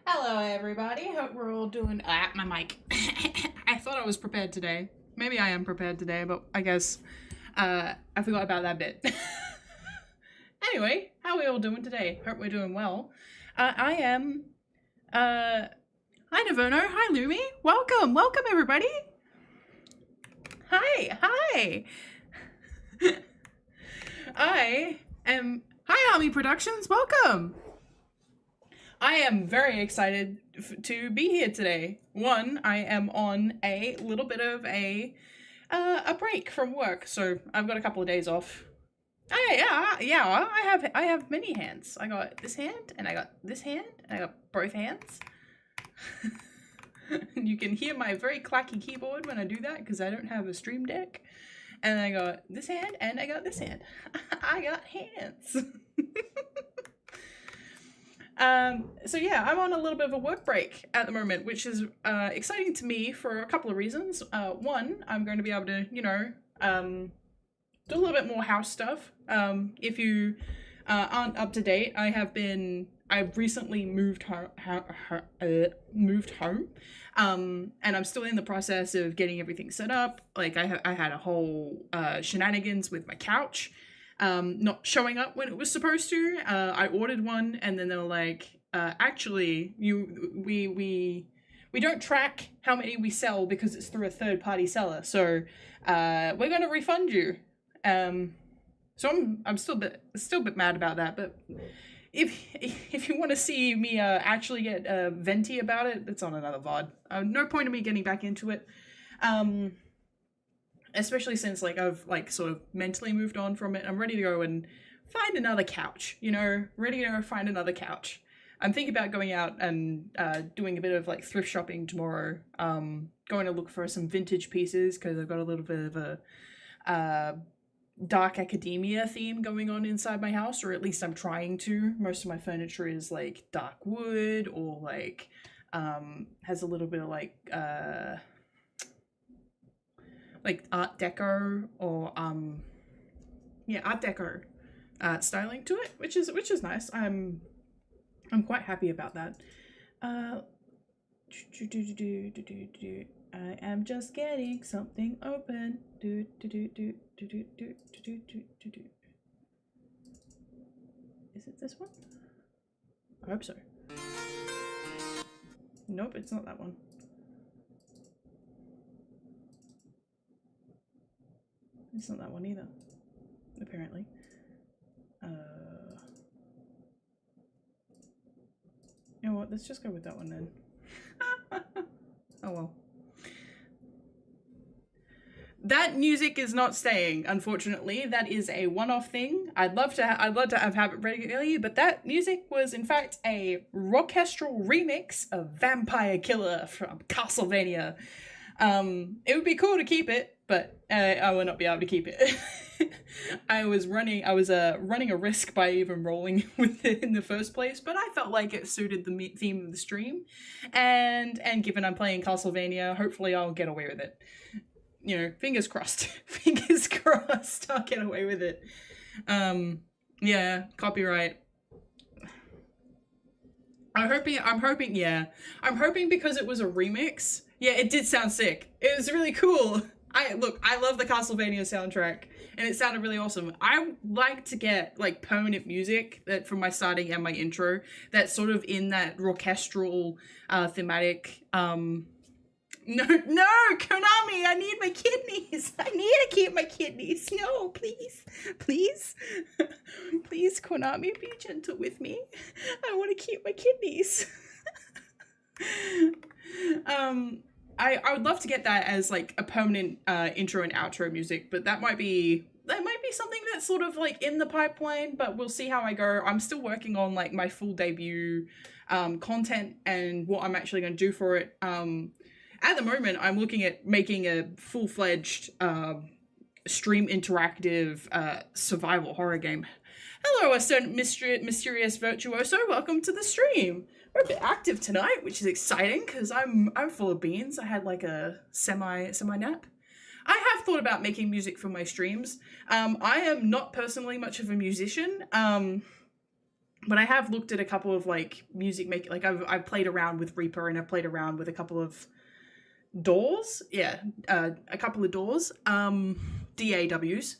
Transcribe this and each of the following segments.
Hello, everybody. Hope we're all doing. My mic. I thought I was prepared today. Maybe I am prepared today, but I guess I forgot about that bit. Anyway, how are we all doing today? Hope we're doing well. I am. Hi, Navono. Hi, Lumi. Welcome, everybody. Hi. I am. Hi, Army Productions. Welcome. I am very excited to be here today. One, I am on a little bit of a break from work, so I've got a couple of days off. Yeah. I have many hands. I got this hand, and I got this hand, and I got both hands. You can hear my very clacky keyboard when I do that because I don't have a stream deck. And I got this hand, and I got this hand. I got hands. So yeah, I'm on a little bit of a work break at the moment, which is exciting to me for a couple of reasons. One, I'm going to be able to, do a little bit more house stuff. If you aren't up to date, I've recently moved home, and I'm still in the process of getting everything set up. Like I had a whole shenanigans with my couch. Not showing up when it was supposed to. I ordered one, and then they were like, actually, we don't track how many we sell because it's through a third-party seller, so we're gonna refund you. So I'm still a bit mad about that, but if you want to see me actually get venti about it, it's on another VOD. No point in me getting back into it. Especially since I've sort of mentally moved on from it. I'm ready to go and find another couch, ready to go find another couch. I'm thinking about going out and doing a bit of thrift shopping tomorrow. Going to look for some vintage pieces because I've got a little bit of a dark academia theme going on inside my house, or at least I'm trying to. Most of my furniture is dark wood or has a little bit of Art Deco or Art Deco styling to it, which is nice. I'm quite happy about that. I am just getting something open. Is it this one? I hope so. Nope, it's not that one. It's not that one either, apparently. You know what, let's just go with that one then. Oh well. That music is not staying, unfortunately. That is a one-off thing. I'd love to have it regularly, but that music was in fact a rockestral remix of Vampire Killer from Castlevania. It would be cool to keep it, but I will not be able to keep it. I was running a risk by even rolling with it in the first place, but I felt like it suited the theme of the stream, and given I'm playing Castlevania, hopefully I'll get away with it. Fingers crossed. Fingers crossed I'll get away with it. Yeah, copyright. I'm hoping because it was a remix. Yeah, it did sound sick. It was really cool. I love the Castlevania soundtrack, and it sounded really awesome. I like to get permanent music that from my starting and my intro that's sort of in that orchestral thematic. No, Konami, I need my kidneys. I need to keep my kidneys. No, please, Konami, be gentle with me. I want to keep my kidneys. I would love to get that as a permanent intro and outro music, but that might be something that's sort of in the pipeline, but we'll see how I go. I'm still working on my full debut content and what I'm actually going to do for it. At the moment, I'm looking at making a full-fledged stream interactive survival horror game. Hello, a certain mysterious virtuoso. Welcome to the stream. We're a bit active tonight, which is exciting because I'm full of beans. I had a semi nap. I have thought about making music for my streams. I am not personally much of a musician, but I have looked at a couple of music making. I've played around with Reaper, and I've played around with a couple of DAWs. Yeah, a couple of DAWs. DAWs.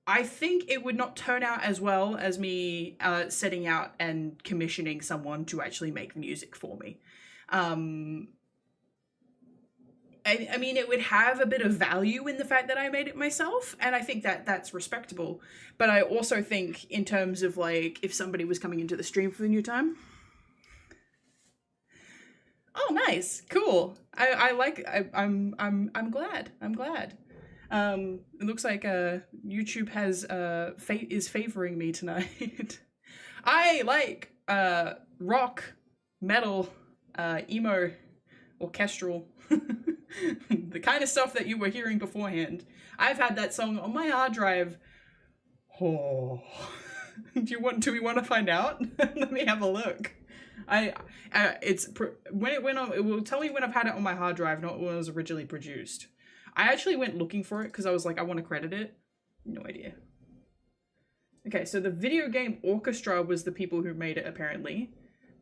I think it would not turn out as well as me setting out and commissioning someone to actually make music for me. I mean, it would have a bit of value in the fact that I made it myself, and I think that that's respectable. But I also think in terms of like if somebody was coming into the stream for the new time. Oh, nice, cool. I'm glad. I'm glad. It looks like YouTube has is favoring me tonight. I like rock, metal, emo, orchestral. The kind of stuff that you were hearing beforehand. I've had that song on my hard drive. Oh, do we want to find out? Let me have a look. When it went on, it will tell me when I've had it on my hard drive, not when it was originally produced. I actually went looking for it because I was like, I want to credit it. No idea. Okay, so the video game orchestra was the people who made it apparently,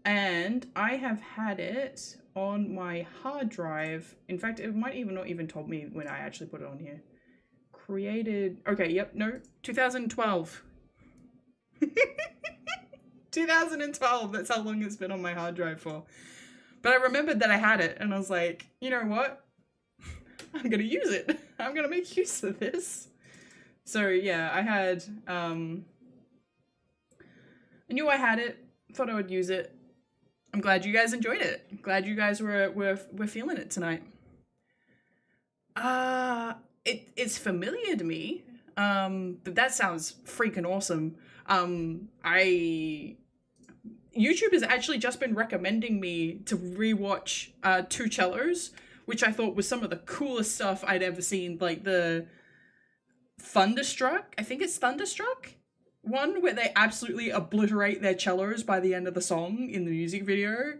and I have had it on my hard drive. In fact, it might even not even told me when I actually put it on here. Created, okay, yep, no, 2012. 2012, that's how long it's been on my hard drive for. But I remembered that I had it, and I was like, you know what? I'm gonna use it. I'm gonna make use of this. So yeah, I had, I knew I had it, thought I would use it. I'm glad you guys enjoyed it. Glad you guys were feeling it tonight. It's familiar to me. But that sounds freaking awesome. YouTube has actually just been recommending me to rewatch Two Cellos, which I thought was some of the coolest stuff I'd ever seen. Like the Thunderstruck, I think it's Thunderstruck one, where they absolutely obliterate their cellos by the end of the song in the music video.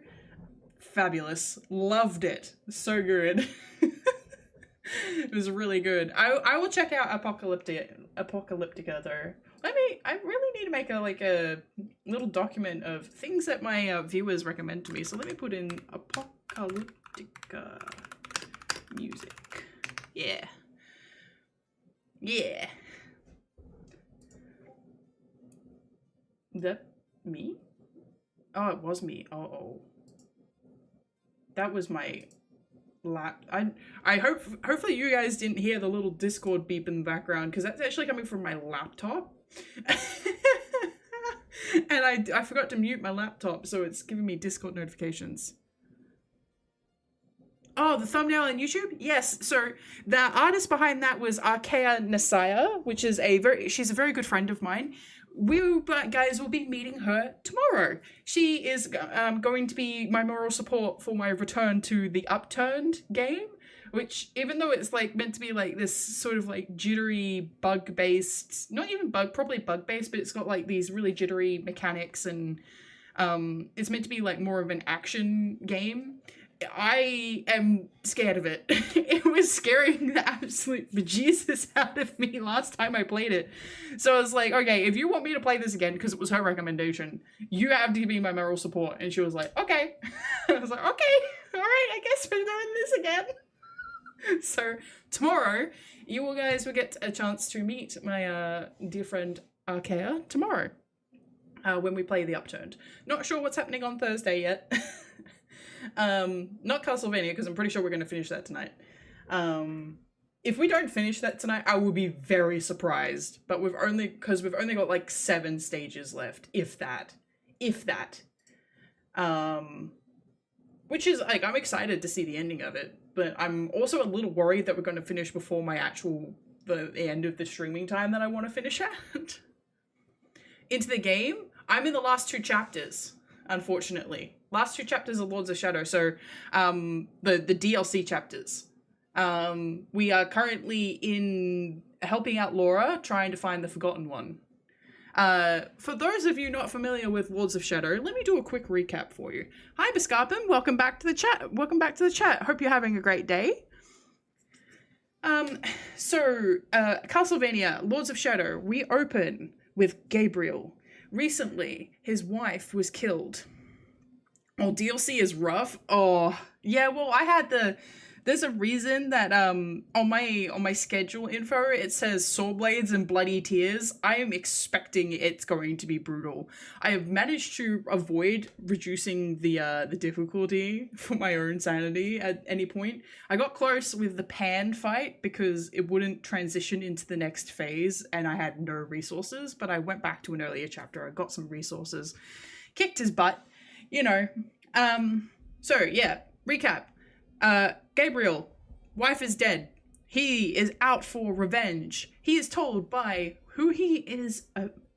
Fabulous. Loved it. So good. It was really good. I will check out Apocalyptica though. I really need to make a little document of things that my viewers recommend to me. So let me put in Apocalyptica music. Yeah. Yeah. Is that me? Oh, it was me. Uh-oh. That was my hopefully you guys didn't hear the little Discord beep in the background, because that's actually coming from my laptop. And I forgot to mute my laptop, so it's giving me Discord notifications. Oh, the thumbnail on YouTube? Yes. So the artist behind that was Arkea Nasaya, which is she's a very good friend of mine. We guys will be meeting her tomorrow. She is going to be my moral support for my return to the Upturned game, which, even though it's like meant to be like this sort of like jittery bug-based, not even probably bug-based, but it's got like these really jittery mechanics, and it's meant to be like more of an action game. I am scared of it. It was scaring the absolute bejesus out of me last time I played it. So I was like, okay, if you want me to play this again, because it was her recommendation, you have to be my moral support. And she was like, okay. I was like, okay, all right, I guess we're doing this again. So tomorrow, you guys will get a chance to meet my dear friend Arkea tomorrow when we play the Upturned. Not sure what's happening on Thursday yet. Not Castlevania, because I'm pretty sure we're going to finish that tonight. If we don't finish that tonight, I will be very surprised. But we've only got like 7 stages left, if that. Which is like, I'm excited to see the ending of it, but I'm also a little worried that we're going to finish before my the end of the streaming time that I want to finish at. Into the game, I'm in the last 2 chapters, unfortunately. Last 2 chapters of Lords of Shadow, so the DLC chapters. We are currently in helping out Laura, trying to find the Forgotten One. For those of you not familiar with Lords of Shadow, let me do a quick recap for you. Hi, Biscarpin, welcome back to the chat. Hope you're having a great day. Castlevania, Lords of Shadow, we open with Gabriel. Recently, his wife was killed. Oh, DLC is rough. Oh, yeah, well, I had There's a reason that on my schedule info it says saw blades and bloody tears. I am expecting it's going to be brutal. I have managed to avoid reducing the difficulty for my own sanity at any point. I got close with the pan fight because it wouldn't transition into the next phase and I had no resources, but I went back to an earlier chapter. I got some resources, kicked his butt, you know. So yeah, recap. Gabriel, wife is dead. He is out for revenge. He is told by who he is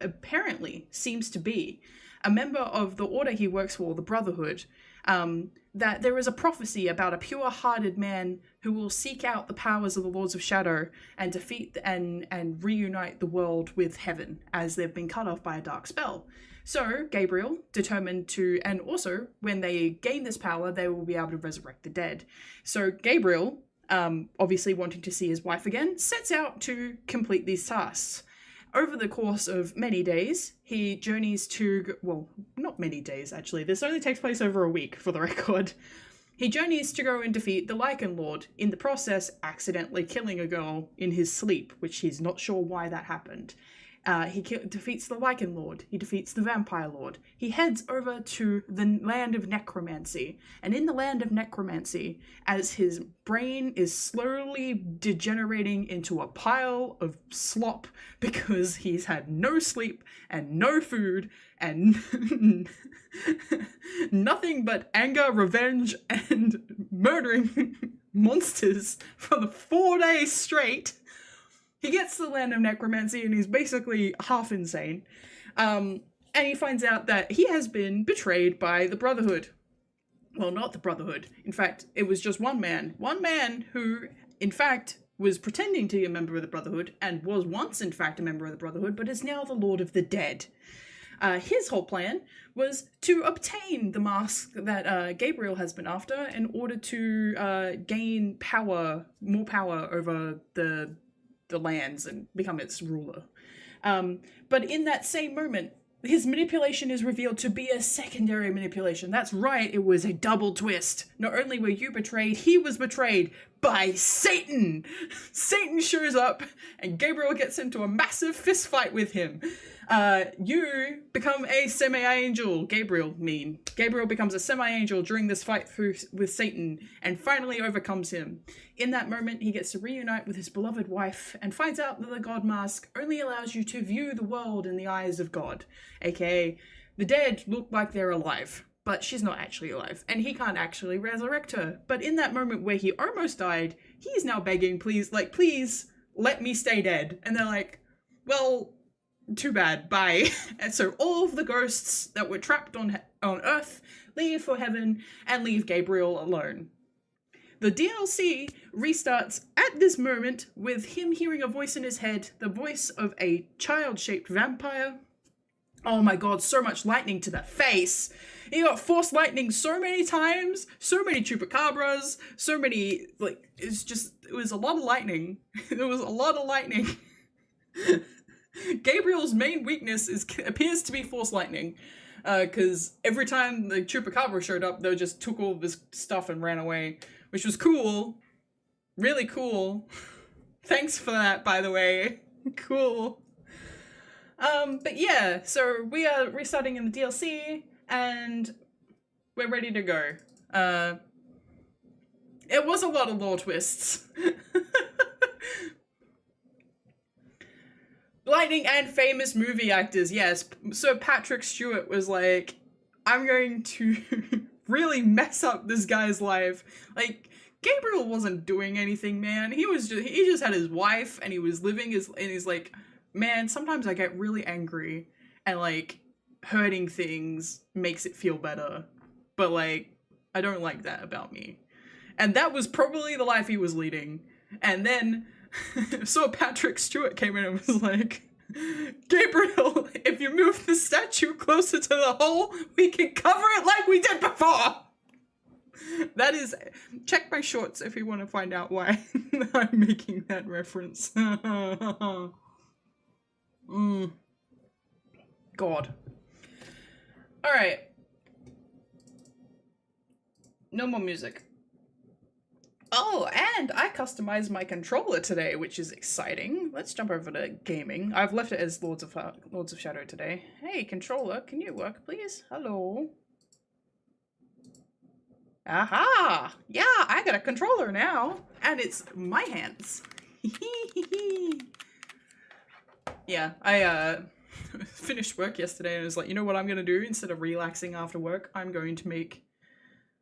apparently seems to be a member of the order he works for, the Brotherhood, that there is a prophecy about a pure-hearted man who will seek out the powers of the Lords of Shadow and defeat and reunite the world with heaven as they've been cut off by a dark spell. So, Gabriel, determined to, and also, when they gain this power, they will be able to resurrect the dead. So, Gabriel, obviously wanting to see his wife again, sets out to complete these tasks. Over the course of many days, he journeys to, well, not many days, actually. This only takes place over a week, for the record. He journeys to go and defeat the Lycan Lord, in the process accidentally killing a girl in his sleep, which he's not sure why that happened. He defeats the Lycan Lord. He defeats the Vampire Lord. He heads over to the land of necromancy. And in the land of necromancy, as his brain is slowly degenerating into a pile of slop because he's had no sleep and no food and nothing but anger, revenge, and murdering monsters for the 4 days straight, he gets to the land of necromancy and he's basically half insane. And he finds out that he has been betrayed by the Brotherhood. Well, not the Brotherhood. In fact, it was just one man. One man who, in fact, was pretending to be a member of the Brotherhood and was once, in fact, a member of the Brotherhood, but is now the Lord of the Dead. His whole plan was to obtain the mask that Gabriel has been after in order to gain power, more power over the lands and become its ruler. But in that same moment, his manipulation is revealed to be a secondary manipulation. That's right, it was a double twist. Not only were you betrayed, he was betrayed by Satan. Satan shows up and Gabriel gets into a massive fist fight with him. You become a semi-angel. Gabriel becomes a semi-angel during this fight with Satan and finally overcomes him. In that moment, he gets to reunite with his beloved wife and finds out that the God Mask only allows you to view the world in the eyes of God, aka the dead look like they're alive, but she's not actually alive, and he can't actually resurrect her. But in that moment where he almost died, he's now begging, please let me stay dead. And they're like, well, too bad, bye. And so all of the ghosts that were trapped on Earth leave for heaven and leave Gabriel alone. The DLC restarts at this moment with him hearing a voice in his head, the voice of a child-shaped vampire. Oh my god, so much lightning to the face. He got force lightning so many times, so many chupacabras, so many, it was a lot of lightning. There was a lot of lightning. Gabriel's main weakness appears to be force lightning, because every time the chupacabra showed up, they just took all of his stuff and ran away, which was cool. Really cool. Thanks for that, by the way. Cool. But yeah, so we are restarting in the DLC, and we're ready to go. It was a lot of lore twists. Lightning and famous movie actors, yes. So Patrick Stewart was like, I'm going to really mess up this guy's life. Like, Gabriel wasn't doing anything, man. He just had his wife and he was living and he's like, man, sometimes I get really angry and like hurting things makes it feel better. But like, I don't like that about me. And that was probably the life he was leading. And then so Patrick Stewart came in and was like, Gabriel, if you move the statue closer to the hole, we can cover it like we did before. That is, check my shorts if you want to find out why I'm making that reference. God. Alright. No more music. Oh, and I customized my controller today, which is exciting. Let's jump over to gaming. I've left it as Lords of Shadow today. Hey, controller, can you work, please? Hello. Aha! Yeah, I got a controller now, and it's my hands. Yeah, I finished work yesterday and was like, you know what I'm gonna do instead of relaxing after work? I'm going to make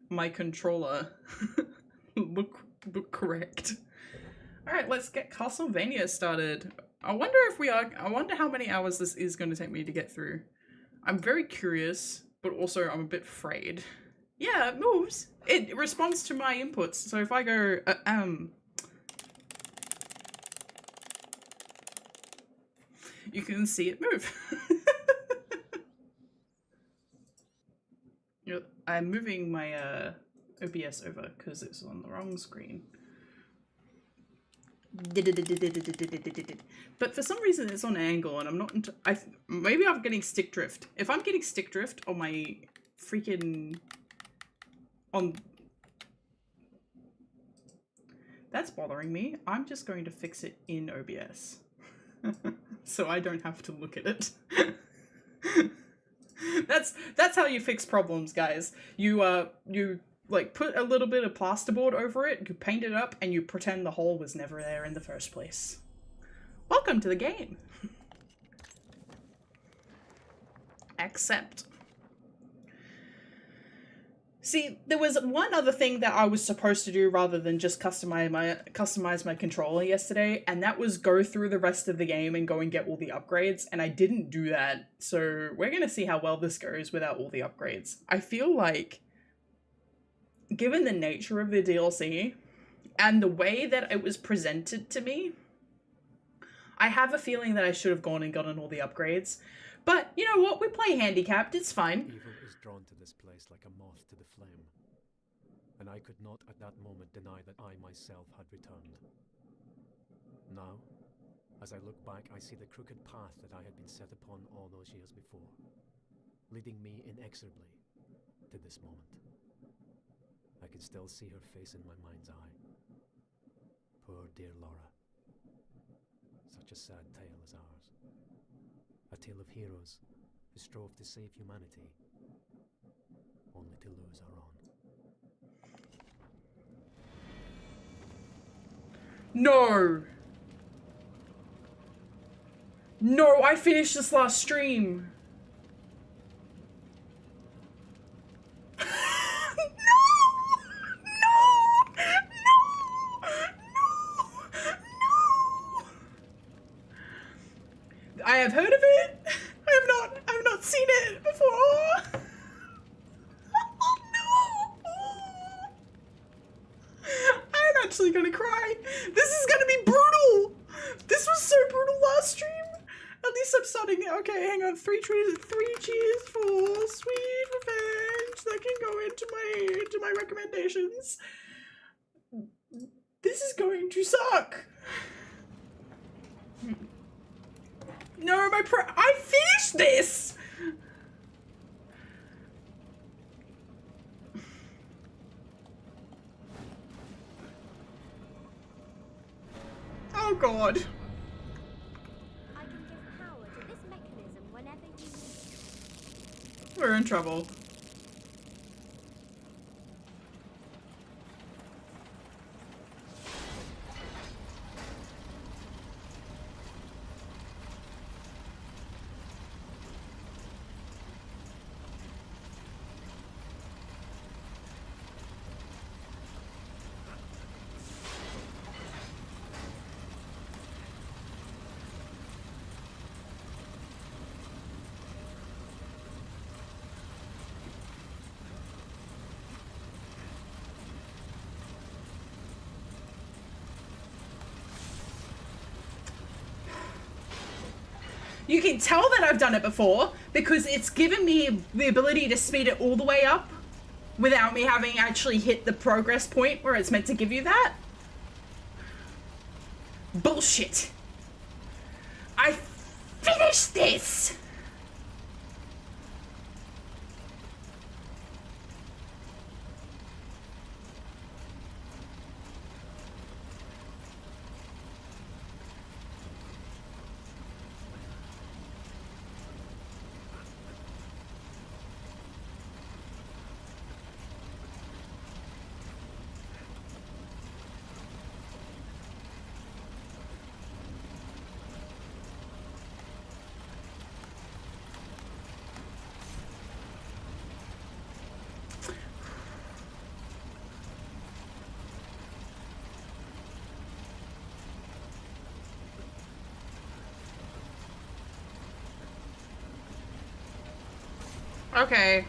my controller look correct. All right, let's get Castlevania started. I wonder how many hours this is going to take me to get through. I'm very curious, but also I'm a bit afraid. Yeah, it moves. It responds to my inputs. So if I go, you can see it move. I'm moving my OBS over because it's on the wrong screen. But for some reason it's on an angle and I'm not maybe I'm getting stick drift. If I'm getting stick drift on my freaking that's bothering me. I'm just going to fix it in OBS. So I don't have to look at it. That's how you fix problems, guys. You like put a little bit of plasterboard over it, you paint it up, and you pretend the hole was never there in the first place. Welcome to the game. Accept. See, there was one other thing that I was supposed to do rather than just customize my controller yesterday, and that was go through the rest of the game and go and get all the upgrades, and I didn't do that. So we're gonna see how well this goes without all the upgrades. I feel like, given the nature of the DLC and the way that it was presented to me, I have a feeling that I should have gone and gotten all the upgrades. But you know what? We play handicapped. It's fine. Evil is drawn to this place like a moth to the flame, and I could not at that moment deny that I myself had returned. Now, as I look back, I see the crooked path that I had been set upon all those years before, leading me inexorably to this moment. I can still see her face in my mind's eye. Poor dear Laura. Such a sad tale as ours. A tale of heroes who strove to save humanity, only to lose our own. No! No, I finished this last stream! I have heard of it. I've not seen it before. Oh no! I'm actually gonna cry. This is gonna be brutal. This was so brutal last stream. At least I'm starting it. Okay, hang on. Three cheers for sweet revenge. That can go into my recommendations. This is going to suck. No, I finished this! Oh god. I can give power to this mechanism whenever you need. We're in trouble. You can tell that I've done it before because it's given me the ability to speed it all the way up without me having actually hit the progress point where it's meant to give you that. Bullshit. I finished this! Okay.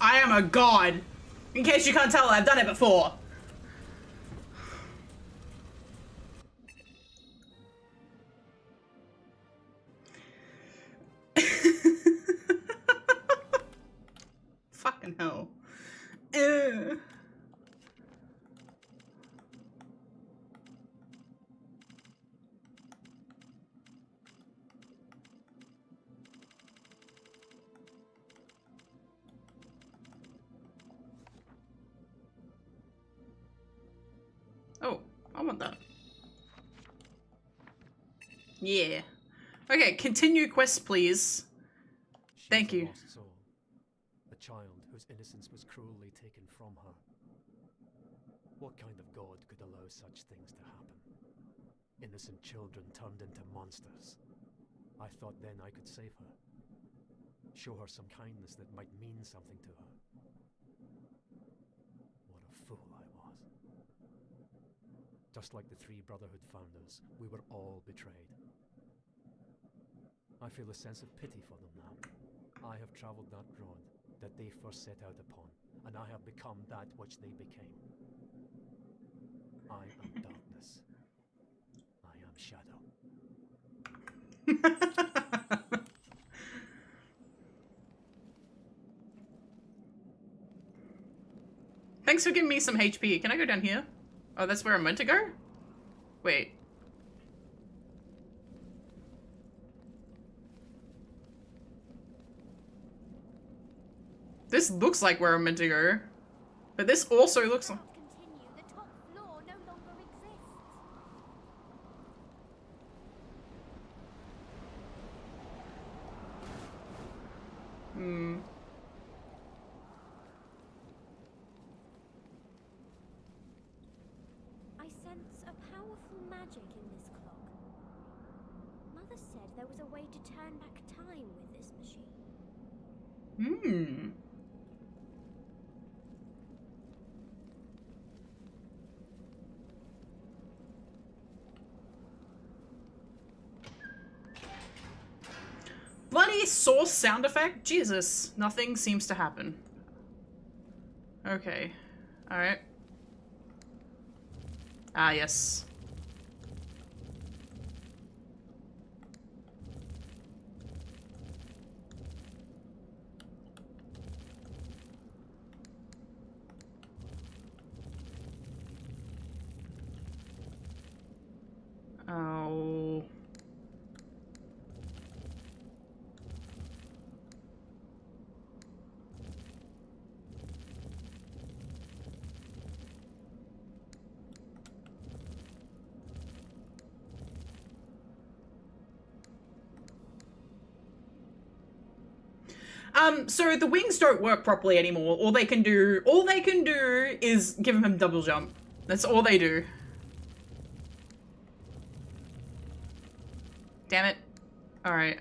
I am a god. In case you can't tell, I've done it before. Fucking hell. Oh, I want that. Yeah. Okay, continue quest, please. Thank you. A lost soul, a child whose innocence was cruelly taken from her. What kind of god could allow such things to happen? Innocent children turned into monsters. I thought then I could save her. Show her some kindness that might mean something to her. What a fool I was. Just like the three Brotherhood founders, we were all betrayed. I feel a sense of pity for them now. I have travelled that road that they first set out upon, and I have become that which they became. I am darkness. I am shadow. Thanks for giving me some HP. Can I go down here? Oh, that's where I'm meant to go? Wait. This looks like where I'm meant to go. But this also looks like... Continue. The top floor no longer exists. I sense a powerful magic in this clock. Mother said there was a way to turn back time with this machine. Bloody source sound effect? Jesus. Nothing seems to happen. Okay. Alright. Ah, yes. Oh. So the wings don't work properly anymore. All they can do is give him a double jump. That's all they do. Damn it. Alright,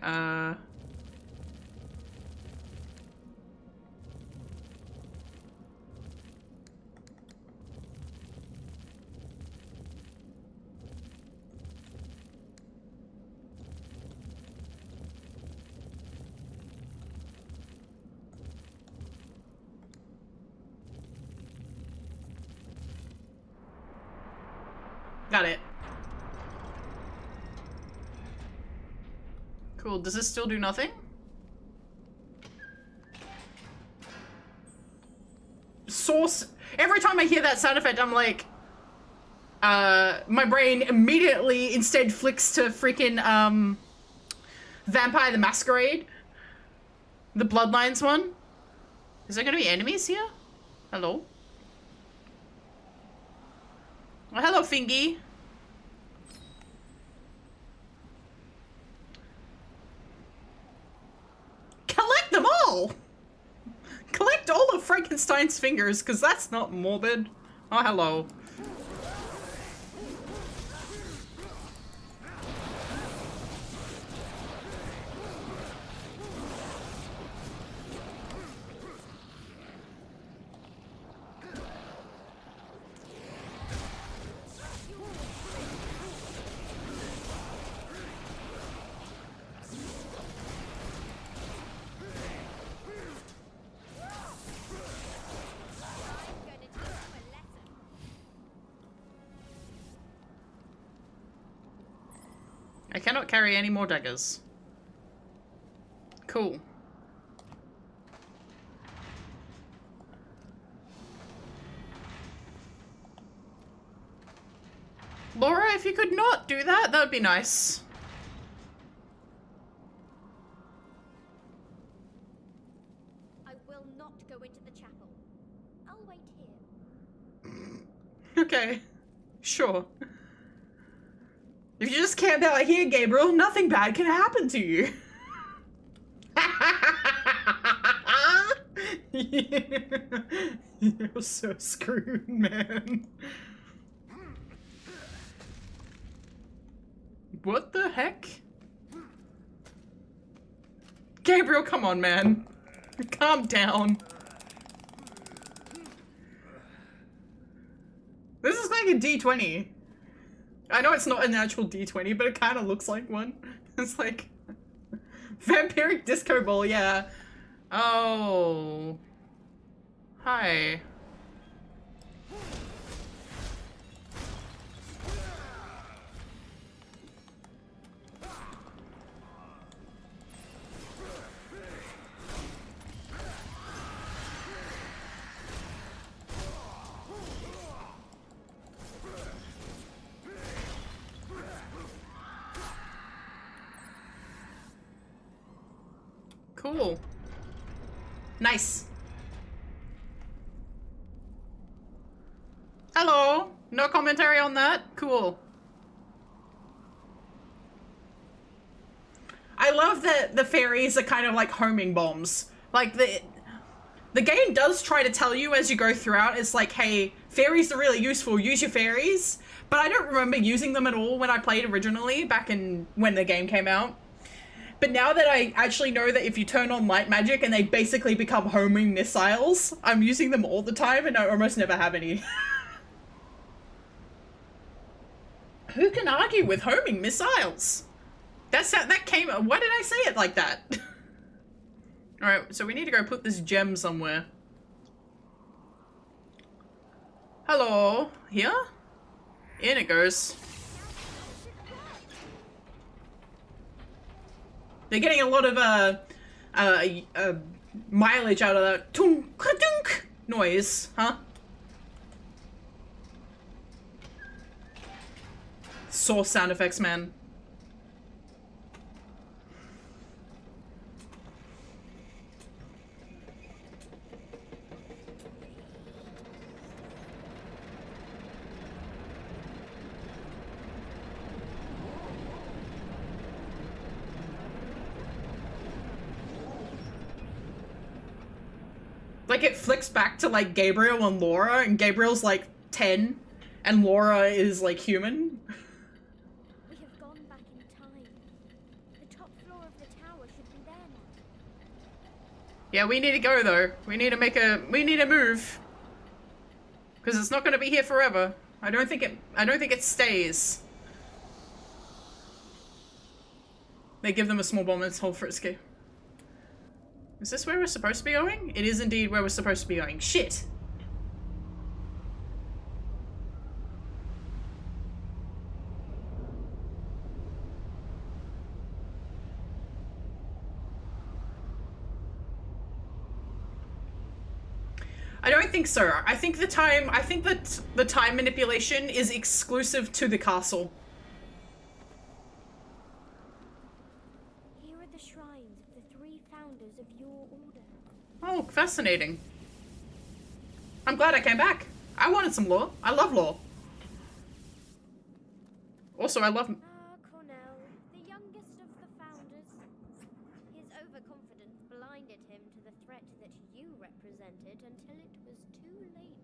got it. Cool. Does this still do nothing? Source. Every time I hear that sound effect, I'm like, my brain immediately instead flicks to freaking, Vampire the Masquerade. The Bloodlines one. Is there gonna be enemies here? Hello? Oh, hello, Fingy. Collect them all! Collect all of Frankenstein's fingers, because that's not morbid. Oh, hello. I cannot carry any more daggers. Cool. Laura, if you could not do that, that would be nice. I will not go into the chapel. I'll wait here. Okay. Sure. If you just camp out here, Gabriel, nothing bad can happen to you. You're so screwed, man. What the heck? Gabriel, come on, man. Calm down. This is like a D20. I know it's not an actual D20, but it kind of looks like one. It's like... Vampiric Disco Ball, yeah. Oh. Hi. Cool. Nice. Hello. No commentary on that? Cool. I love that the fairies are kind of like homing bombs. Like the game does try to tell you as you go throughout, it's like, hey, fairies are really useful, use your fairies. But I don't remember using them at all when I played originally, back in when the game came out. But now that I actually know that if you turn on light magic and they basically become homing missiles, I'm using them all the time and I almost never have any. Who can argue with homing missiles? That came, why did I say it like that? Alright, so we need to go put this gem somewhere. Hello, here? In it goes. They're getting a lot of mileage out of that tunk noise, huh? Source sound effects, man. Like, it flicks back to, like, Gabriel and Laura, and Gabriel's, like, 10, and Laura is, like, human. We have gone back in time. The top floor of the tower should be there now. Yeah, we need to go, though. We need to move. Because it's not going to be here forever. I don't think it stays. They give them a small bomb and hold for escape. Is this where we're supposed to be going? It is indeed where we're supposed to be going. Shit! I don't think so. I think that the time manipulation is exclusive to the castle. Here are the shrines of the 3 founders of your order. Oh, fascinating. I'm glad I came back. I wanted some lore. I love lore. Also, I love... Cornell, the youngest of the founders. His overconfidence blinded him to the threat that you represented until it was too late.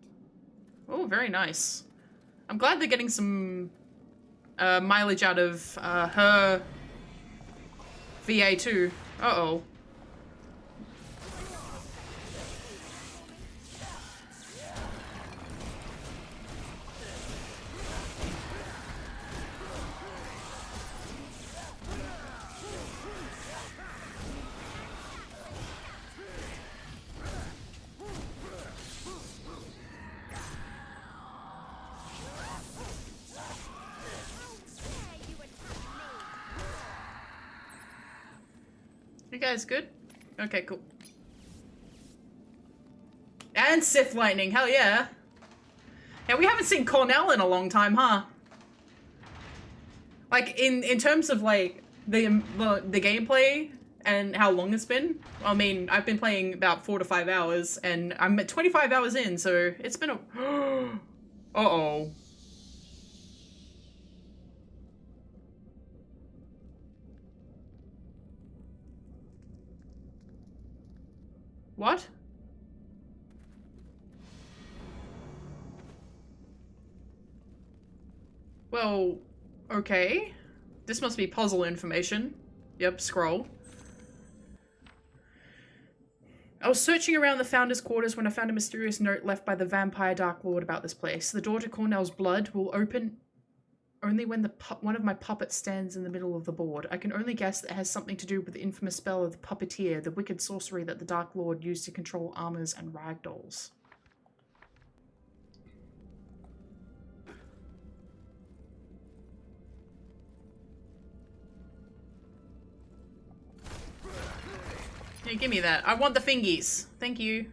Oh, very nice. I'm glad they're getting some mileage out of her VA too. Uh-oh. You guys good? Okay, cool. And Sith Lightning, hell yeah. Yeah, we haven't seen Cornell in a long time, huh? Like, in terms of, like, the gameplay and how long it's been. I mean, I've been playing about 4 to 5 hours, and I'm at 25 hours in, so it's been a... Uh-oh. What? Well, okay. This must be puzzle information. Yep, scroll. I was searching around the Founder's quarters when I found a mysterious note left by the vampire Dark Lord about this place. The door to Cornell's blood will open only when one of my puppets stands in the middle of the board. I can only guess that it has something to do with the infamous spell of the puppeteer, the wicked sorcery that the Dark Lord used to control armors and ragdolls. Yeah, give me that. I want the fingies. Thank you.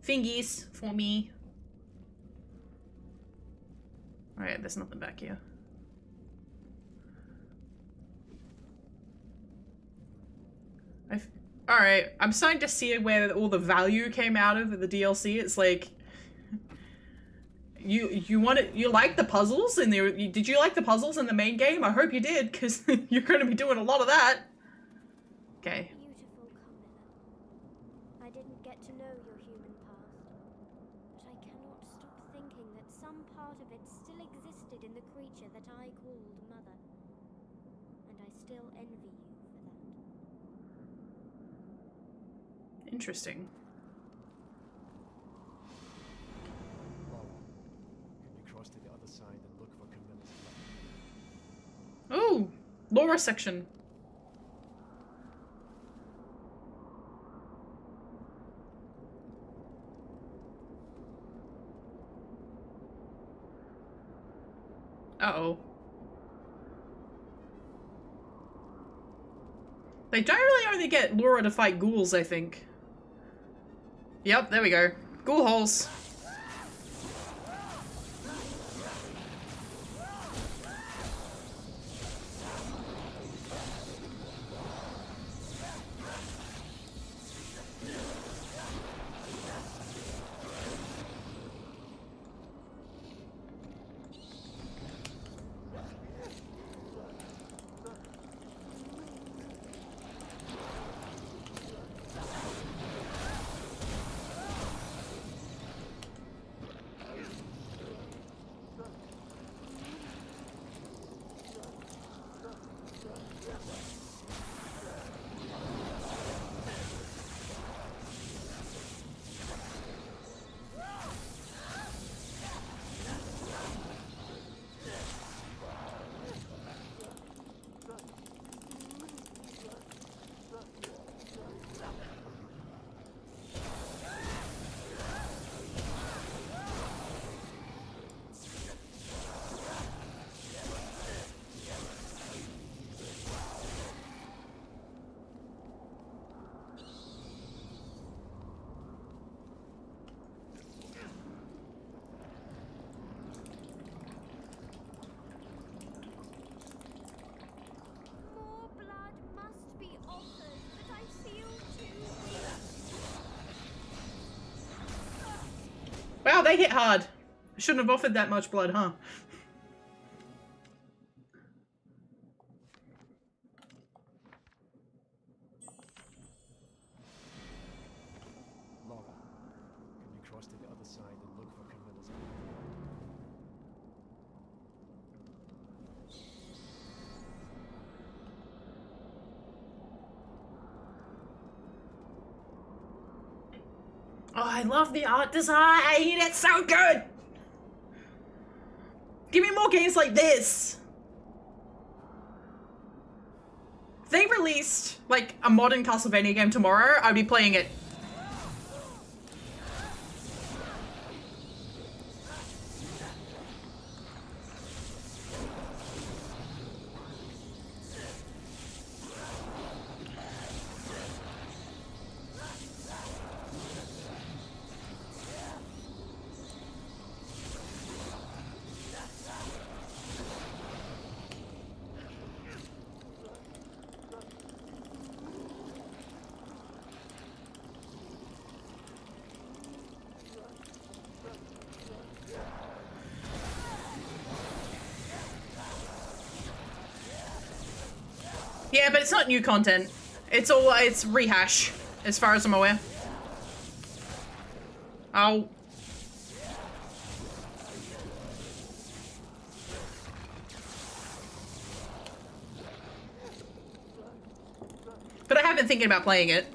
Fingies for me. Alright, there's nothing back here. Alright, I'm starting to see where all the value came out of the DLC. It's like... You like the puzzles in there? Did you like the puzzles in the main game? I hope you did, because you're going to be doing a lot of that. Okay. Beautiful Camilla. I didn't get to know your human past, but I cannot stop thinking that some part of it still existed in the creature that I called Mother. And I still envy you for that. Interesting. Can we cross to the other side and look for Camilla's blood? Oh, Laura section. Uh-oh. They don't really only get Laura to fight ghouls, I think. Yep, there we go. Ghoul holes. they hit hard. I shouldn't have offered that much blood, huh? Laura, can you cross to the other side and look for Camilla's body? Oh, I love the art design! It's so good! Give me more games like this! If they released, like, a modern Castlevania game tomorrow, I'd be playing it. Yeah, but it's not new content. It's rehash, as far as I'm aware. Oh. But I have been thinking about playing it.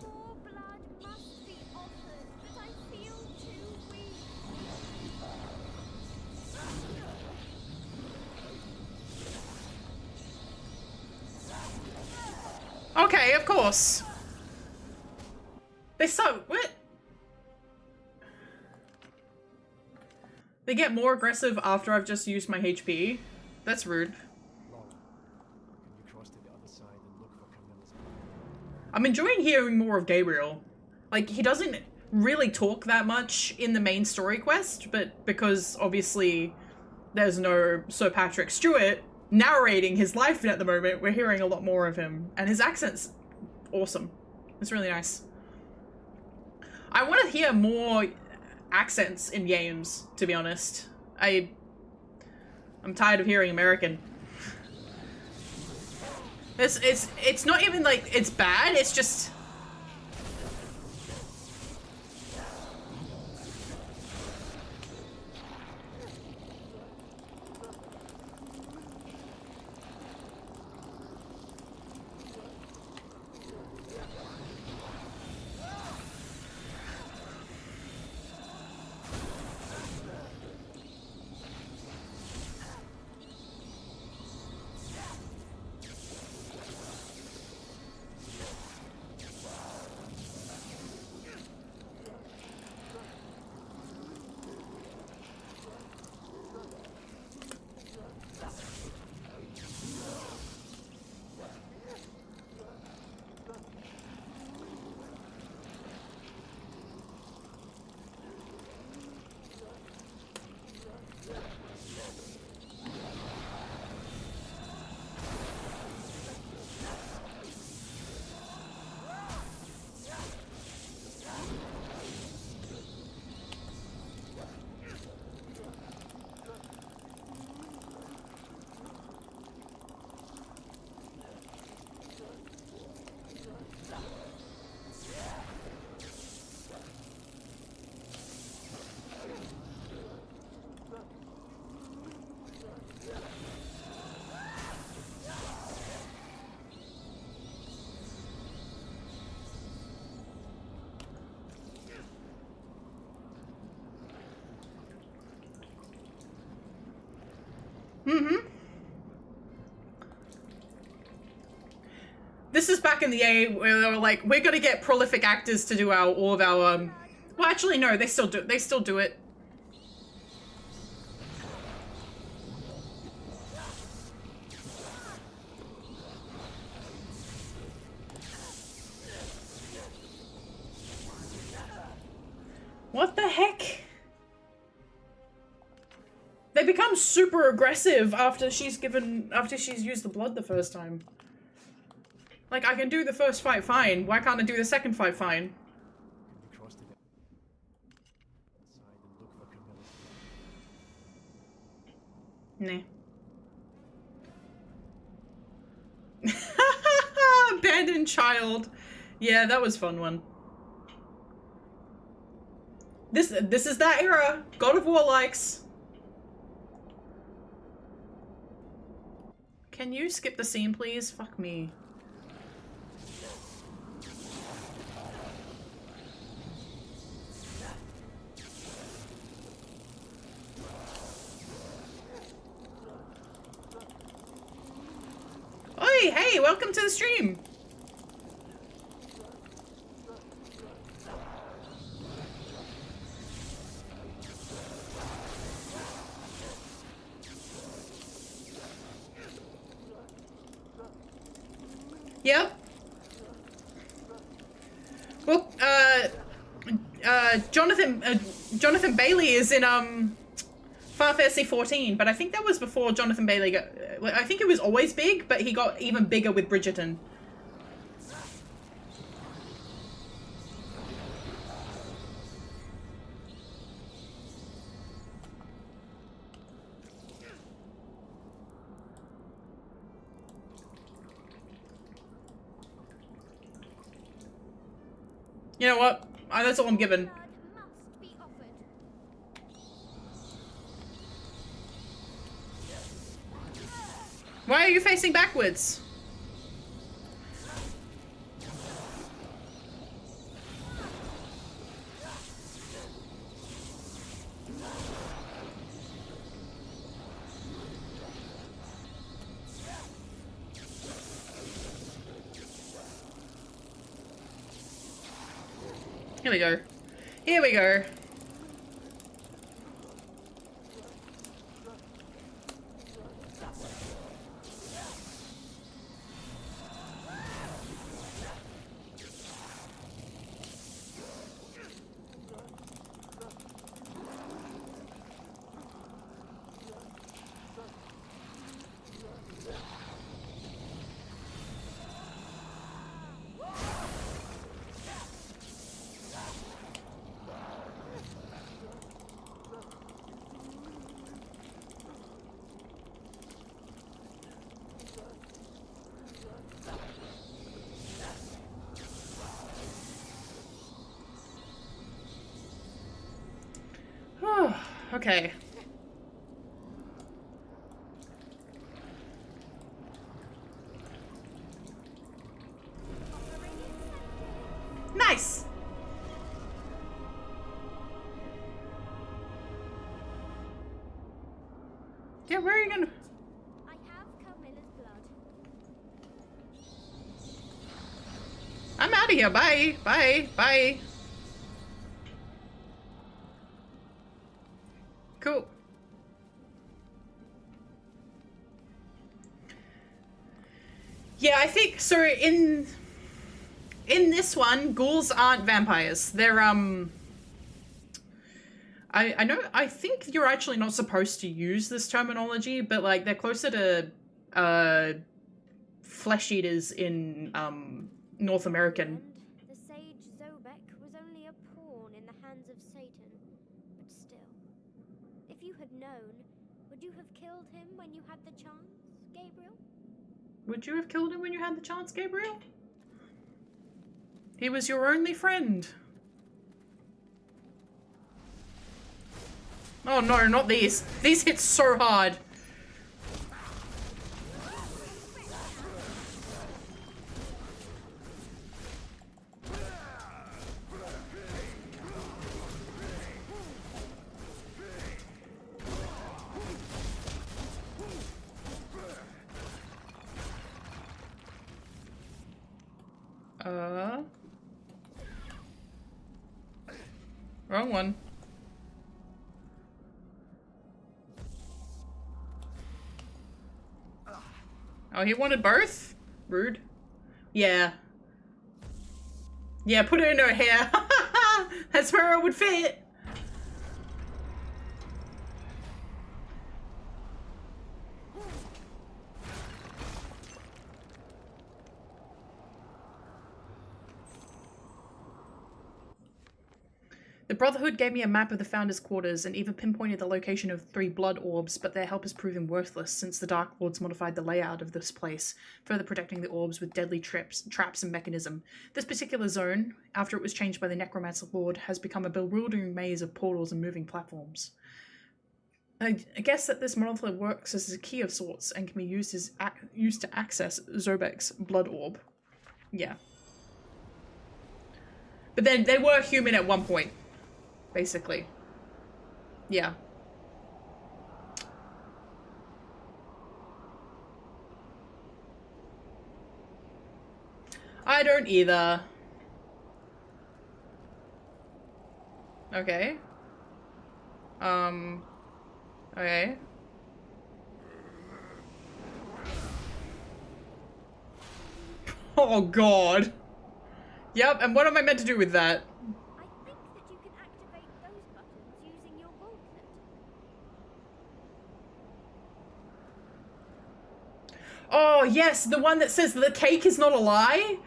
More blood must be offered, but I feel too weak. Okay, of course. What? They get more aggressive after I've just used my HP? That's rude. Laura, can you cross to the other side and look for Camilla's body? I'm enjoying hearing more of Gabriel. Like, he doesn't really talk that much in the main story quest, but because obviously there's no Sir Patrick Stewart narrating his life at the moment, we're hearing a lot more of him. And his accent's awesome. It's really nice. I want to hear more accents in games, to be honest. I'm tired of hearing American. It's not even like it's bad, it's just... Mm-hmm. This is back in the A where they were like, we're gonna get prolific actors to do all of our well, actually no, they still do it. What the heck? They become super aggressive after she's used the blood the first time. Like, I can do the first fight fine. Why can't I do the second fight fine? Can we cross to the outside and look for Nah. Abandoned child. Yeah, that was fun one. This is that era. God of War likes. Can you skip the scene, please? Fuck me. Oi, hey, welcome to the stream. Yep. Well, Jonathan Bailey is in, Final Fantasy 14, but I think that was before Jonathan Bailey got, I think it was always big, but he got even bigger with Bridgerton. You know what? That's all I'm given. Why are you facing backwards? Here we go. Here we go. Okay. Nice. Yeah, where are you gonna? I have Carmilla's blood. I'm out of here. Bye. Bye. Bye. Cool. Yeah, I think so. In this one, ghouls aren't vampires. They're I know. I think you're actually not supposed to use this terminology, but like they're closer to flesh eaters in North American. And the sage Zobek was only a pawn in the hands of Satan, but still. If you had known, would you have killed him when you had the chance, Gabriel? Would you have killed him when you had the chance, Gabriel? He was your only friend. Oh no, not these. These hit so hard. Wrong one. Oh, he wanted both? Rude. Yeah. Yeah, put it in her hair. That's where it would fit. The Brotherhood gave me a map of the Founder's quarters and even pinpointed the location of 3 blood orbs, but their help has proven worthless since the Dark Lords modified the layout of this place, further protecting the orbs with deadly traps and mechanism. This particular zone, after it was changed by the Necromancer Lord, has become a bewildering maze of portals and moving platforms. I guess that this monolith works as a key of sorts and can be used to access Zobek's blood orb. Yeah. But then they were human at one point. Basically. Yeah. I don't either. Okay. Okay. Oh god. Yep, and what am I meant to do with that? Oh, yes, the one that says the cake is not a lie?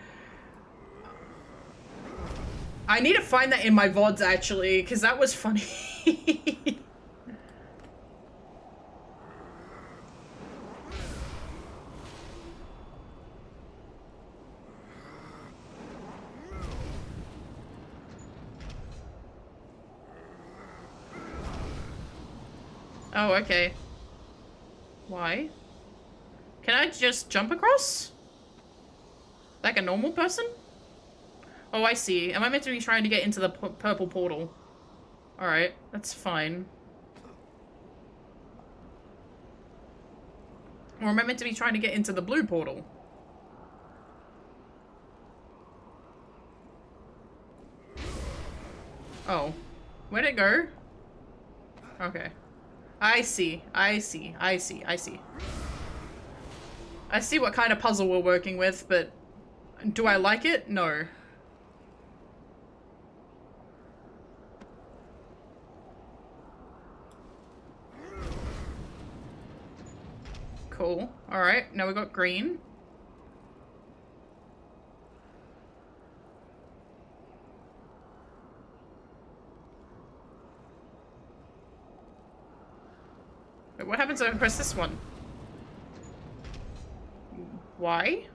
I need to find that in my VODs, actually, because that was funny. Oh, okay. Why? Can I just jump across? Like a normal person? Oh, I see. Am I meant to be trying to get into the purple portal? Alright, that's fine. Or am I meant to be trying to get into the blue portal? Oh. Where'd it go? Okay. I see. I see. I see. I see. I see what kind of puzzle we're working with, but do I like it? No. Cool. Alright, now we got green. Wait, what happens if I press this one? Why?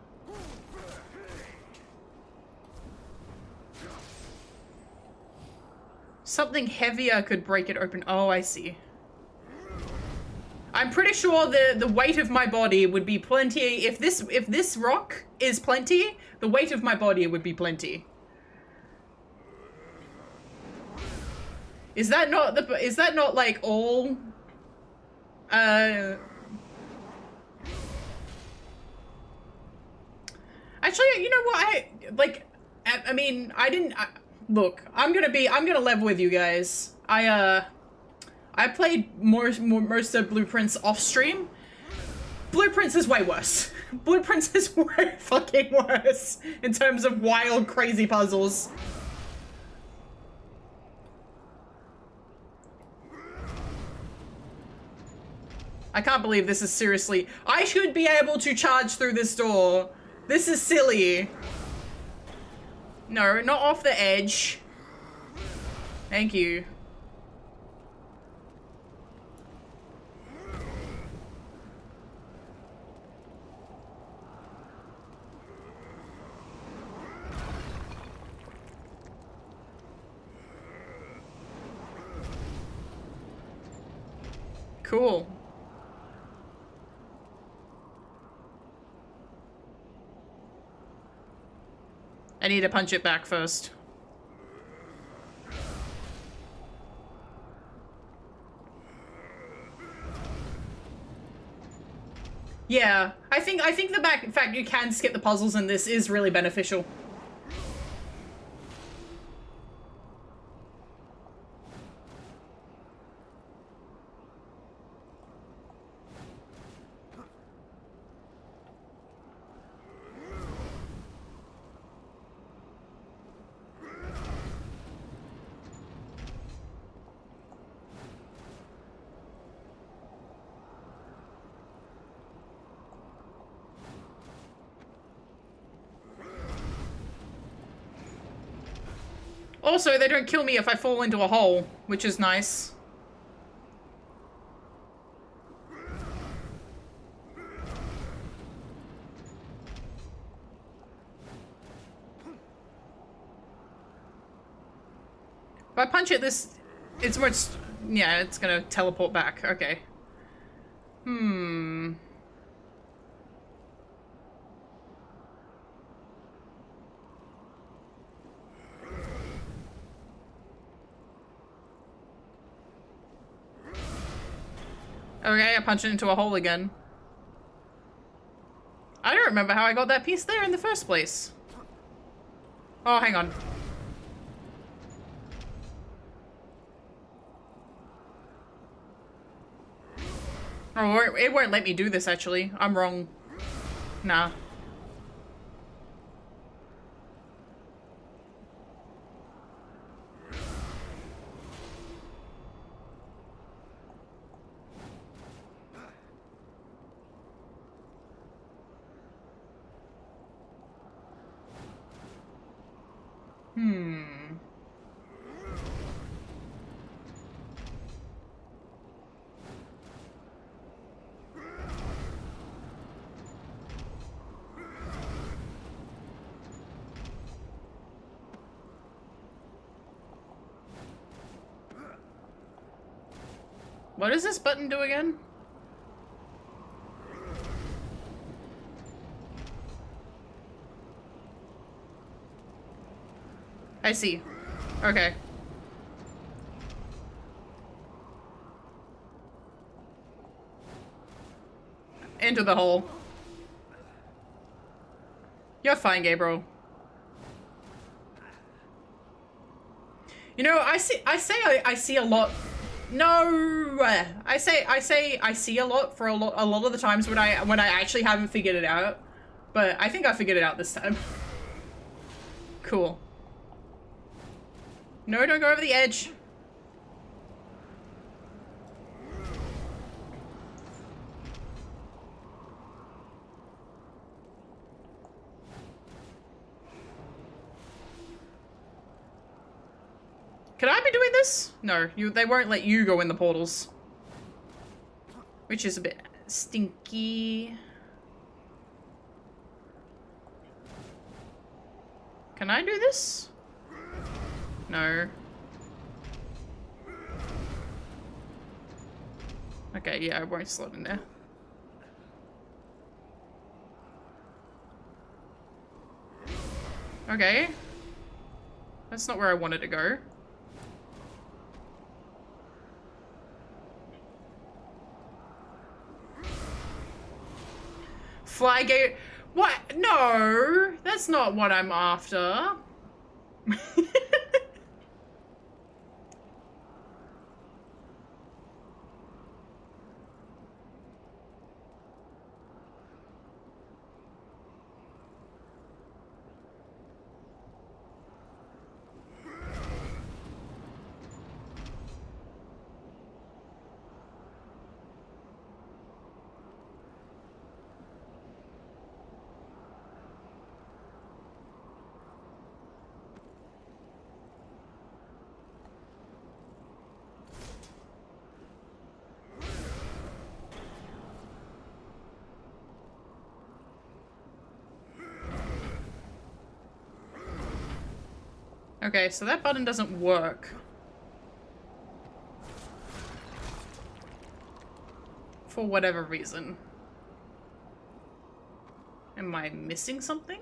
Something heavier could break it open. Oh, I see. I'm pretty sure the weight of my body would be plenty. If this rock is plenty, the weight of my body would be plenty. Is that not like all actually, you know what? I mean, look, I'm gonna level with you guys. I played most of Blueprints off stream. Blueprints is way worse. Blueprints is way fucking worse in terms of wild, crazy puzzles. I can't believe this is seriously. I should be able to charge through this door. This is silly. No, not off the edge. Thank you. Cool. I need to punch it back first. Yeah, I think the fact you can skip the puzzles in this is really beneficial. Also, they don't kill me if I fall into a hole, which is nice. If I punch it this... It's much... Yeah, it's gonna teleport back. Okay. Hmm... Okay, I punch it into a hole again. I don't remember how I got that piece there in the first place. Oh, hang on. Oh, it won't let me do this, actually. I'm wrong. Nah. Hmm. What does this button do again? I see. Okay. Into the hole. You're fine, Gabriel. You know, I see a lot. No, I see a lot for a lot of the times when I actually haven't figured it out. But I think I figured it out this time. Cool. No, don't go over the edge. Can I be doing this? No, they won't let you go in the portals. Which is a bit stinky. Can I do this? No. Okay, yeah, I won't slot in there. Okay. That's not where I wanted to go. Flygate. What? No, that's not what I'm after. Okay, so that button doesn't work. For whatever reason. Am I missing something?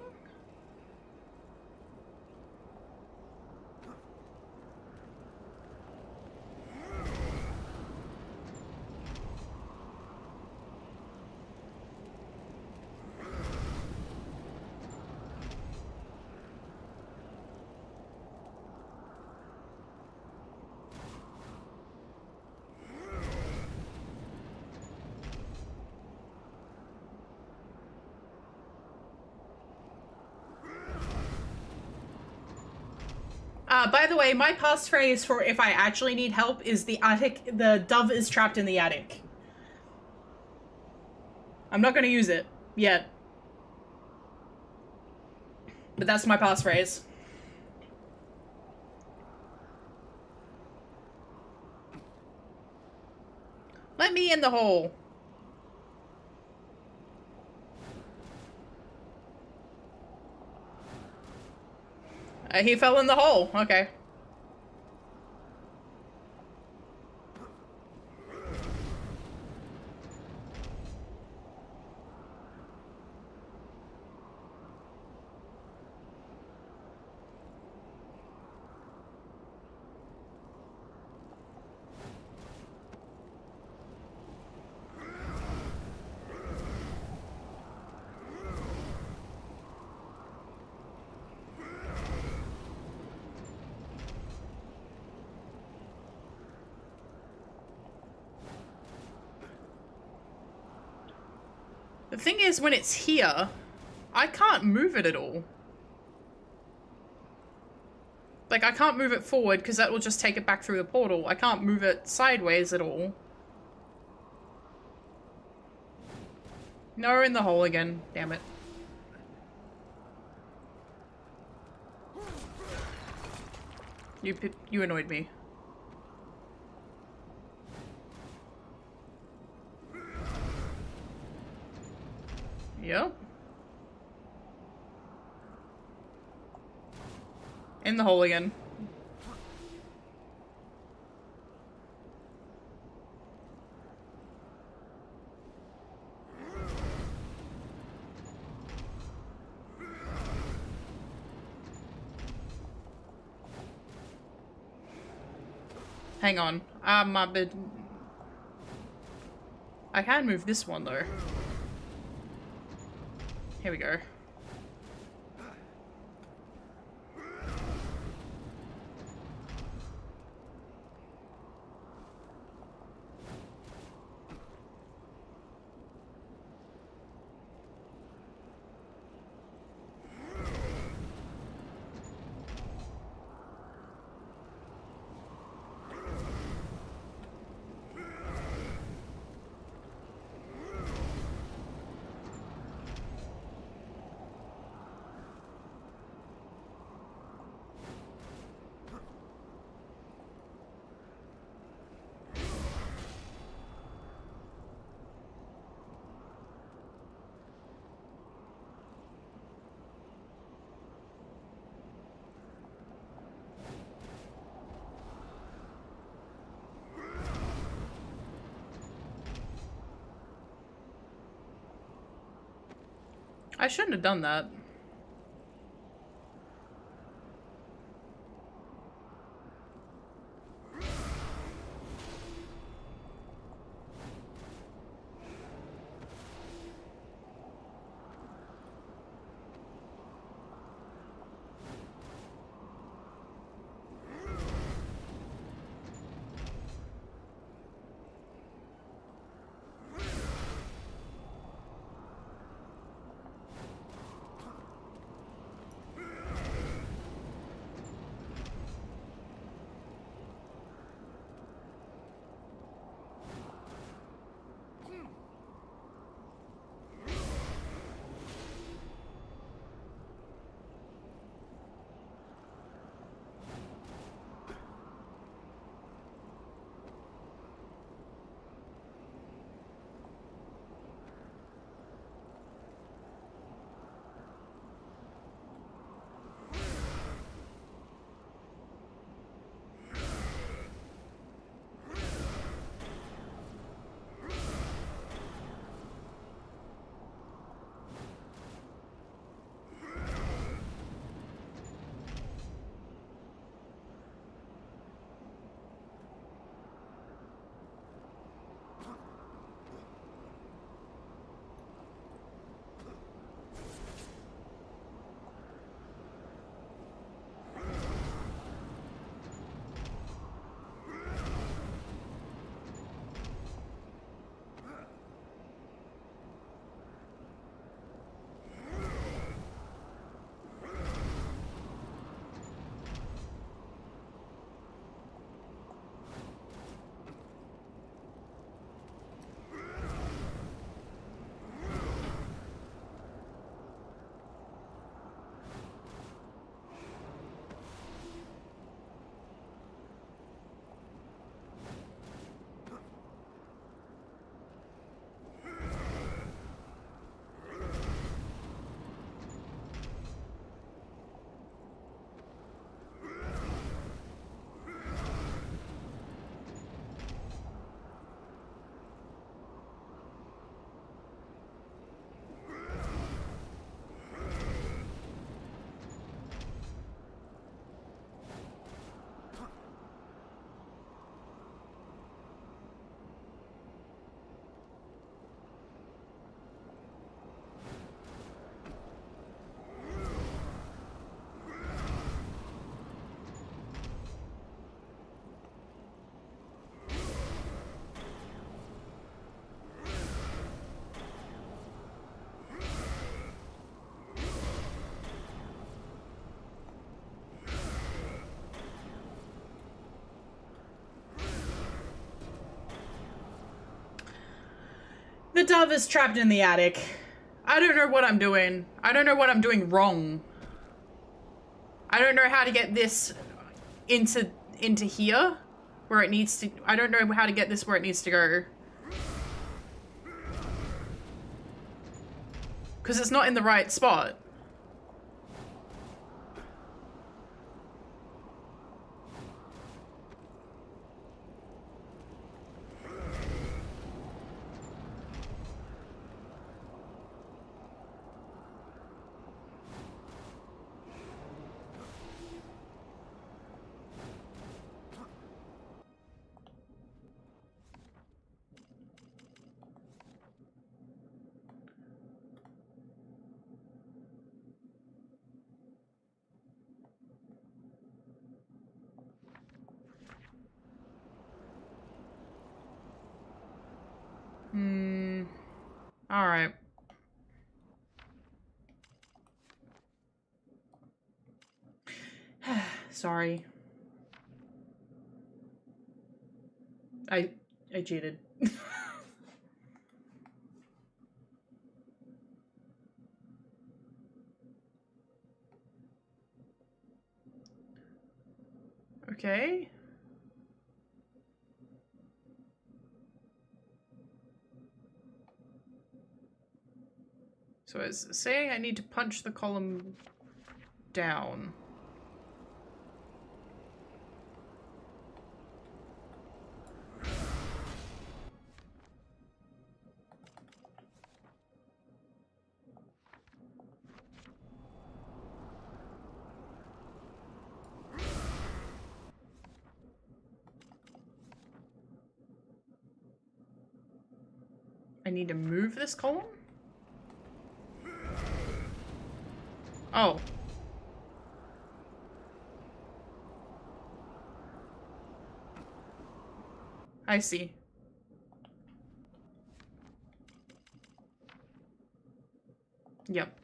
By the way, my passphrase for if I actually need help is the dove is trapped in the attic. I'm not gonna use it yet. But that's my passphrase. Let me in the hole. He fell in the hole. Okay. The thing is, when it's here, I can't move it at all. Like, I can't move it forward because that will just take it back through the portal. I can't move it sideways at all. No, in the hole again. Damn it. You annoyed me. Yep. In the hole again. Hang on. My bid. I can move this one though. Here we go. I shouldn't have done that. The dove is trapped in the attic. I don't know what I'm doing. I don't know what I'm doing wrong. I don't know how to get this into here where it needs to. I don't know how to get this where it needs to go. Because it's not in the right spot. All right. Sorry. I cheated. Okay. So it's saying I need to punch the column down. I need to move this column? Oh. I see. Yep.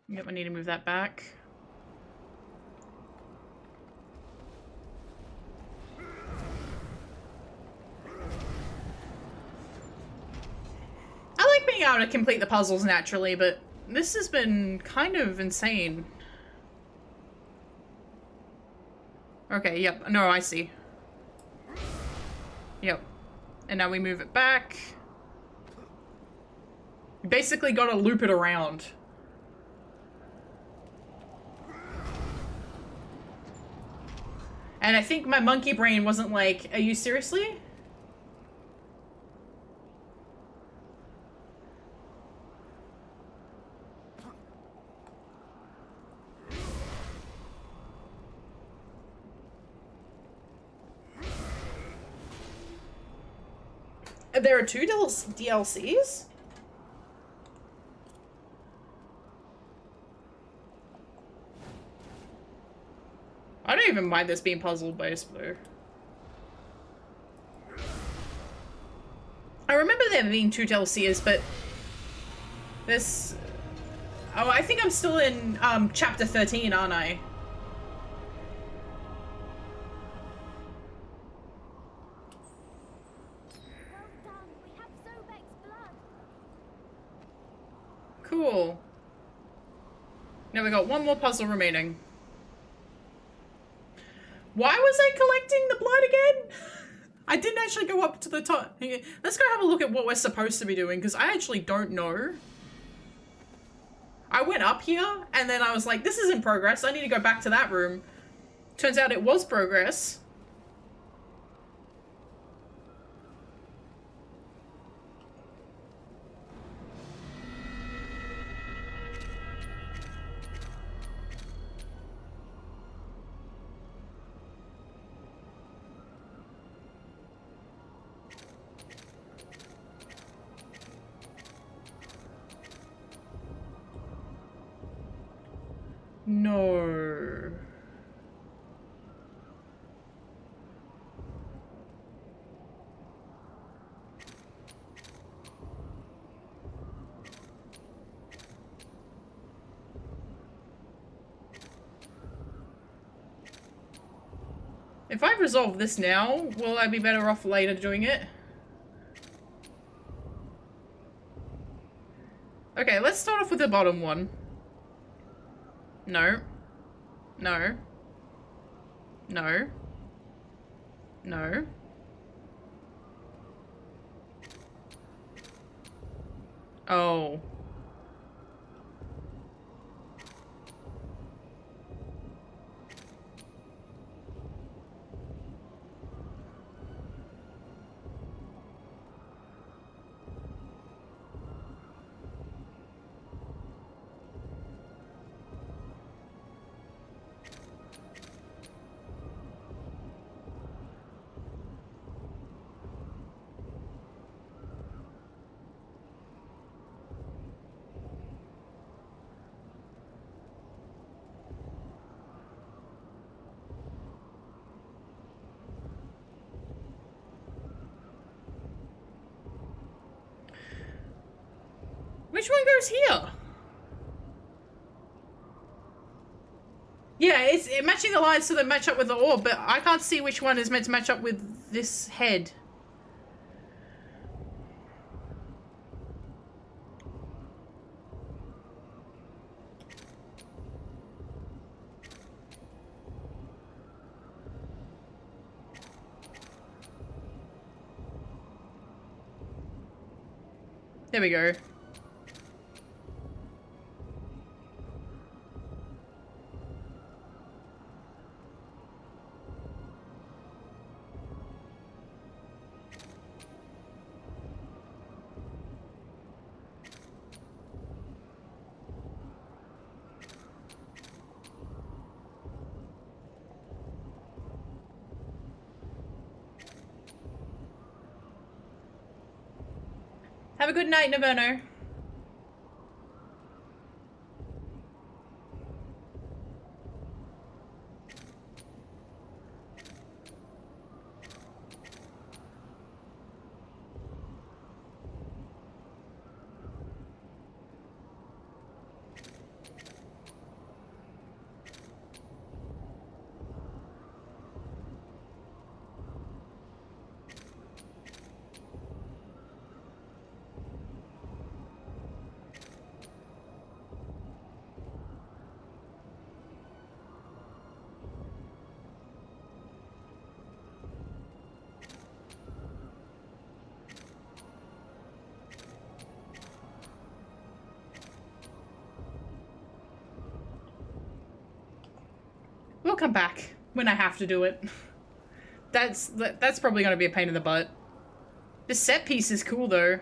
Yep, I need to move that back. I like being able to complete the puzzles naturally, but this has been kind of insane. Okay, yep. No, I see. Yep. And now we move it back. You basically gotta loop it around. And I think my monkey brain wasn't like, are you seriously? There are 2 DLCs? I don't even mind this being puzzle-based, though. I remember there being 2 DLCs, but this... Oh, I think I'm still in chapter 13, aren't I? Well done. We have Zobek's blood. Cool. Now we got 1 more puzzle remaining. Why was I collecting the blood again? I didn't actually go up to the top. Let's go have a look at what we're supposed to be doing, because I actually don't know. I went up here, and then I was like, this is in progress. I need to go back to that room. Turns out it was progress. No. If I resolve this now, will I be better off later doing it? Okay, let's start off with the bottom one. No. No. No. No. Oh. Which one goes here? Yeah, it's matching the lines so they match up with the orb, but I can't see which one is meant to match up with this head. There we go. Have a good night, Naverno. We'll come back when I have to do it. That's probably gonna be a pain in the butt. This set piece is cool though.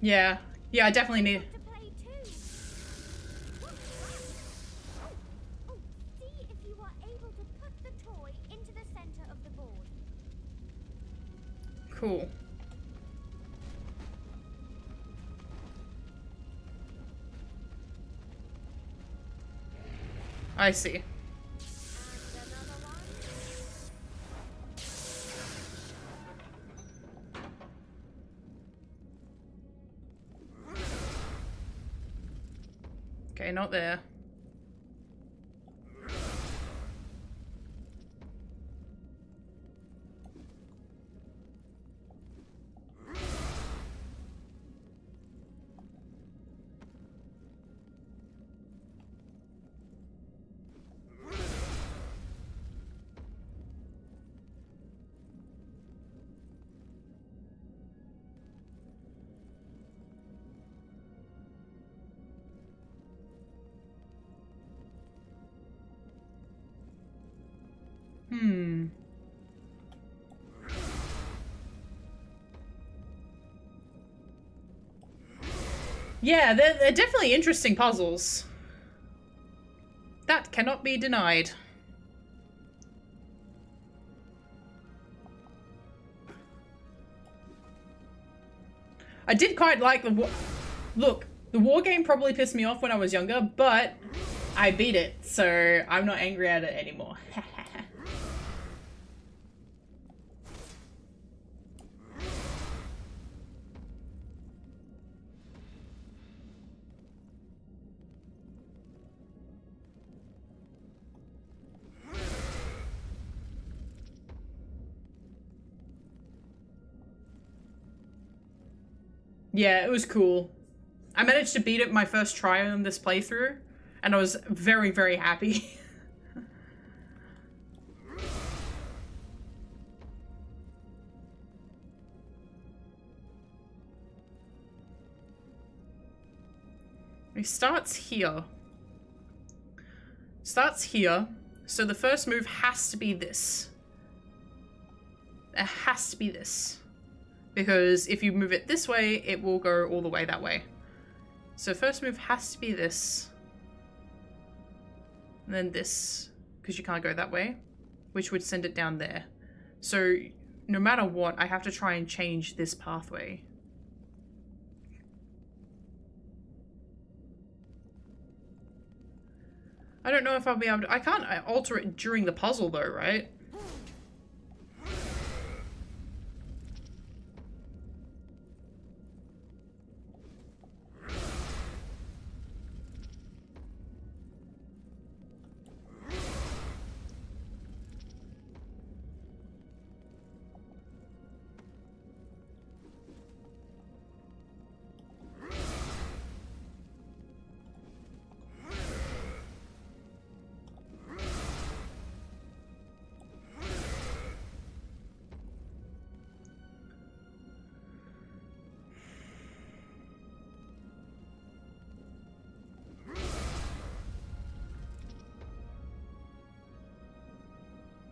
Yeah. Yeah, I definitely need... To play too. What's that? Oh, see if you are able to put the toy into the center of the board. Cool. I see. And another one. Okay, not there. Yeah, they're definitely interesting puzzles. That cannot be denied. I did quite like the look, the war game probably pissed me off when I was younger, but I beat it, so I'm not angry at it anymore. Yeah, it was cool. I managed to beat it my first try on this playthrough, and I was very, very happy. It starts here. Starts here, so the first move has to be this. It has to be this. Because if you move it this way, it will go all the way that way. So first move has to be this. And then this, because you can't go that way, which would send it down there. So no matter what, I have to try and change this pathway. I don't know if I'll be able to... I can't alter it during the puzzle though, right?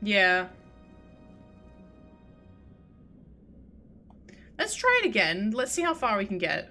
Yeah. Let's try it again. Let's see how far we can get.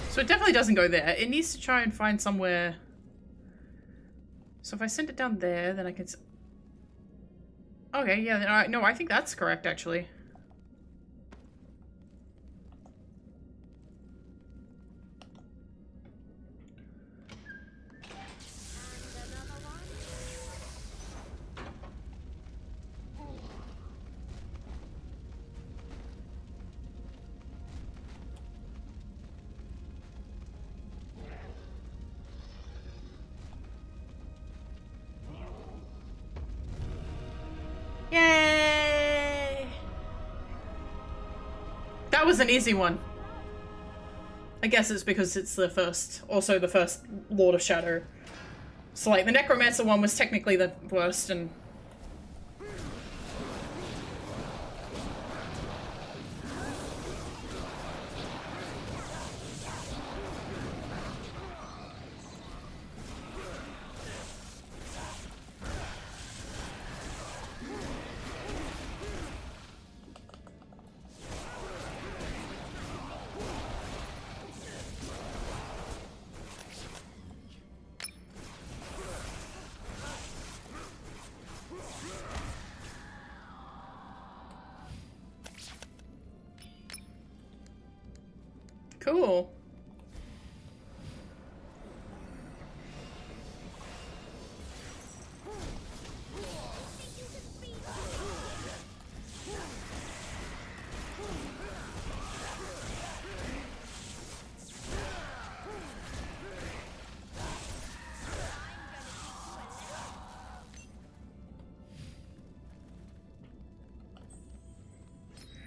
So it definitely doesn't go there. It needs to try and find somewhere. So if I send it down there, then I can... Okay, yeah, then no, I think that's correct, actually. Yay! That was an easy one. I guess it's because it's the first, also the first Lord of Shadow. So like the Necromancer one was technically the worst, and Cool.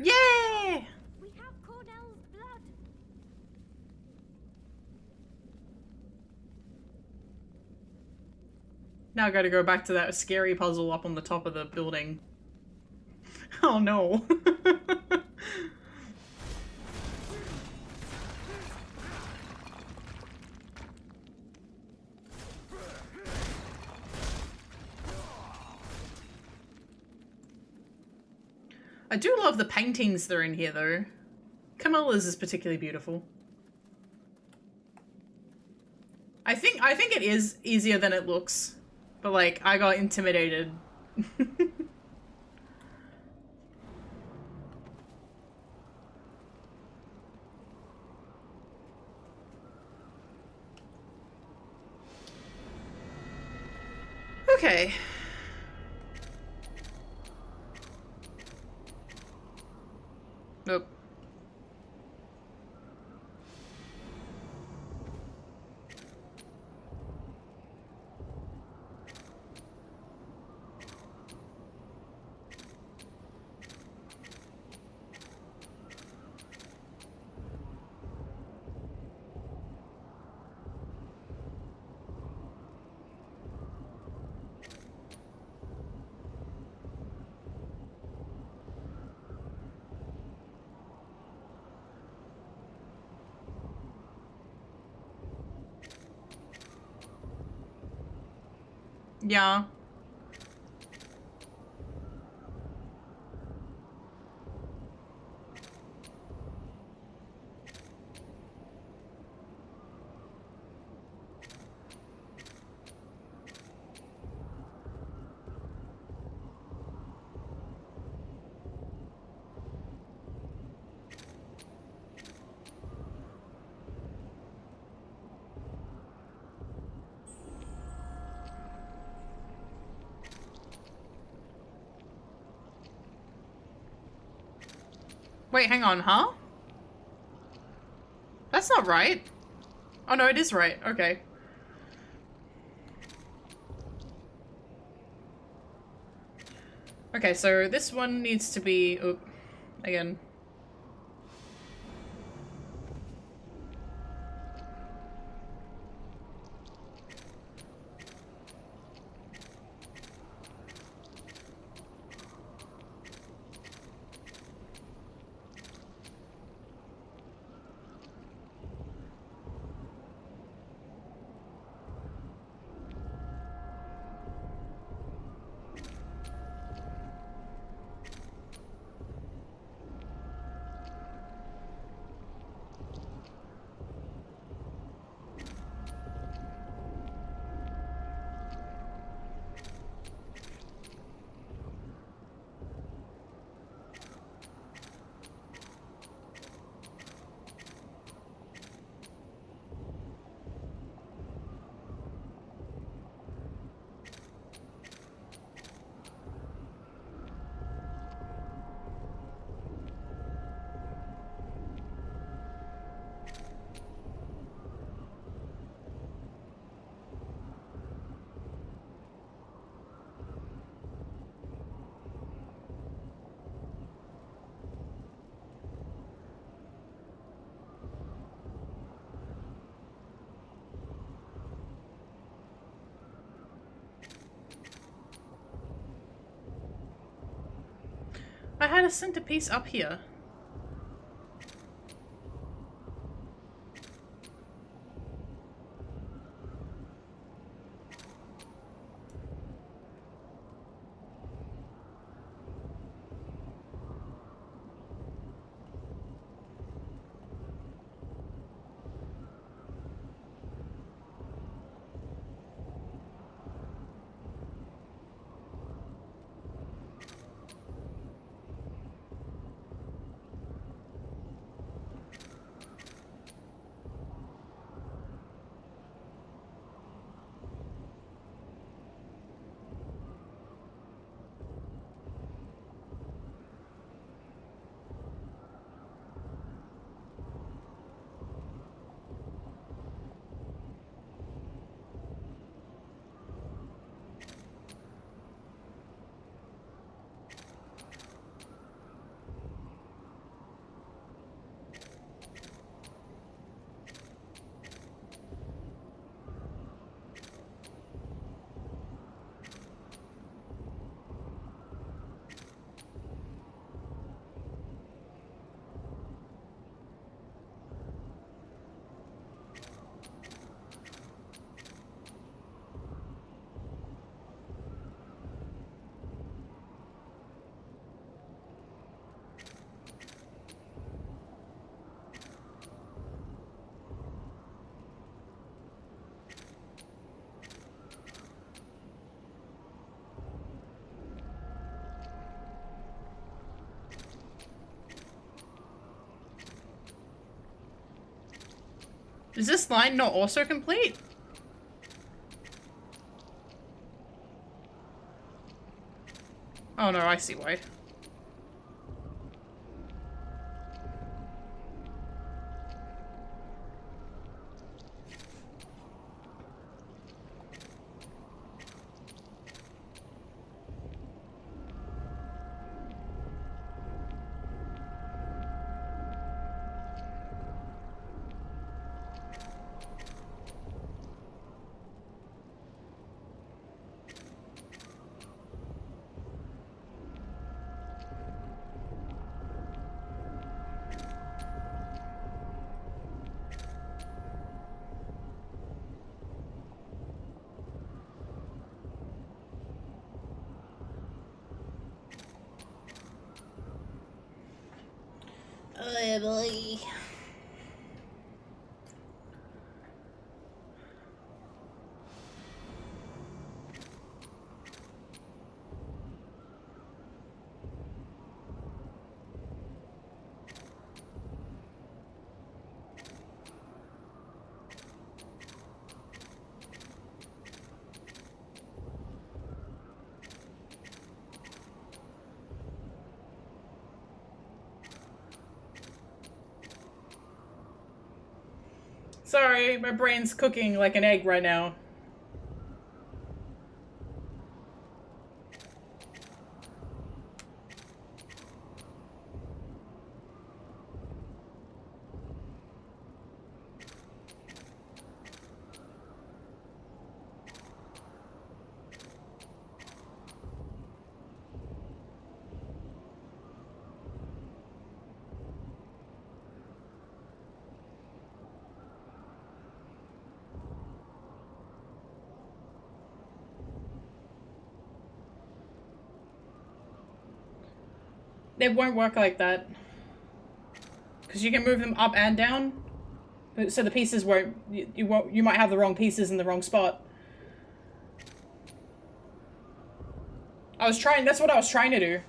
Yay! We have Cornell's blood. Now I gotta go back to that scary puzzle up on the top of the building. Oh no. I do love the paintings that are in here though. Camilla's is particularly beautiful. I think it is easier than it looks. But like, I got intimidated. Okay. Nope. Yeah. Wait, hang on, huh? That's not right. Oh no, it is right. Okay. Okay, so this one needs to be... Oh, again. I had a centerpiece up here. Is this line not also complete? Oh no, I see why. Oh boy. Sorry, my brain's cooking like an egg right now. They won't work like that. Because you can move them up and down. So the pieces won't... You might have the wrong pieces in the wrong spot. That's what I was trying to do.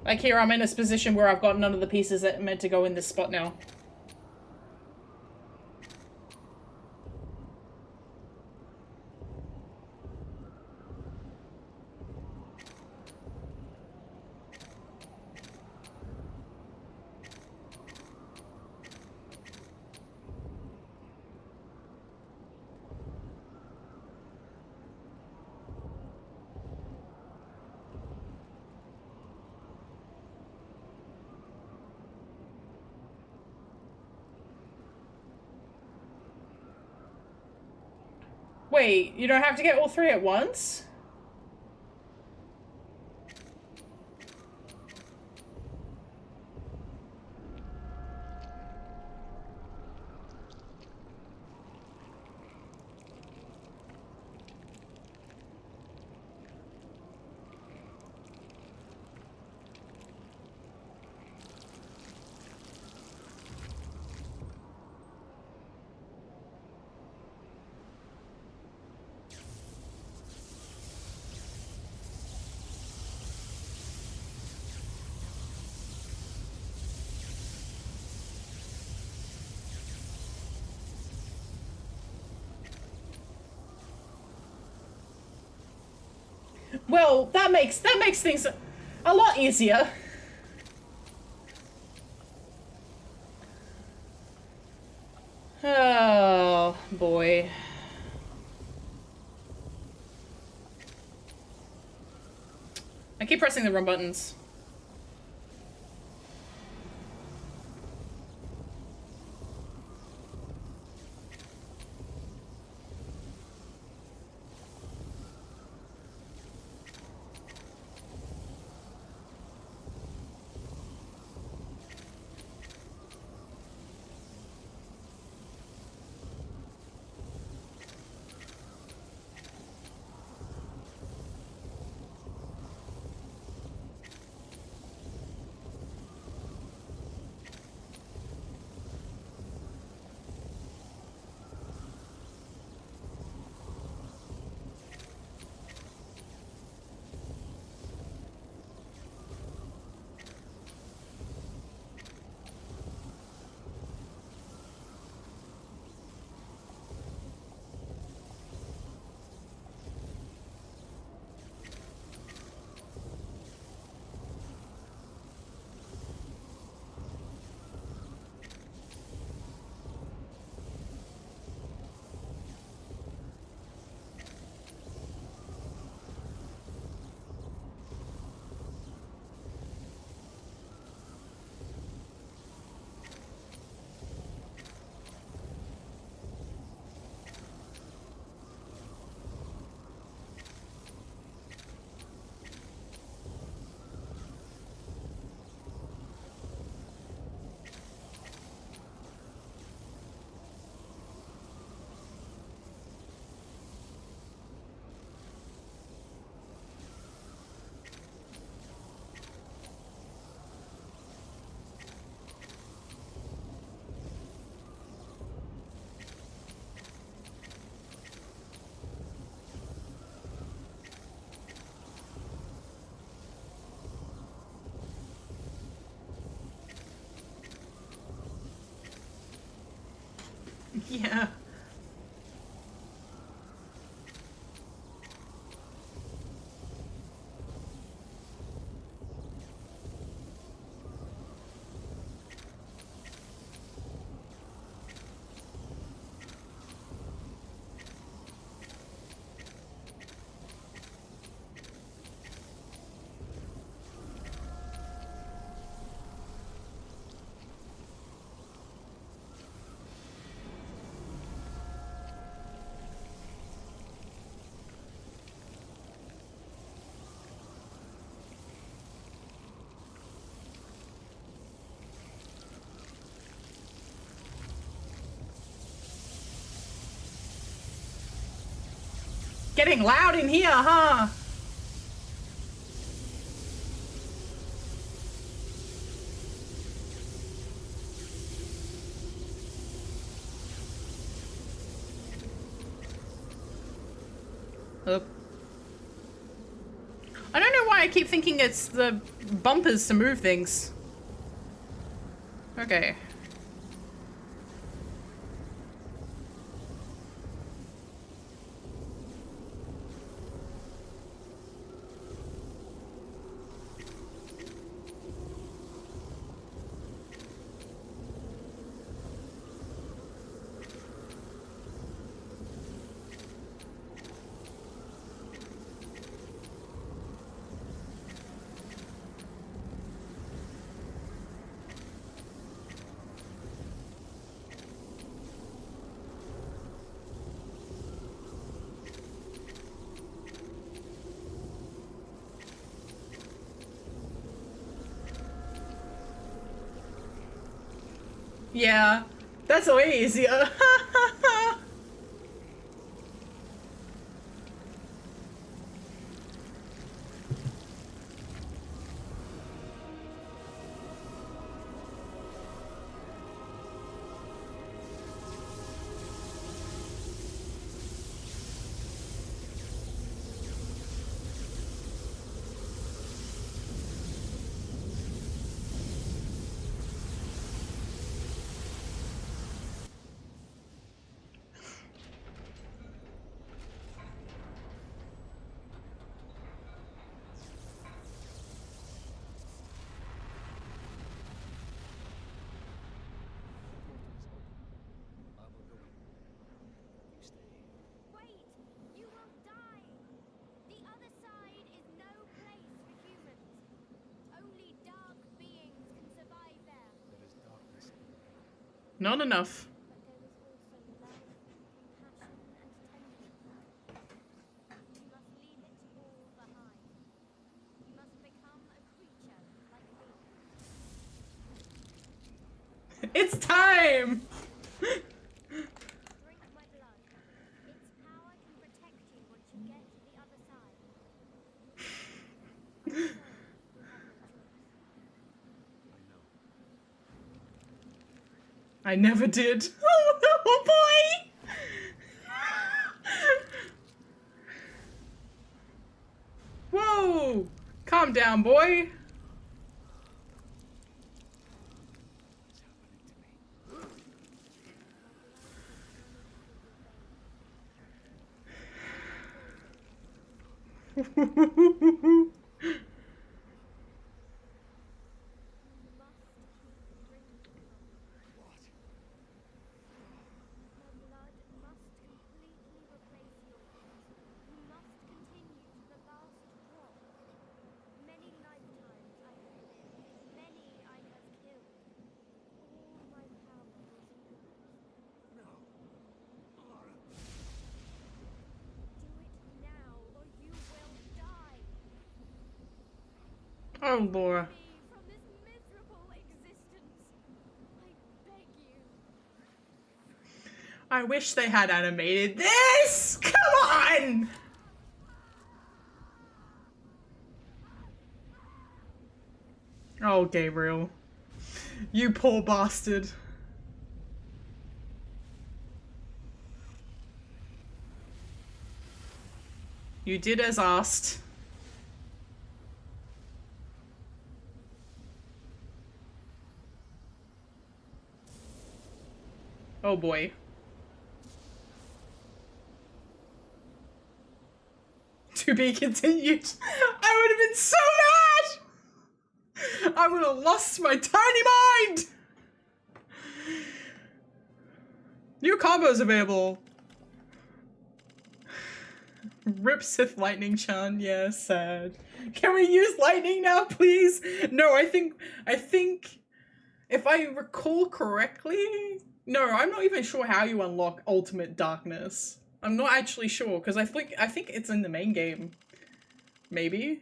Like here, I'm in this position where I've got none of the pieces that are meant to go in this spot now. Wait, you don't have to get all three at once? Well, that makes things a lot easier. Oh, boy. I keep pressing the wrong buttons. Yeah. Getting loud in here, huh? Oop. I don't know why I keep thinking it's the bumpers to move things. Okay. Yeah, that's way easier. I will go in. You stay here. Wait! You will die! The other side is no place for humans. Only dark beings can survive there. There is darkness in there. Not enough. But there is also love, compassion, and tenderness. You must leave it all behind. You must become a creature like me. It's time! Drink my blood. Its power can protect you once you get to the other side. I'm sorry, you have no choice. I know. I never did. Oh boy! Whoa! Calm down, boy. What's happening to me? My blood is running through your veins. You must keep drinking from it. What? My blood must completely replace yours. You must continue to the last drop. Many lifetimes I have lived. Many I have killed. All my power is yours. No. Laura. Do it now, or you will die. Oh, Laura. Me from this miserable existence. I beg you. I wish they had animated this! Come on! Oh, Gabriel. You poor bastard. You did as asked. Oh boy. To be continued. I would have been so mad! I would have lost my tiny mind! New combos available. Rip Sith Lightning Chan, yeah, sad. Can we use lightning now, please? No, I think if I recall correctly, no, I'm not even sure how you unlock Ultimate Darkness. I'm not actually sure, because I think it's in the main game. Maybe?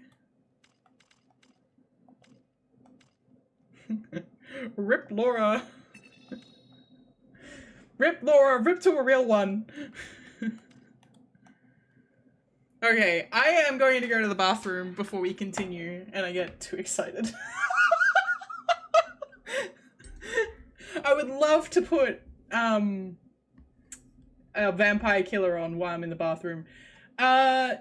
Rip Laura. Rip Laura, rip to a real one. Okay, I am going to go to the bathroom before we continue, and I get too excited. I would love to put, a Vampire Killer on while I'm in the bathroom. Do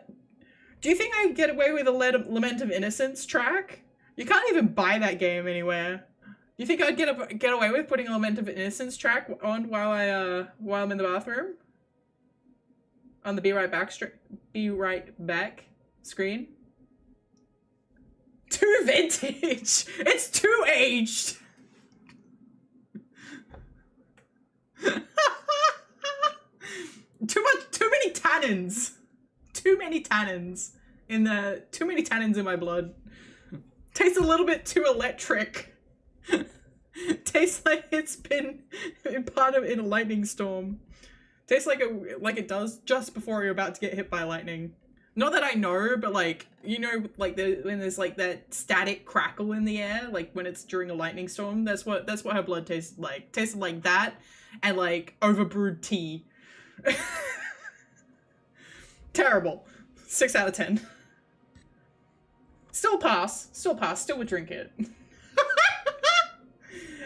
you think I could get away with a Lament of Innocence track? You can't even buy that game anywhere. You think I'd get away with putting a Lament of Innocence track on while I'm in the bathroom? On the Be Right Back screen? Too vintage! It's too aged! Too many tannins! Too many tannins in my blood. Tastes a little bit too electric. Tastes like it's been part of in a lightning storm. Tastes like it does just before you're about to get hit by lightning. Not that I know, but like, you know, like when there's like that static crackle in the air, like when it's during a lightning storm, that's what her blood tasted like. Tasted like that and like overbrewed tea. Terrible. 6 out of 10. Still pass, still would drink it.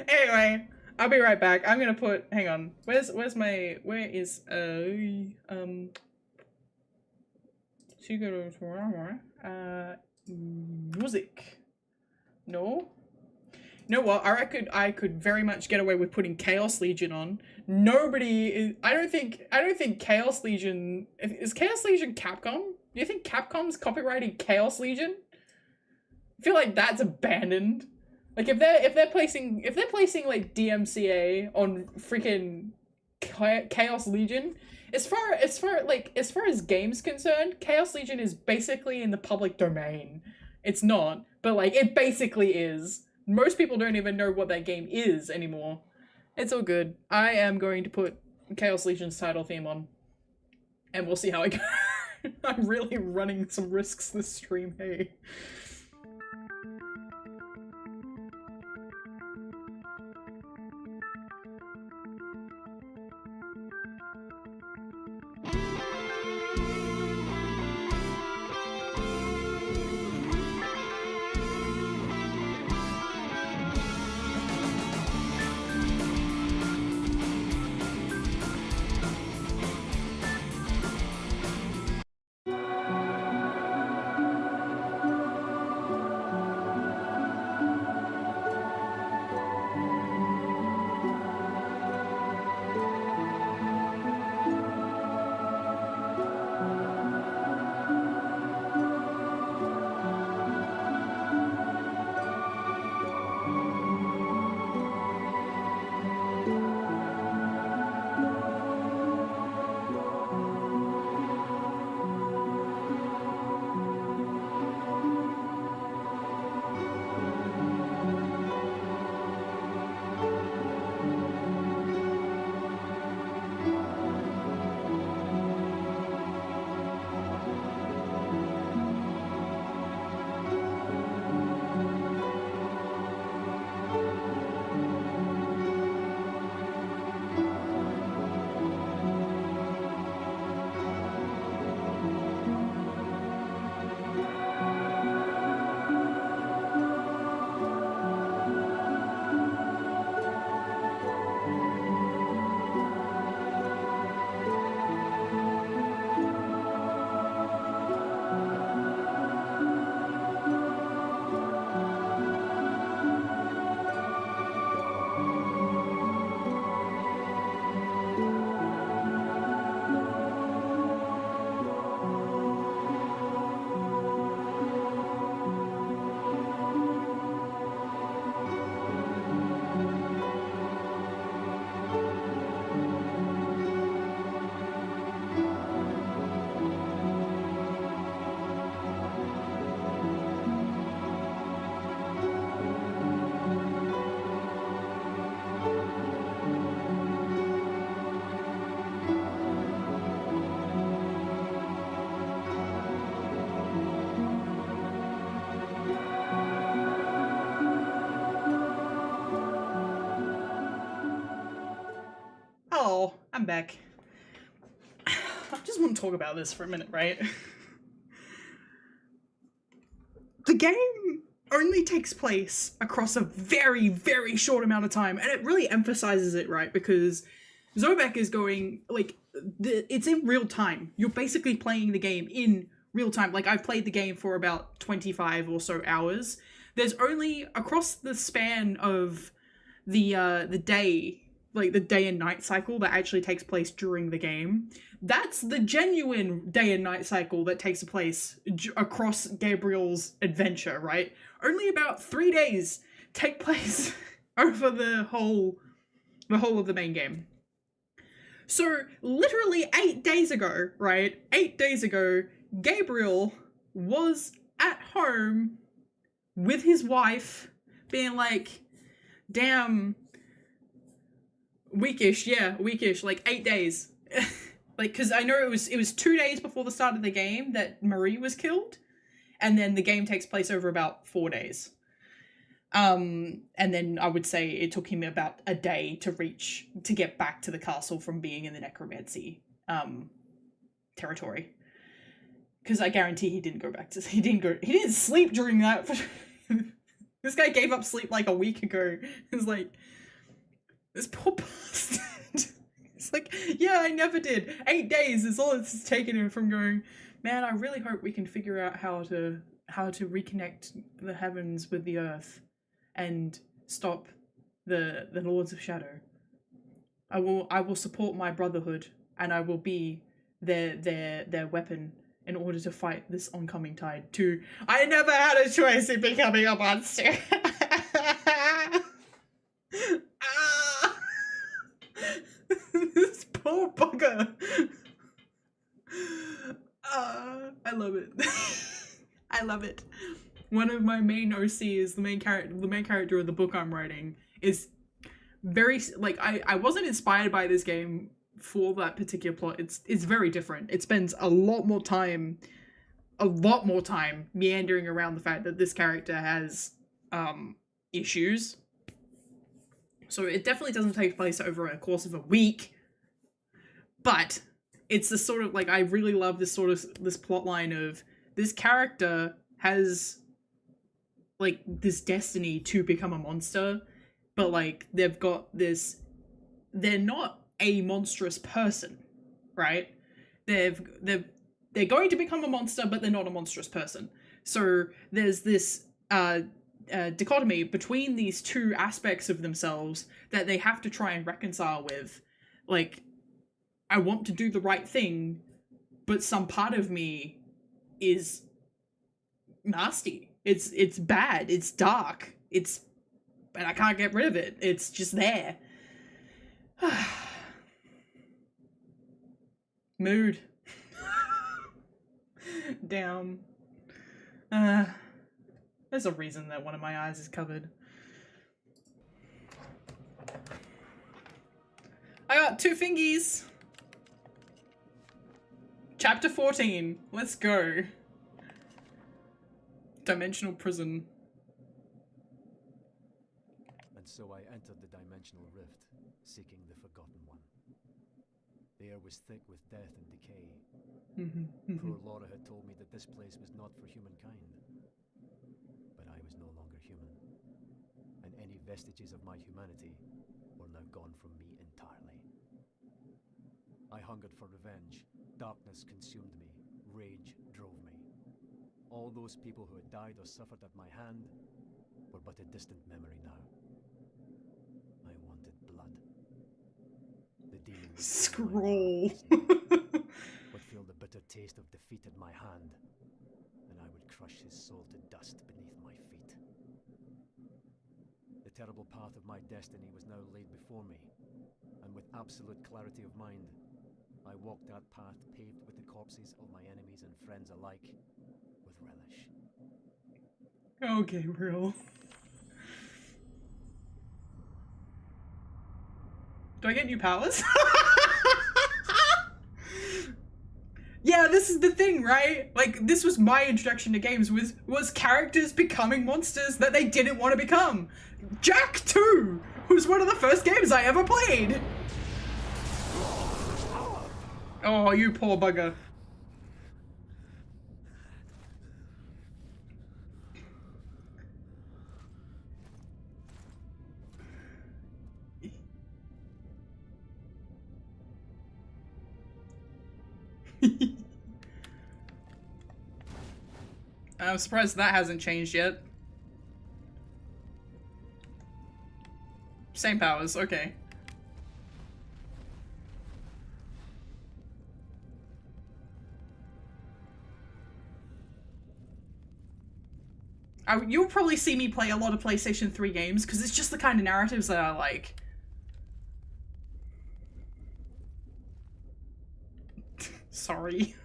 Anyway, I'll be right back. I'm gonna put, hang on, where is music. No? You know what, I could very much get away with putting Chaos Legion on. Nobody is, I don't think Chaos Legion, is Chaos Legion Capcom? Do you think Capcom's copyrighted Chaos Legion? I feel like that's abandoned. Like if they're placing like DMCA on freaking Chaos Legion, as far as games concerned, Chaos Legion is basically in the public domain. It's not, but like it basically is. Most people don't even know what that game is anymore. It's all good. I am going to put Chaos Legion's title theme on, and we'll see how I go. I'm really running some risks this stream, hey. I'm back. I just want to talk about this for a minute, right? The game only takes place across a very, very short amount of time, and it really emphasizes it, right? Because Zobek is going, like, it's in real time. You're basically playing the game in real time. Like, I've played the game for about 25 or so hours. There's only, across the span of the day, like the day and night cycle that actually takes place during the game, that's the genuine day and night cycle that takes place across Gabriel's adventure, right? Only about 3 days take place over the whole of the main game. So literally 8 days ago, right? 8 days ago, Gabriel was at home with his wife being like, damn, weekish, like 8 days. Like, because I know it was 2 days before the start of the game that Marie was killed, and then the game takes place over about 4 days. And then I would say it took him about a day to get back to the castle from being in the necromancy territory. Because I guarantee he didn't sleep during that. This guy gave up sleep like a week ago. It's like, this poor bastard. It's like, yeah, I never did. 8 days is all it's taken him from going, man, I really hope we can figure out how to reconnect the heavens with the earth and stop the Lords of Shadow. I will support my brotherhood, and I will be their weapon in order to fight this oncoming tide. I never had a choice in becoming a monster. This poor bugger. I love it. I love it. One of my main OCs, the main character of the book I'm writing, is very, like, I wasn't inspired by this game for that particular plot. It's very different. It spends a lot more time meandering around the fact that this character has issues. So it definitely doesn't take place over a course of a week, but it's the sort of, like, I really love this plot line of this character has, like, this destiny to become a monster, but, like, they've got this, they're not a monstrous person, right? They're going to become a monster, but they're not a monstrous person. So there's this dichotomy between these two aspects of themselves that they have to try and reconcile with. Like, I want to do the right thing, but some part of me is nasty. It's bad. It's dark. And I can't get rid of it. It's just there. Mood. Damn. There's a reason that one of my eyes is covered. I got 2 fingies. Chapter 14. Let's go. Dimensional prison. And so I entered the dimensional rift, seeking the Forgotten One. The air was thick with death and decay. Poor Laura had told me that this place was not for humankind. But I was no longer human. And any vestiges of my humanity were now gone from me entirely. I hungered for revenge. Darkness consumed me. Rage drove me. All those people who had died or suffered at my hand were but a distant memory now. I wanted blood. The demon would Scroll. would feel the bitter taste of defeat at my hand, and I would crush his soul to dust beneath my feet. The terrible path of my destiny was now laid before me, and with absolute clarity of mind, I walked that path paved with the corpses of my enemies and friends alike, with relish. Oh, Gabriel. Do I get new powers? Yeah, this is the thing, right? Like, this was my introduction to games, was characters becoming monsters that they didn't want to become. Jak 2 was one of the first games I ever played. Oh, you poor bugger. I'm surprised that hasn't changed yet. Same powers, okay. You'll probably see me play a lot of PlayStation 3 games, because it's just the kind of narratives that I like. Sorry.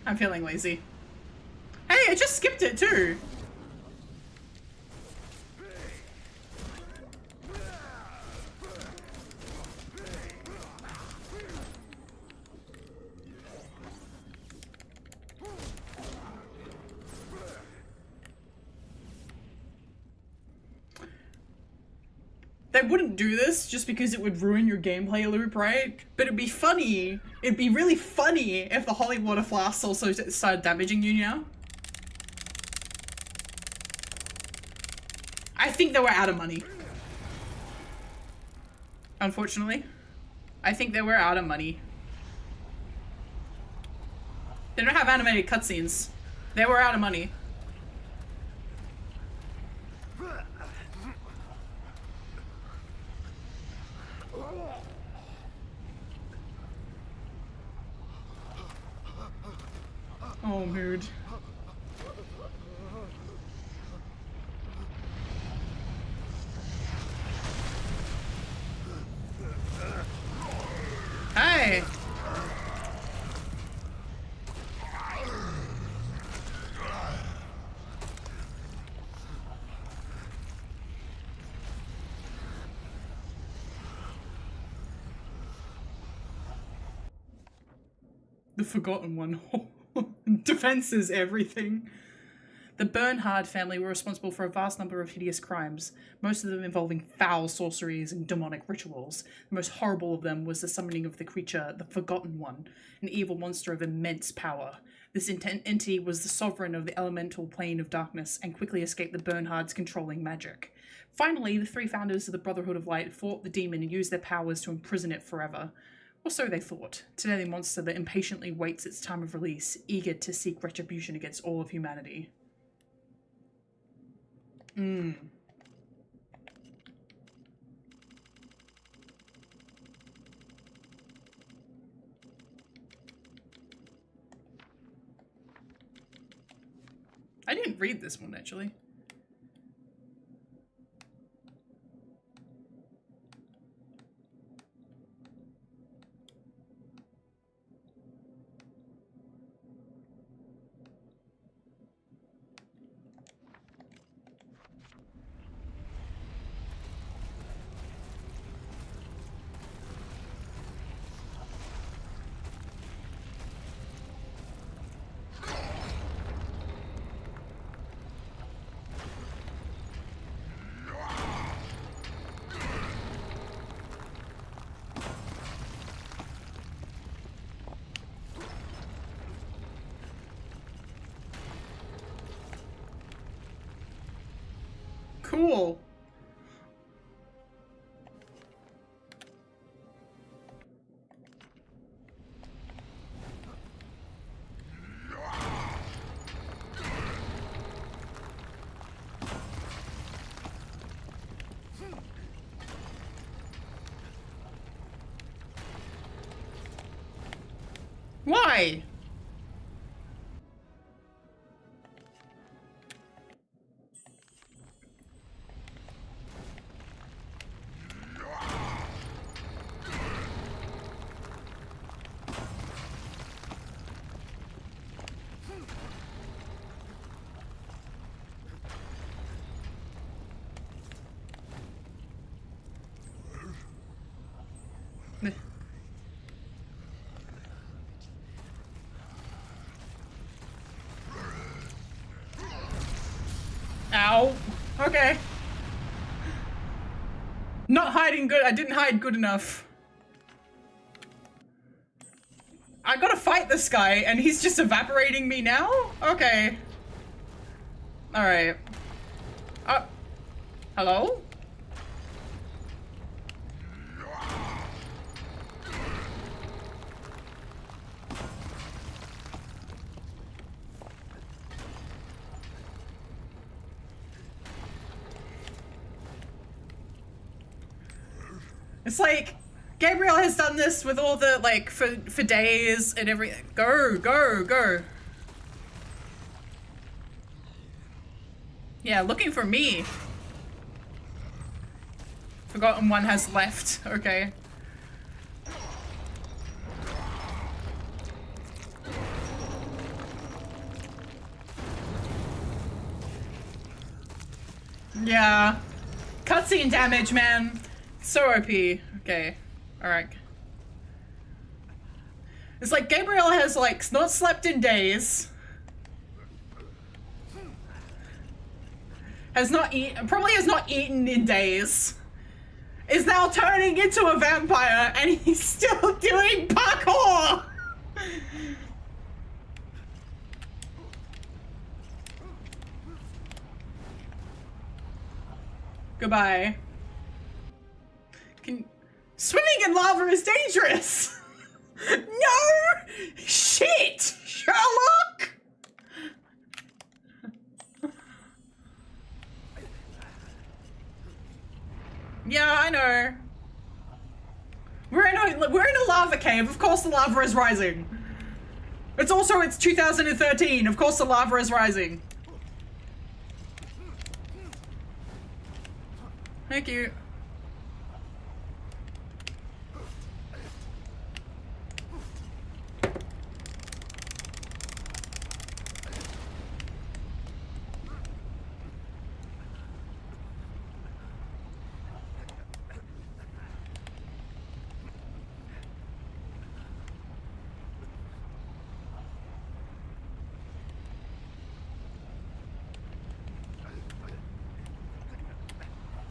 I'm feeling lazy. Hey, I just skipped it too! They wouldn't do this just because it would ruin your gameplay loop, right? But it'd be funny. It'd be really funny if the holy water flasks also started damaging you now. I think they were out of money. Unfortunately. I think they were out of money. They don't have animated cutscenes. They were out of money. Oh, mood. Hey! The Forgotten One. Defense is everything. The Bernhard family were responsible for a vast number of hideous crimes, most of them involving foul sorceries and demonic rituals. The most horrible of them was the summoning of the creature, the Forgotten One, an evil monster of immense power. This entity was the sovereign of the elemental plane of darkness and quickly escaped the Bernhard's controlling magic. Finally, the three founders of the Brotherhood of Light fought the demon and used their powers to imprison it forever. Or so they thought. Today the monster that impatiently waits its time of release, eager to seek retribution against all of humanity. I didn't read this one, actually. Cool. Why? Oh, okay. Not hiding good. I didn't hide good enough. I gotta fight this guy and he's just evaporating me now? Okay. Alright. Hello? It's like, Gabriel has done this with all the, like, for days and everything. Go, go, go. Yeah, looking for me. Forgotten one has left. Okay. Yeah. Cutscene damage, man. So OP. Okay. Alright. It's like Gabriel has, like, not slept in days. Probably has not eaten in days. Is now turning into a vampire and he's still doing parkour! Goodbye. Swimming in lava is dangerous! No! Shit! Sherlock! Yeah, I know. We're in a lava cave. Of course the lava is rising. It's 2013. Of course the lava is rising. Thank you.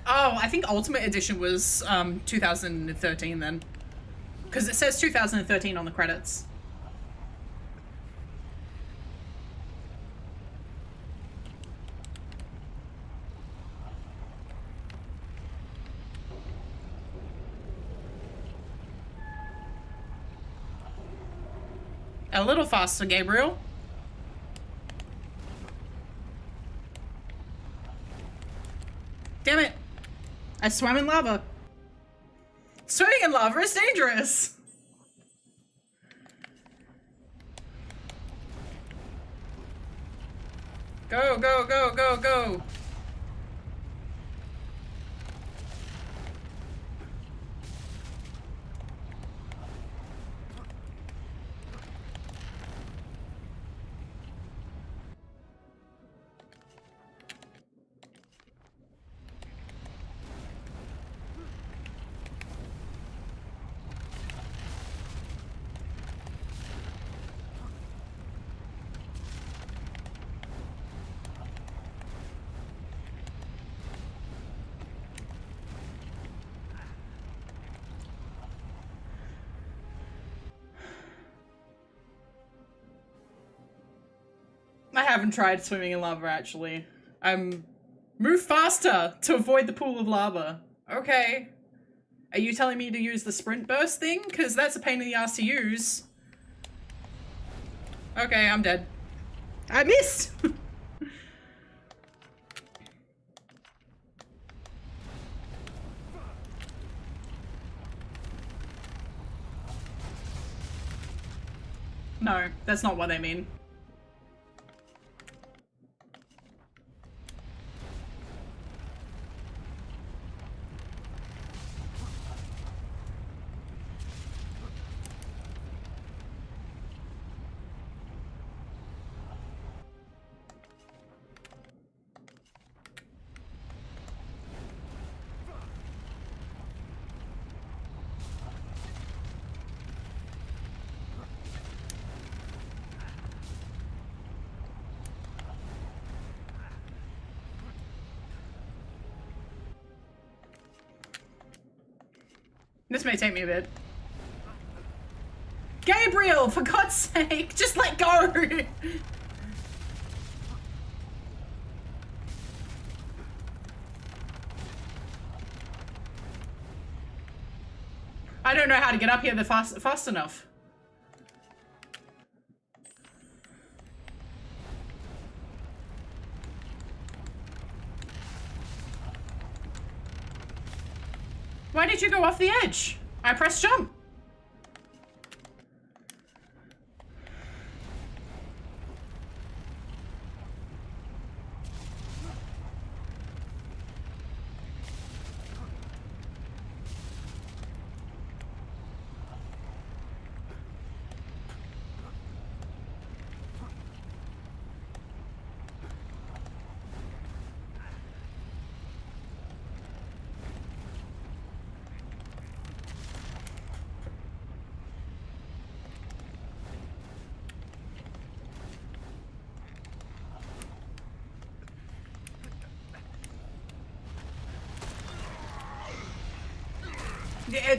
Oh, I think Ultimate Edition was 2013 then. Because it says 2013 on the credits. A little faster, Gabriel. Damn it. I swam in lava. Swimming in lava is dangerous. Go, go, go, go, go. I haven't tried swimming in lava, actually. Move faster to avoid the pool of lava. Okay. Are you telling me to use the sprint burst thing? Because that's a pain in the ass to use. Okay, I'm dead. I missed! No, that's not what I mean. This may take me a bit. Gabriel, for God's sake, just let go! I don't know how to get up here fast enough. Why did you go off the edge? I pressed jump.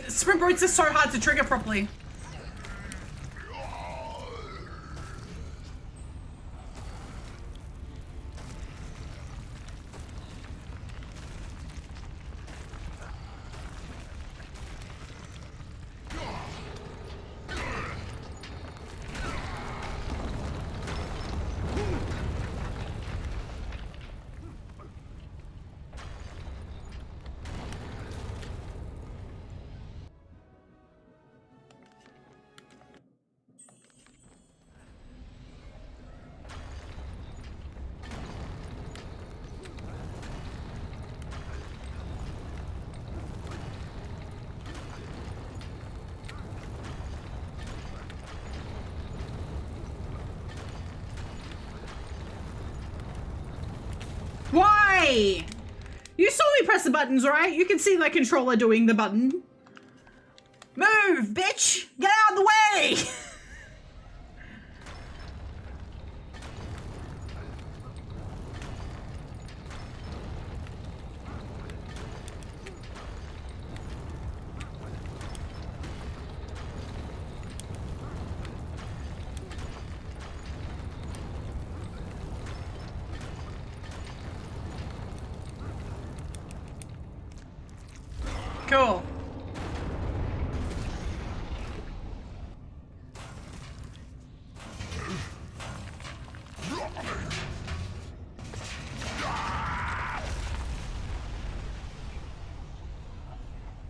Sprint boots are so hard to trigger properly. Why? You saw me press the buttons, right? You can see the controller doing the button. Move, bitch! Get out of the way! Cool.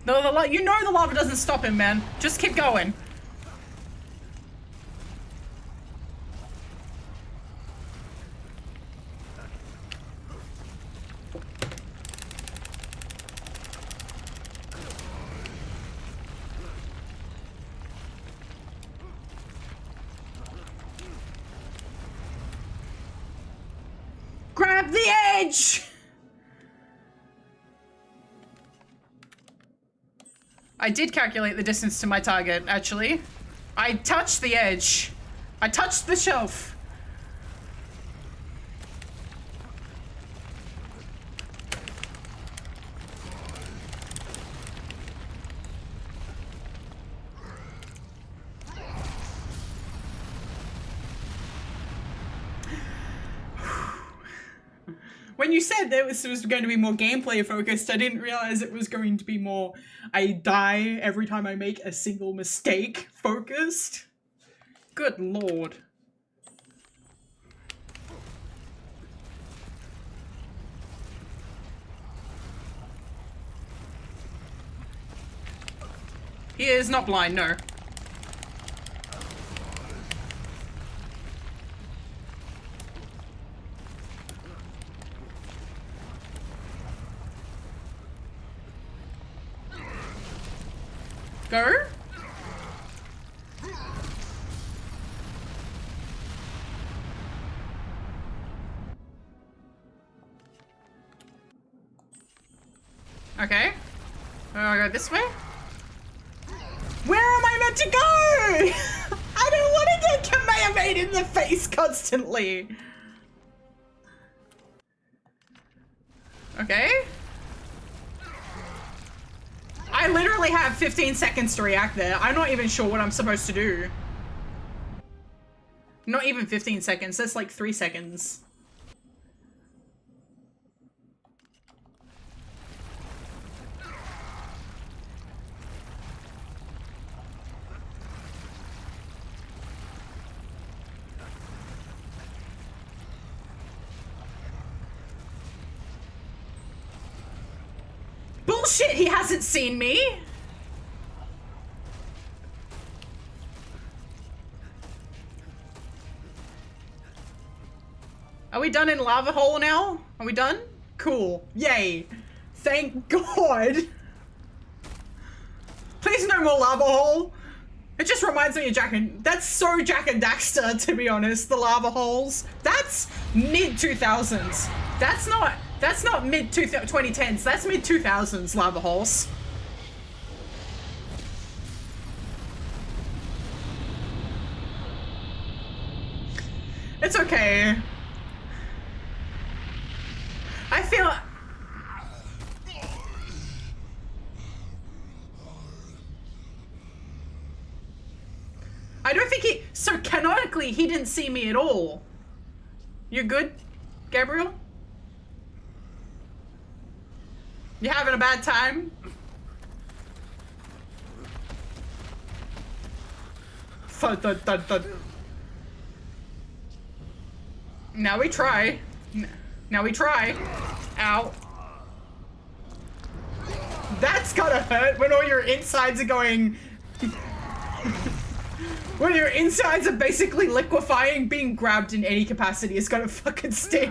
No, you know the lava doesn't stop him, man. Just keep going. Grab the edge! I did calculate the distance to my target, actually. I touched the edge. I touched the shelf. When you said that this was going to be more gameplay focused, I didn't realize it was going to be more I die every time I make a single mistake focused. Good lord. He is not blind, no. Go. Okay. I go this way? Where am I meant to go? I don't want to get Kamehameha in the face constantly. Okay. I I literally have 15 seconds to react there. I'm not even sure what I'm supposed to do. Not even 15 seconds, that's like 3 seconds. Bullshit, he hasn't seen me! Are we done in lava hole now? Are we done? Cool. Yay. Thank God. Please no more lava hole. It just reminds me of that's so Jak and Daxter, to be honest, the lava holes. That's mid-2000s. That's not mid-2010s, that's mid-2000s lava holes. It's okay. I feel... I don't think he... So canonically, he didn't see me at all. You good, Gabriel? You having a bad time? Thud, thud, thud, thud. Now we try. Now we try. Ow. That's gotta hurt when all your insides are going... when your insides are basically liquefying, being grabbed in any capacity is gonna fucking sting.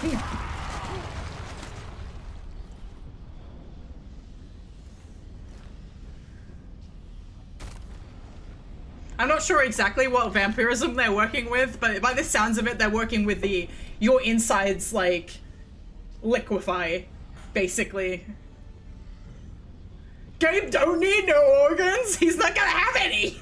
I'm not sure exactly what vampirism they're working with, but by the sounds of it, they're working with the... your insides, like... liquefy, basically. Gabe don't need no organs! He's not gonna have any!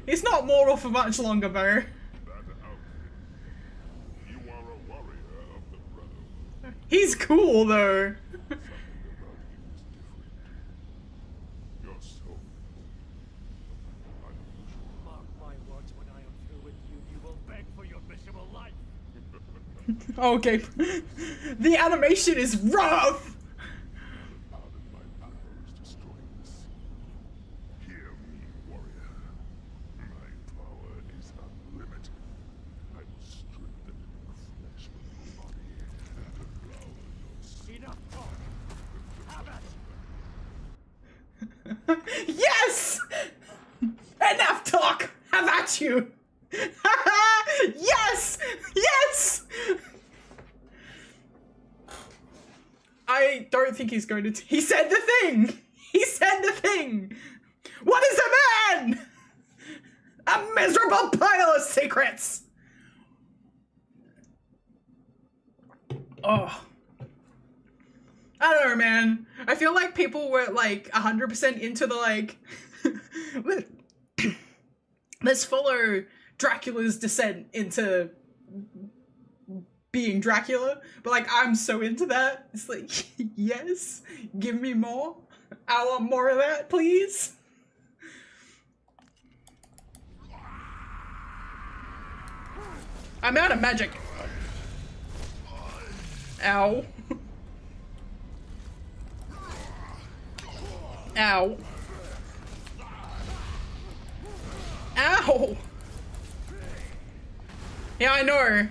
He's not mortal for much longer, Bo. He's cool, though. Okay. The animation is rough! Yes! Enough talk! Have at you! Yes! Yes! I don't think he's going to... He said the thing! He said the thing! What is a man? A miserable pile of secrets! Oh. I don't know, man. I feel like people were, like, 100% into the, like... Let's follow Dracula's descent into being Dracula, but like I'm so into that. It's like, yes, give me more. I want more of that, please. I'm out of magic. Ow. Ow. Ow! Yeah, I know.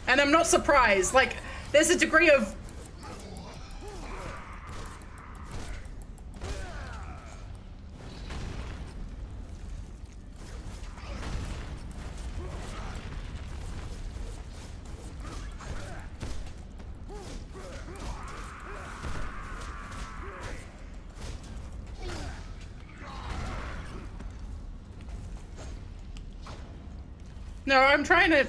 And I'm not surprised. Like, there's a degree of... No, I'm trying to...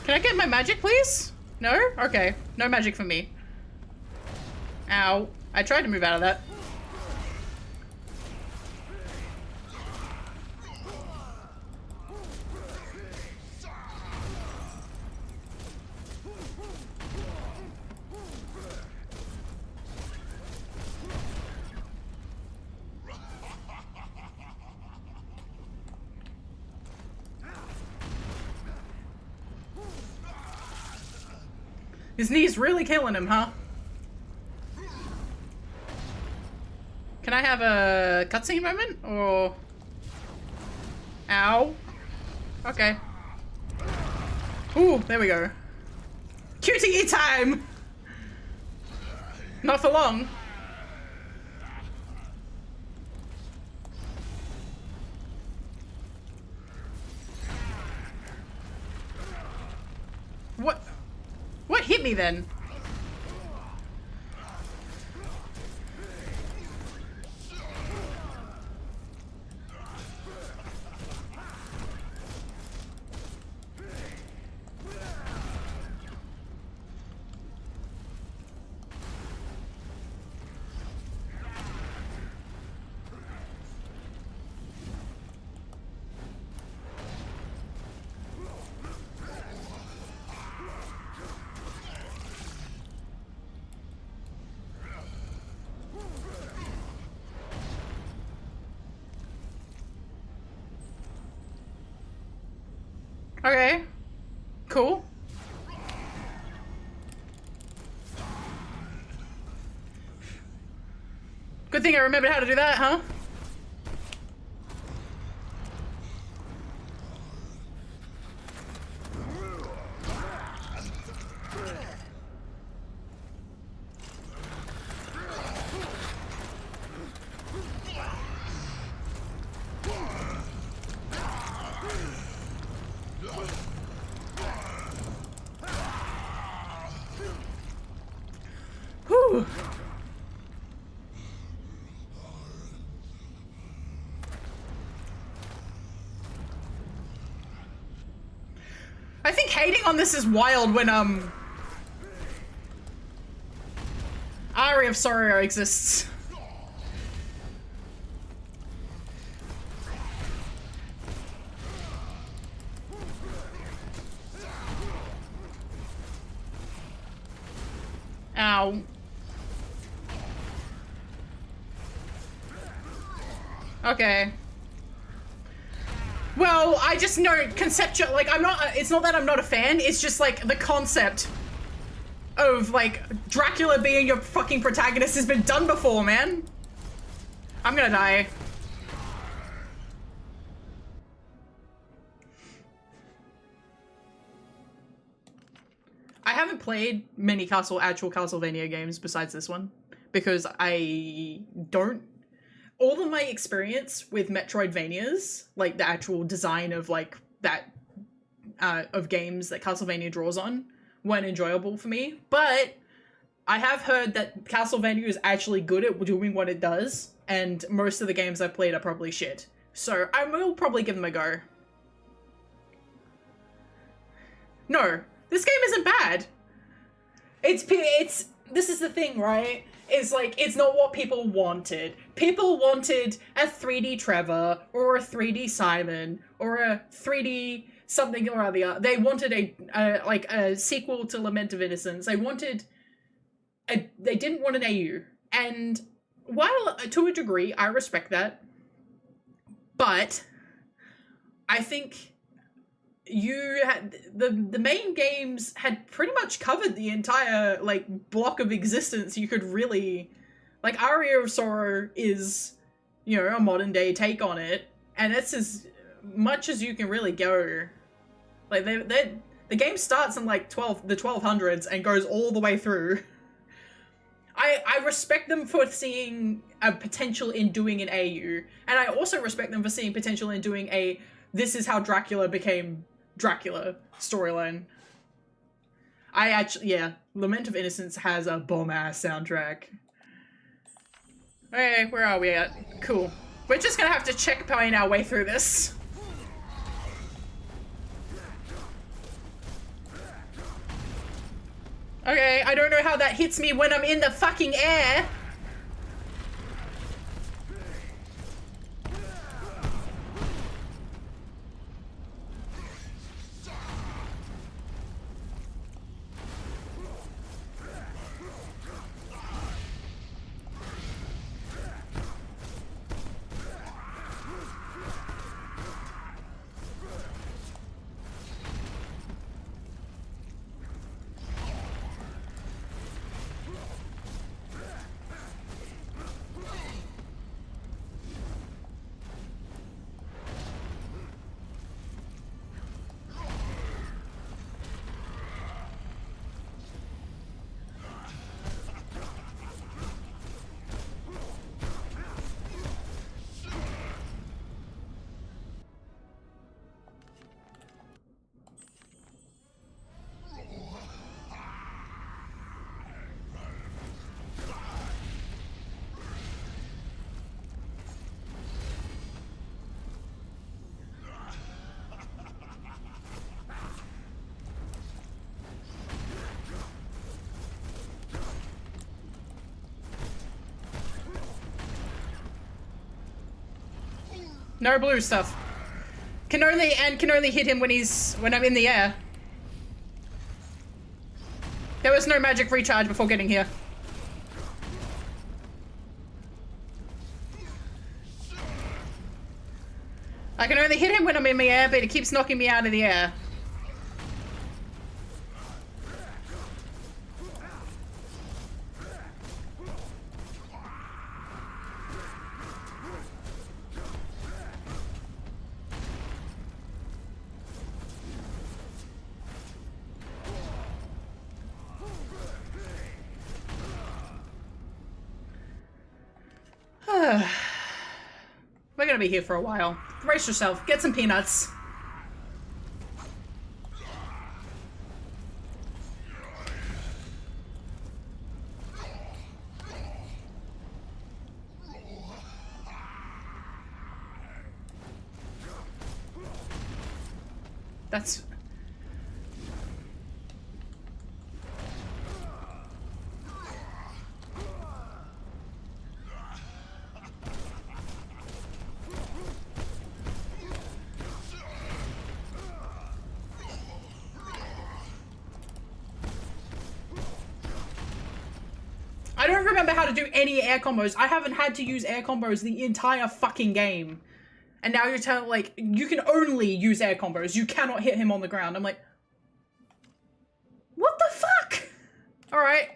Can I get my magic, please? No? Okay. No magic for me. Ow. I tried to move out of that. His knee's really killing him, huh? Can I have a cutscene moment? Or... Ow. Okay. Ooh, there we go. QTE time! Not for long. What? What hit me then? Okay. Cool. Good thing I remembered how to do that, huh? Whew. I think hating on this is wild when Aria of Sorrow exists. Ow. Okay. Well, I just know conceptual, like, I'm not, it's not that I'm not a fan, it's just like the concept of like Dracula being your fucking protagonist has been done before, man. I'm gonna die. I haven't played many actual Castlevania games besides this one because I don't. All of my experience with Metroidvanias, like the actual design of like that of games that Castlevania draws on, weren't enjoyable for me. But I have heard that Castlevania is actually good at doing what it does, and most of the games I've played are probably shit. So I will probably give them a go. No, this game isn't bad. It's this is the thing, right? Is like, it's not what people wanted. People wanted a 3D Trevor, or a 3D Simon, or a 3D something or other. They wanted a sequel to Lament of Innocence. They didn't want an AU. And while, to a degree, I respect that, but I think you had the main games had pretty much covered the entire like block of existence you could really like. Aria of Sorrow is, you know, a modern day take on it, and it's as much as you can really go. Like the game starts in like the 1200s and goes all the way through. I respect them for seeing a potential in doing an AU, and I also respect them for seeing potential in doing a this is how Dracula became Dracula storyline. I actually, yeah, Lament of Innocence has a bomb-ass soundtrack. Okay, where are we at? Cool. We're just gonna have to checkpoint our way through this. Okay, I don't know how that hits me when I'm in the fucking air. No blue stuff. Can only hit him when I'm in the air. There was no magic recharge before getting here. I can only hit him when I'm in the air, but it keeps knocking me out of the air. We're gonna be here for a while. Brace yourself. Get some peanuts. That's... I don't remember how to do any air combos. I haven't had to use air combos the entire fucking game. And now you're telling, like, you can only use air combos. You cannot hit him on the ground. I'm like, what the fuck? All right.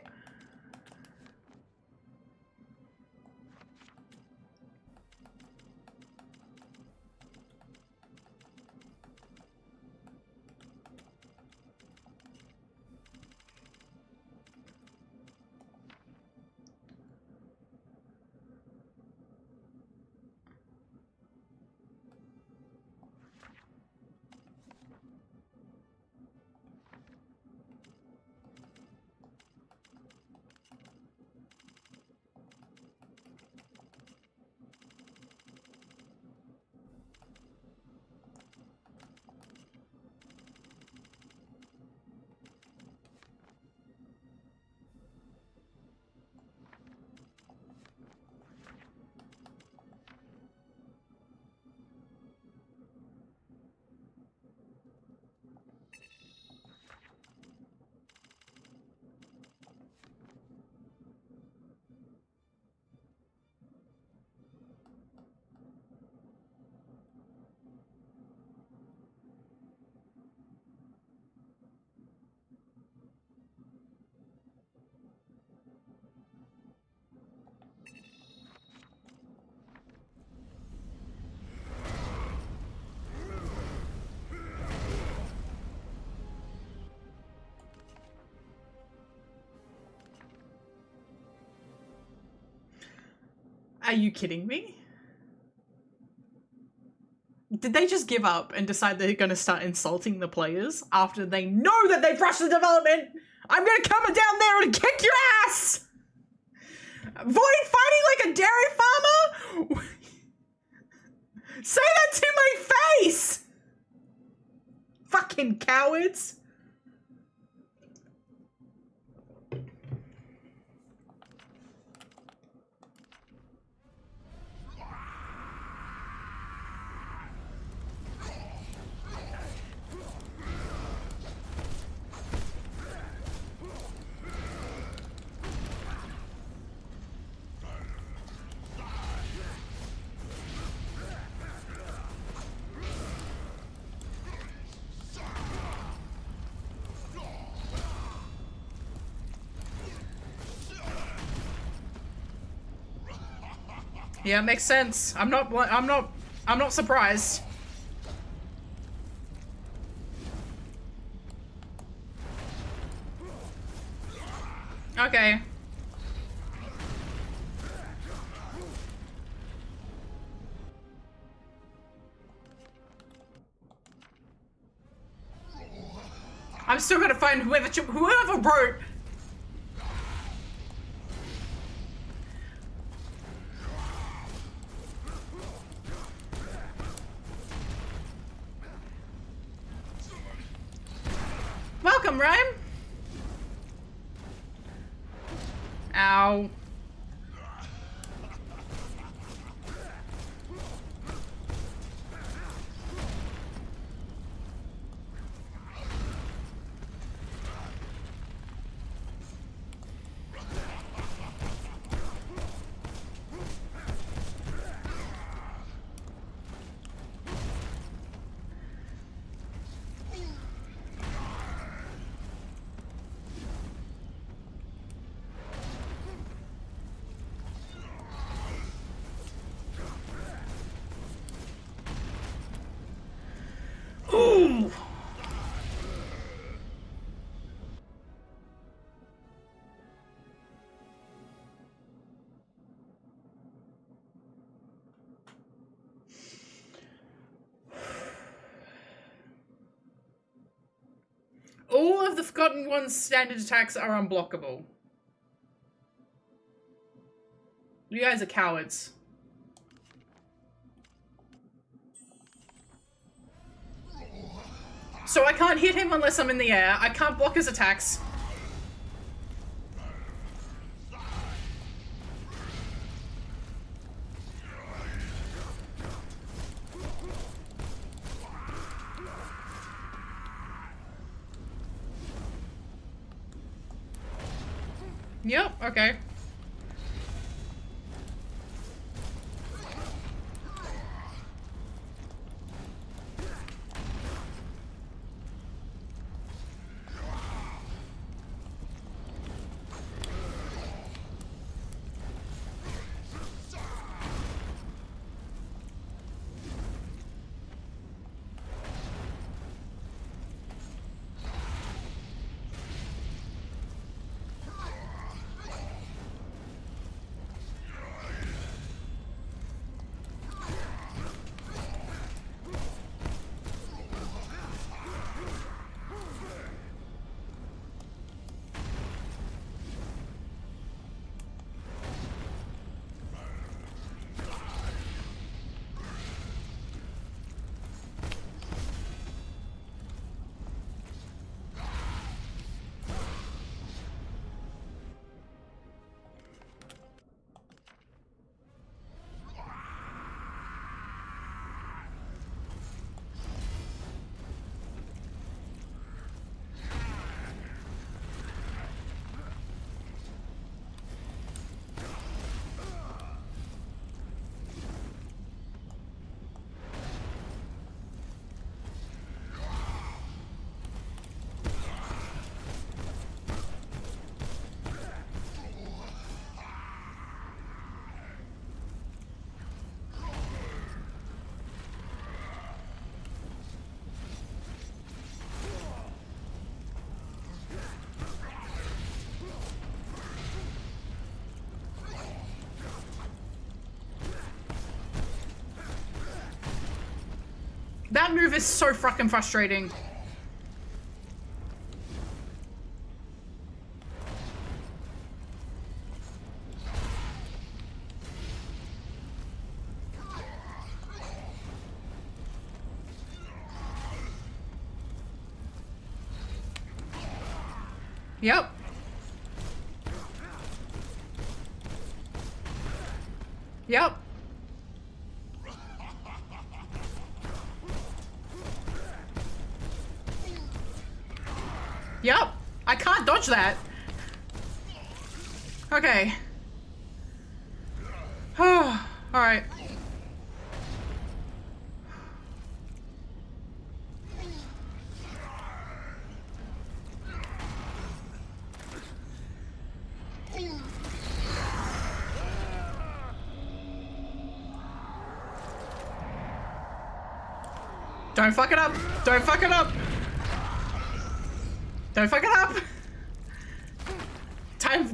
Are you kidding me? Did they just give up and decide they're gonna start insulting the players after they know that they've rushed the development? I'm gonna come down there and kick your ass! Void fighting like a dairy farmer? Say that to my face! Fucking cowards. Yeah, makes sense. I'm not surprised. Okay. I'm still gonna find whoever wrote. Welcome, Rhyme. Ow. Forgotten One's standard attacks are unblockable. You guys are cowards. So I can't hit him unless I'm in the air. I can't block his attacks. Yep, okay. That move is so fucking frustrating. Yep. Yep. Yep. I can't dodge that. Okay. All right. Don't fuck it up. Don't fuck it up. Don't fuck it up. Time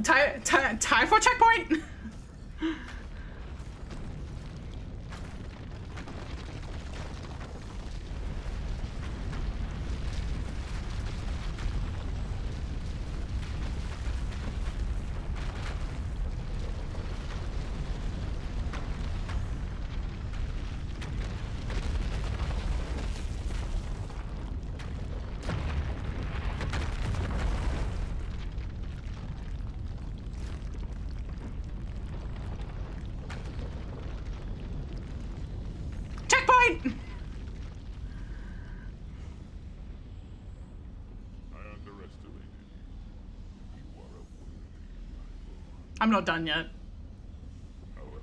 for checkpoint. I'm not done yet. However,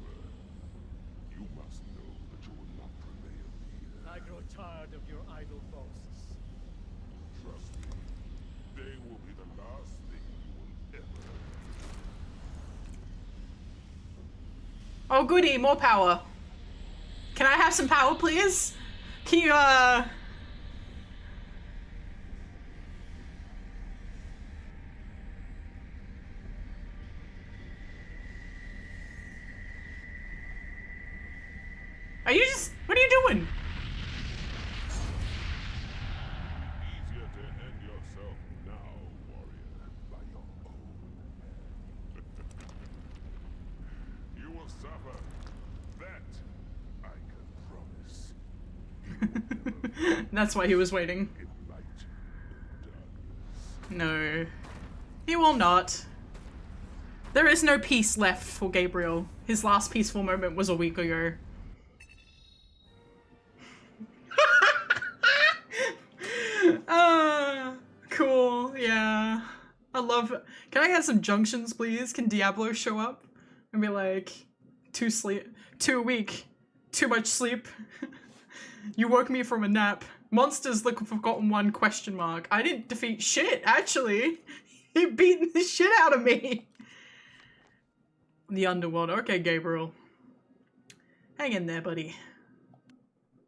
you must know that you will not prevail here. I grow tired of your idle boasts. Trust me, they will be the last thing you will ever. Oh goody, more power. Can I have some power, please? Can you, Are you just... What are you doing? Easier to Defend yourself now, warrior, by your own hand. You will suffer. That I can promise. That's why he was waiting. In light or darkness. No. He will not. There is no peace left for Gabriel. His last peaceful moment was a week ago. Cool, yeah. I love it. Can I have some junctions, please? Can Diablo show up and be like, too weak, too much sleep. You woke me from a nap. Monsters the forgotten one, question mark. I didn't defeat shit, actually. He beat the shit out of me. The underworld. Okay, Gabriel. Hang in there, buddy.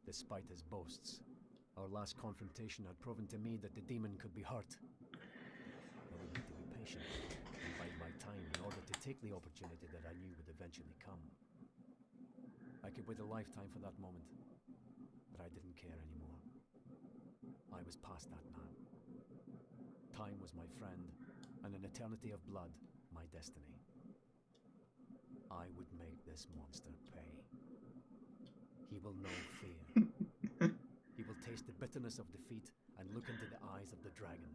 Despite his boasts, our last confrontation had proven to me that the demon could be hurt. I would need to be patient and bide my time in order to take the opportunity that I knew would eventually come. I could wait a lifetime for that moment, but I didn't care anymore. I was past that now. Time was my friend, and an eternity of blood, my destiny. I would make this monster pay. He will know fear. He will taste the bitterness of defeat and look into the eyes of the dragon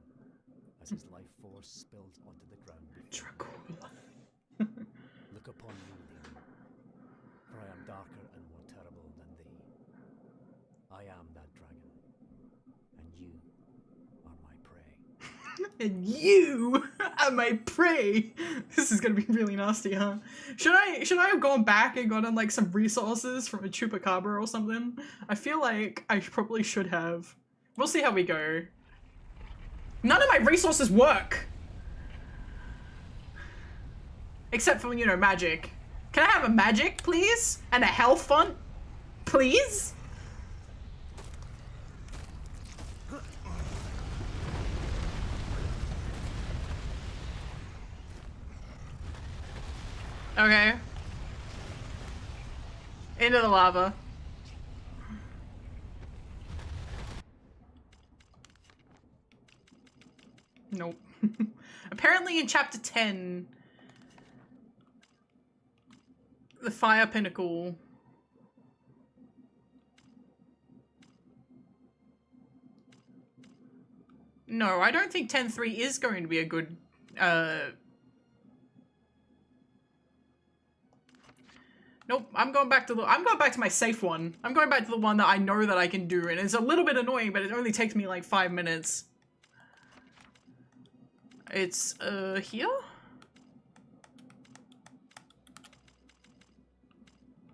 as his life force spills onto the ground. Look upon me, demon, for I am darker and more terrible than thee. I am that dragon, and you are my prey. And you are my prey. This is gonna be really nasty, huh? Should I have gone back and gotten like some resources from a chupacabra or something? I feel like I probably should have. We'll see how we go. None of my resources work. Except for, you know, magic. Can I have a magic, please? And a health font, please? Okay. Into the lava. Nope. Apparently in chapter 10, the fire pinnacle. No, I don't think 10.3 is going to be a good, Nope, I'm going back to my safe one. I'm going back to the one that I know that I can do, and it's a little bit annoying, but it only takes me like 5 minutes. It's, here?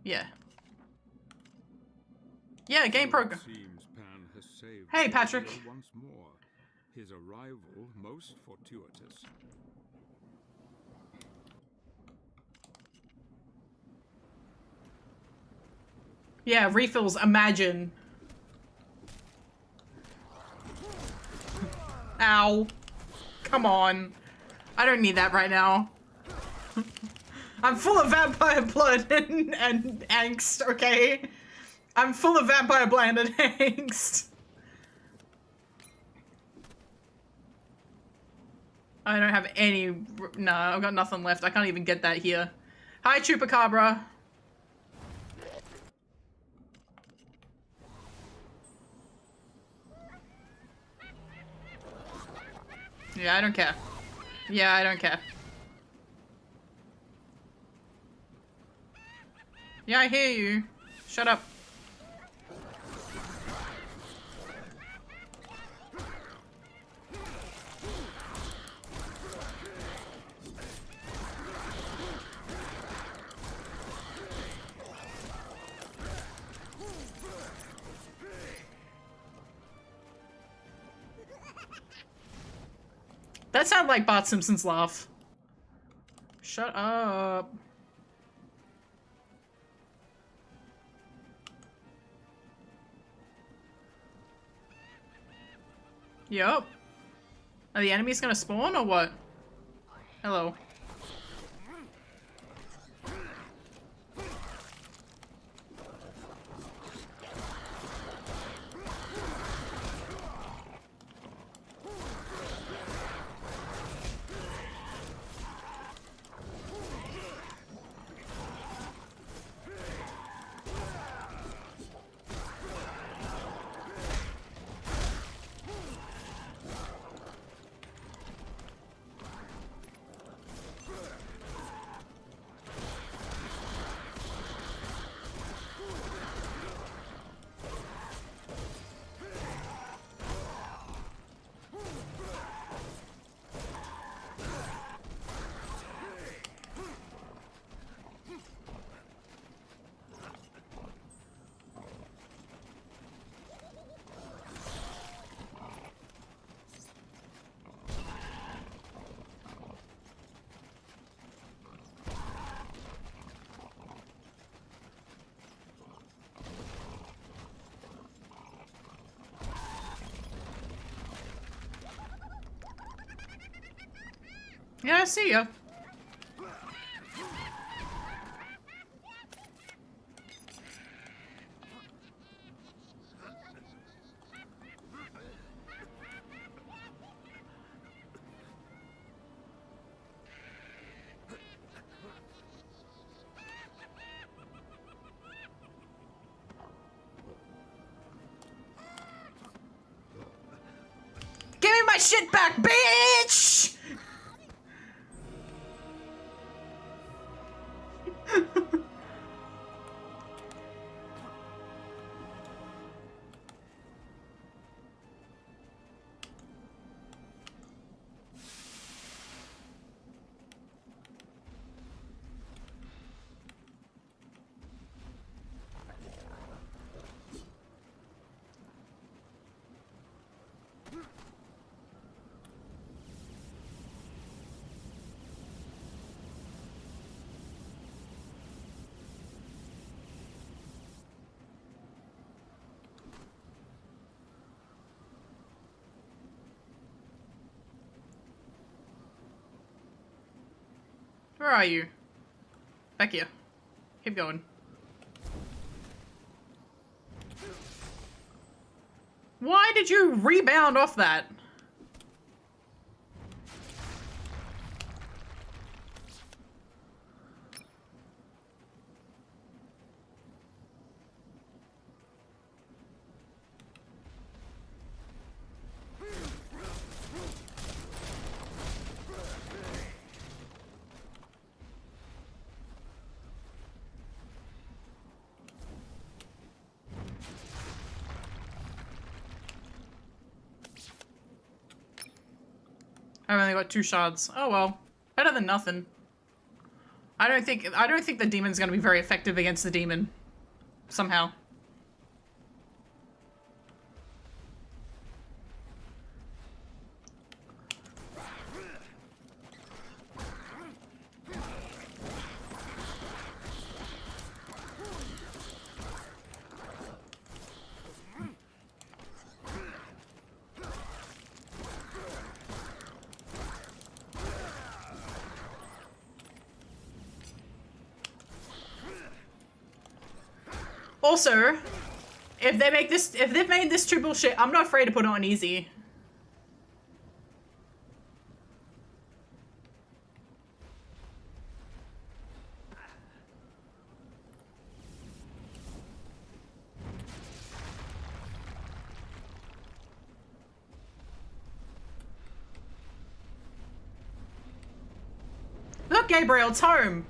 Yeah. Yeah, game program. Seems Pan has saved Hey, Patrick. Gabriel once more. His arrival most fortuitous. Yeah, refills, imagine. Ow. Come on. I don't need that right now. I'm full of vampire blood and angst, okay? I'm full of vampire blood and angst. I don't have any... No, I've got nothing left. I can't even get that here. Hi, Chupacabra. Yeah, I don't care. Yeah, I don't care. Yeah, I hear you. Shut up. That sounded like Bart Simpson's laugh. Shut up. Yup. Are the enemies gonna spawn or what? Hello. Yeah, I see ya. Give me my shit back, bitch! Where are you? Back here. Keep going. Why did you rebound off that? I've only got 2 shards. Oh well. Better than nothing. I don't think the demon's gonna be very effective against the demon. Somehow. Also, if they've made this too bullshit, I'm not afraid to put it on easy. Look, Gabriel, it's home.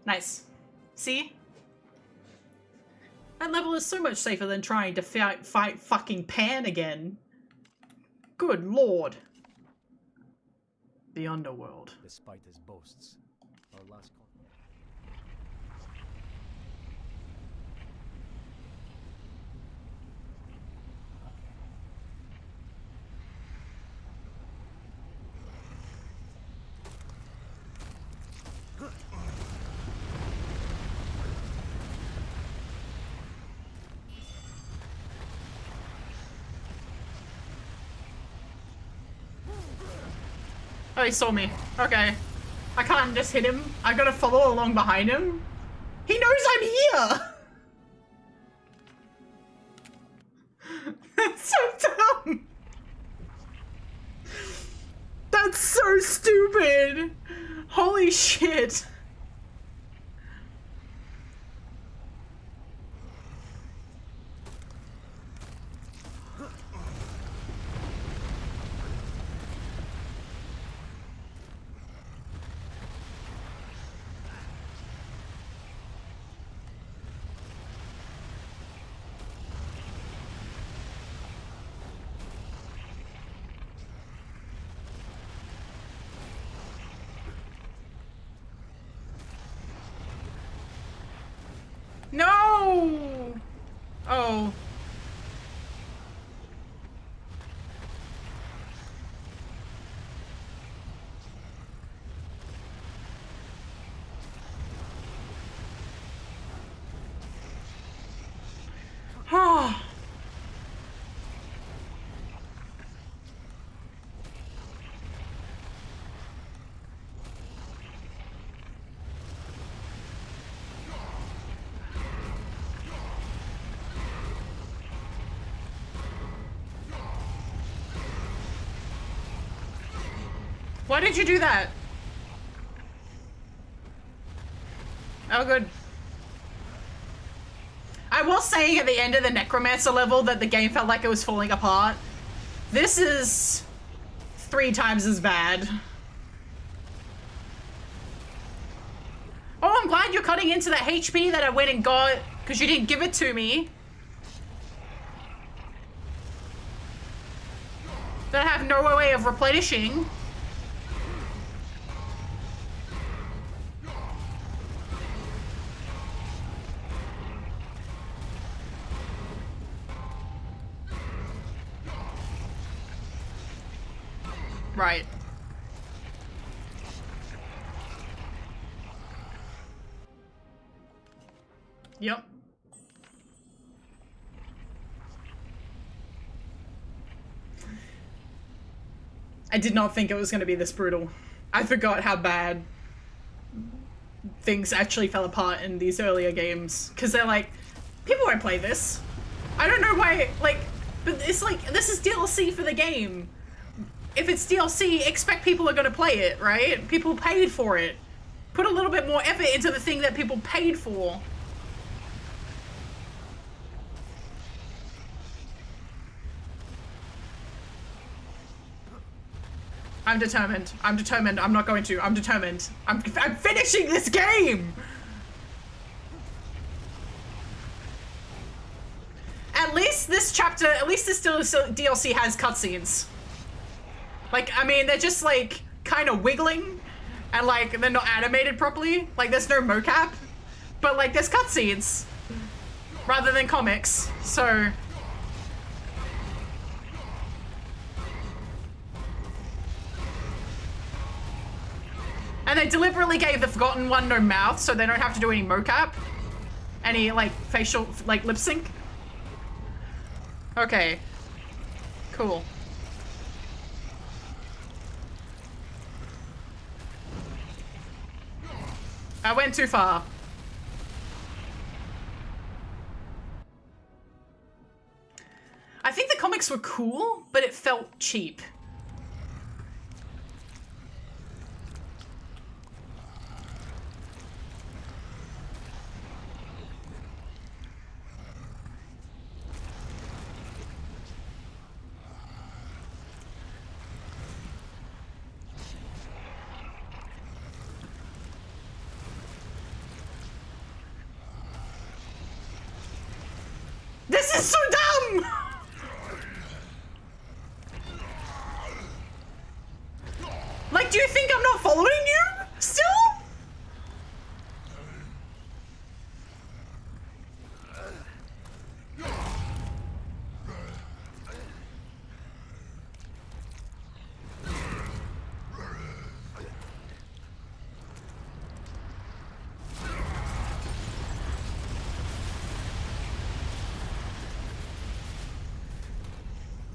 Nice. See? That level is so much safer than trying to fight fucking Pan again. Good lord. The underworld. Despite his boasts, our last Oh, he saw me. Okay. I can't just hit him. I gotta follow along behind him. He knows I'm here! That's so dumb! That's so stupid! Holy shit! No! Oh. Why did you do that? Oh, good. I was saying at the end of the Necromancer level that the game felt like it was falling apart. This is 3 times as bad. Oh, I'm glad you're cutting into that HP that I went and got because you didn't give it to me. That I have no way of replenishing. Right. Yep. I did not think it was going to be this brutal. I forgot how bad things actually fell apart in these earlier games. Because they're like, people won't play this. I don't know why, like, but it's like, this is DLC for the game. If it's DLC, expect people are going to play it, right? People paid for it. Put a little bit more effort into the thing that people paid for. I'm determined. I'm determined. I'm not going to. I'm determined. I'm finishing this game! At least this chapter, at least this DLC has cutscenes. Like, I mean, they're just, like, kind of wiggling. And, like, they're not animated properly. Like, there's no mocap. But, like, there's cutscenes. Rather than comics. So... And they deliberately gave the Forgotten One no mouth, so they don't have to do any mocap. Any, like, facial, like, lip sync. Okay. Cool. I went too far. I think the comics were cool, but it felt cheap. This is so dumb! Like, do you think I'm not following you? Still?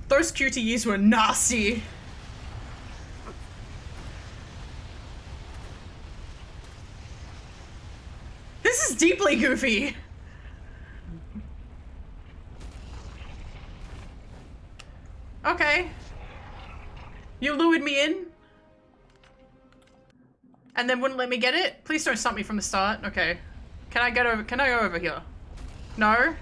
Those QTEs were nasty. This is deeply goofy. Okay. You lured me in. And then wouldn't let me get it? Please don't stop me from the start. Okay. Can I go over here? No?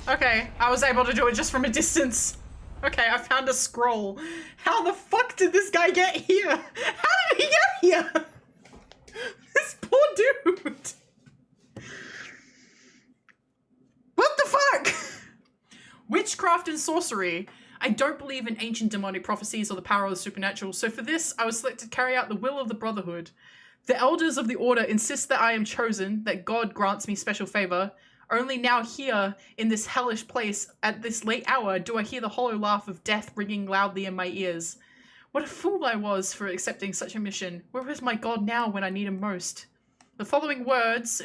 Okay, I was able to do it just from a distance. Okay, I found a scroll. How the fuck did this guy get here? How did he get here? This poor dude. What the fuck? Witchcraft and sorcery. I don't believe in ancient demonic prophecies or the power of the supernatural, so for this, I was selected to carry out the will of the Brotherhood. The elders of the order insist that I am chosen, that God grants me special favor. Only now here, in this hellish place, at this late hour, do I hear the hollow laugh of death ringing loudly in my ears. What a fool I was for accepting such a mission. Where is my God now when I need him most? The following words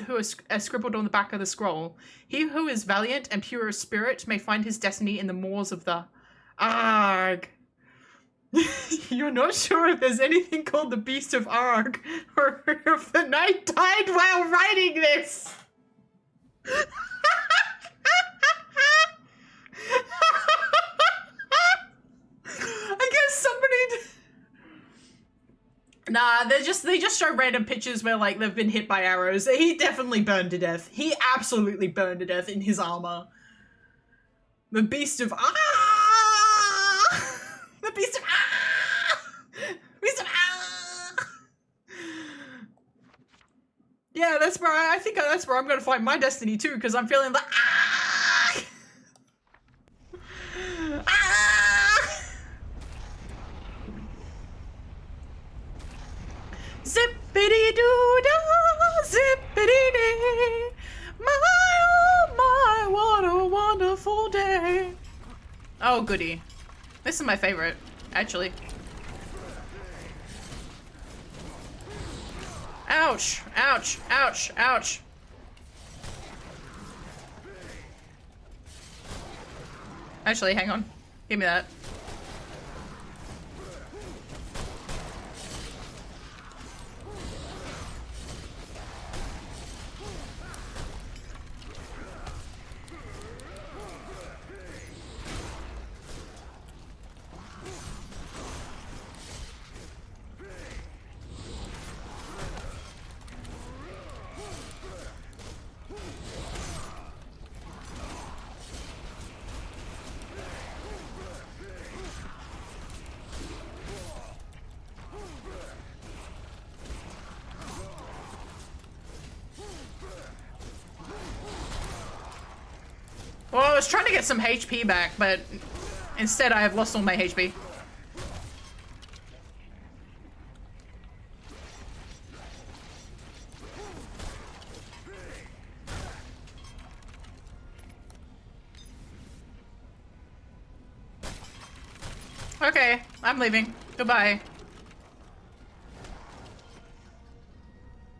are scribbled on the back of the scroll. He who is valiant and pure of spirit may find his destiny in the moors of the... Arg. You're not sure if there's anything called the Beast of Arg, or if the night died while writing this. I guess somebody. Nah, they just show random pictures where like they've been hit by arrows. He definitely burned to death. He absolutely burned to death in his armor. The beast of the beast of beast of Yeah, that's where I think that's where I'm gonna find my destiny too, because I'm feeling the zippity-doo-dah, zippity-dee. My, oh my, what a wonderful day. Oh, goody. This is my favorite, actually. Ouch, ouch, ouch, ouch. Actually, hang on. Give me that. Well, I was trying to get some HP back, but instead I have lost all my HP. Okay, I'm leaving. Goodbye.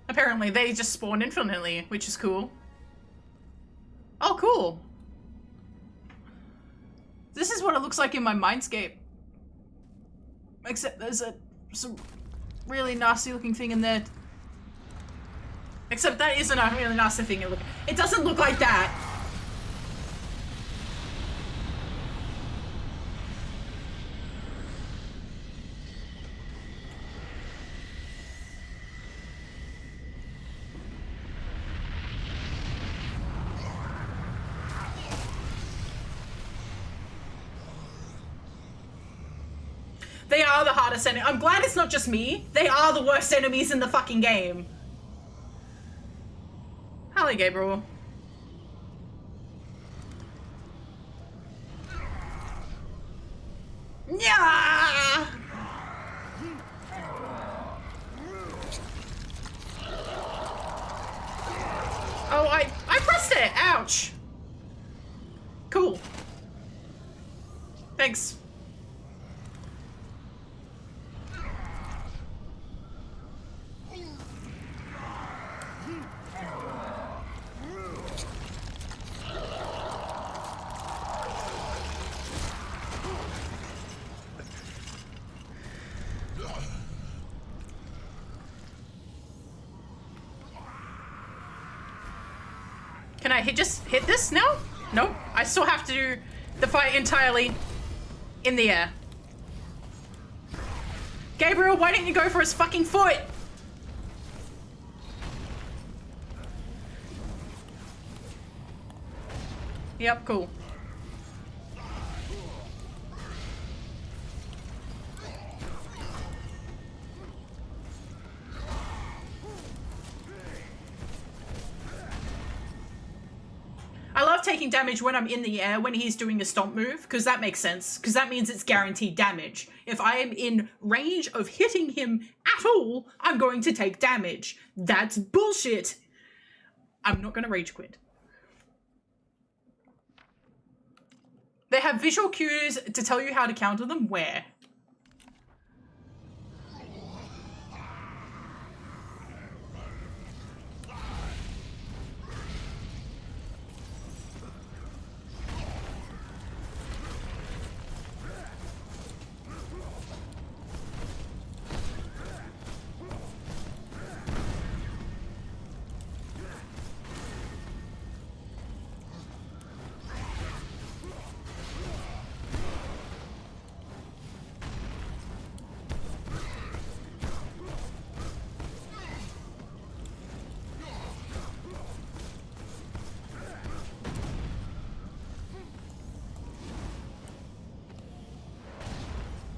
Apparently they just spawn infinitely, which is cool. Oh, cool. This is what it looks like in my mindscape. Except there's some really nasty looking thing in there. Except that isn't a really nasty thing. It doesn't look like that. They are the hardest enemy. I'm glad it's not just me. They are the worst enemies in the fucking game. Hello, Gabriel. Yeah. Oh, I pressed it. Ouch. Cool. Thanks. Can I just hit this now? Nope. I still have to do the fight entirely in the air. Gabriel, why didn't you go for his fucking foot? Yep, cool. I love taking damage when I'm in the air when he's doing a stomp move, because that makes sense, because that means it's guaranteed damage. If I am in range of hitting him at all, I'm going to take damage. That's bullshit. I'm not going to rage quit. They have visual cues to tell you how to counter them. Where?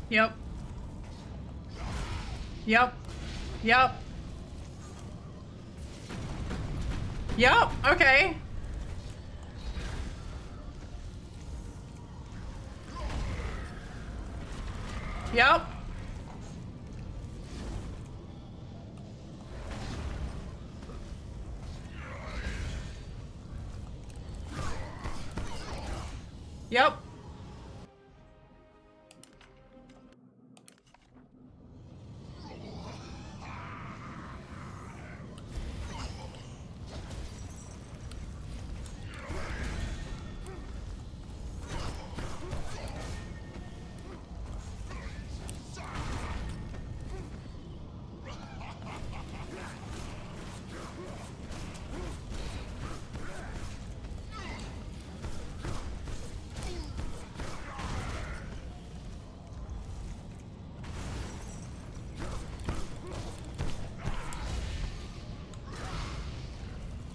Yep. Yep. Yep. Yep. Okay. Yep. Yep.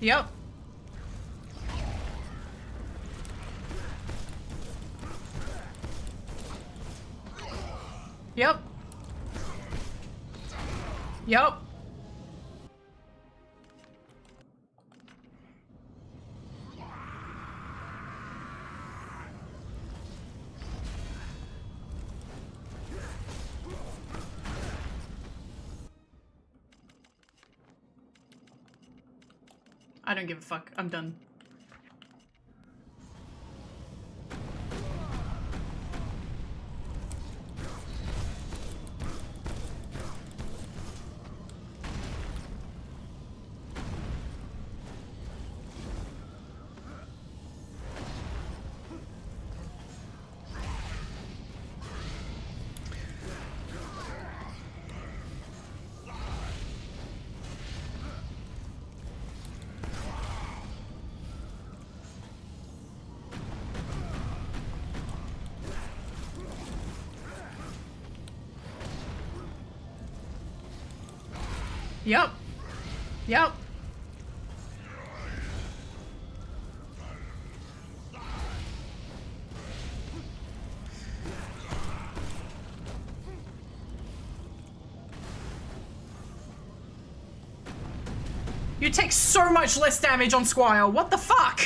Yep. Yep. Yep. I don't give a fuck. I'm done. Yep. Yep. You take so much less damage on Squire. What the fuck?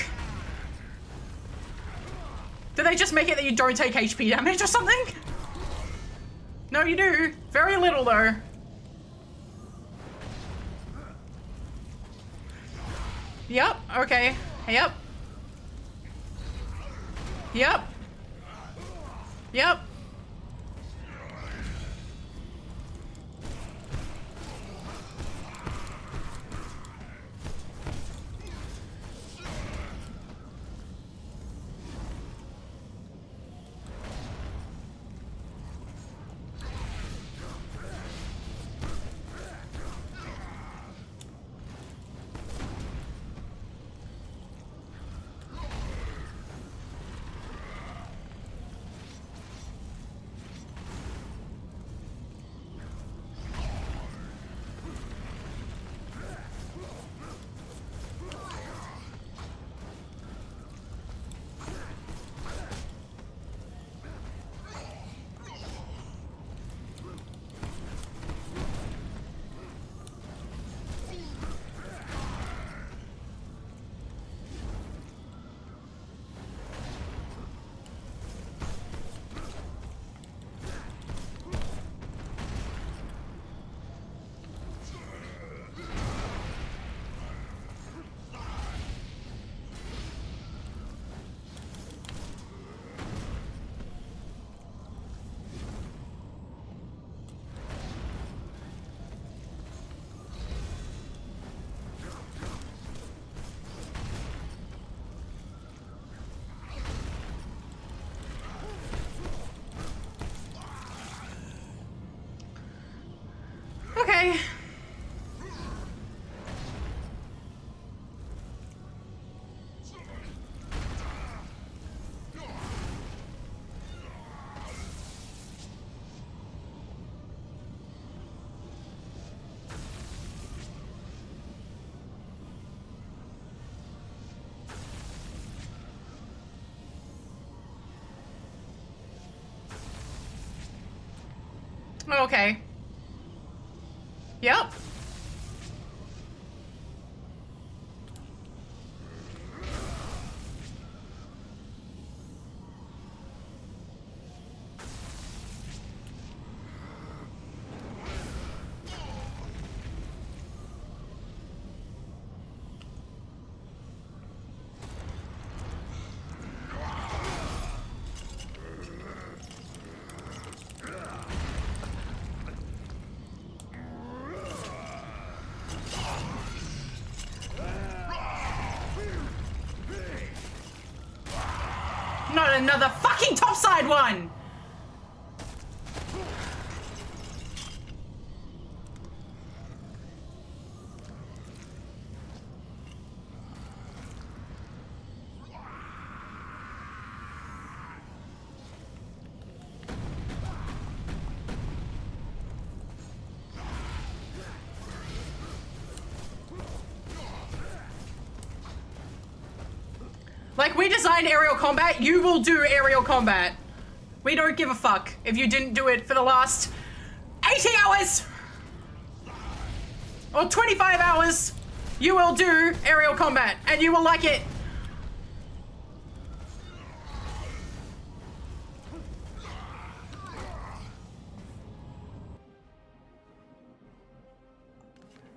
Did they just make it that you don't take HP damage or something? No, you do. Very little, though. Yep, okay. Yep. Yep. Yep. Okay. Oh, okay. Yep. Not another fucking topside one! Like, we designed aerial combat, you will do aerial combat. We don't give a fuck if you didn't do it for the last 80 hours! Or 25 hours! You will do aerial combat, and you will like it.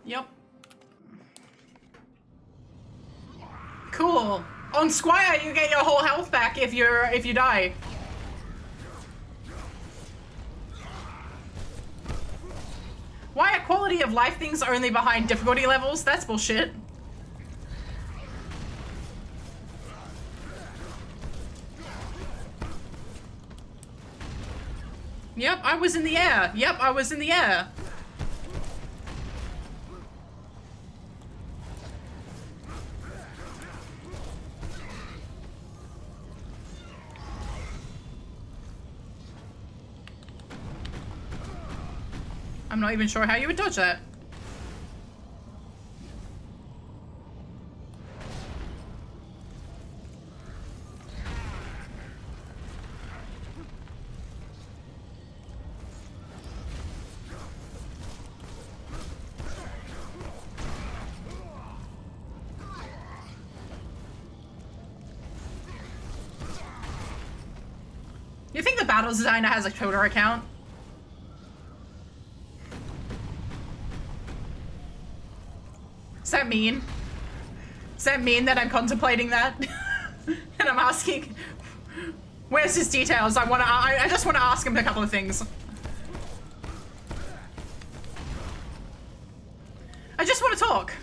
Yep. Cool. On Squire, you get your whole health back if you die. Why are quality of life things only behind difficulty levels? That's bullshit. Yep, I was in the air. Yep, I was in the air. I'm not even sure how you would dodge that. You think the battle designer has a Twitter account? Does that mean? Does that mean that I'm contemplating that? And I'm asking, where's his details? I just wanna ask him a couple of things. I just wanna talk.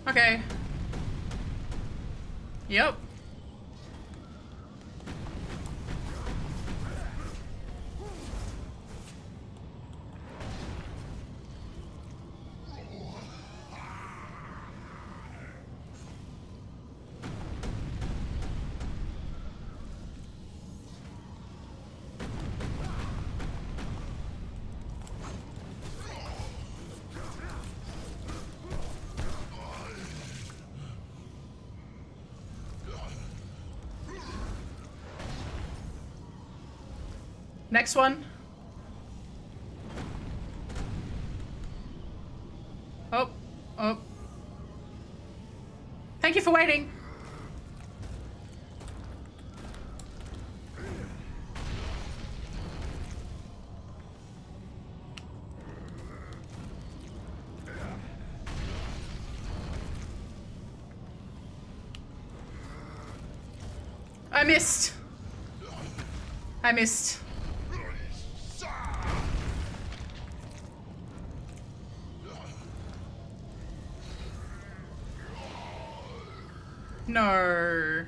Okay. Yep. Next one. Oh, oh. Thank you for waiting. I missed. I missed. No.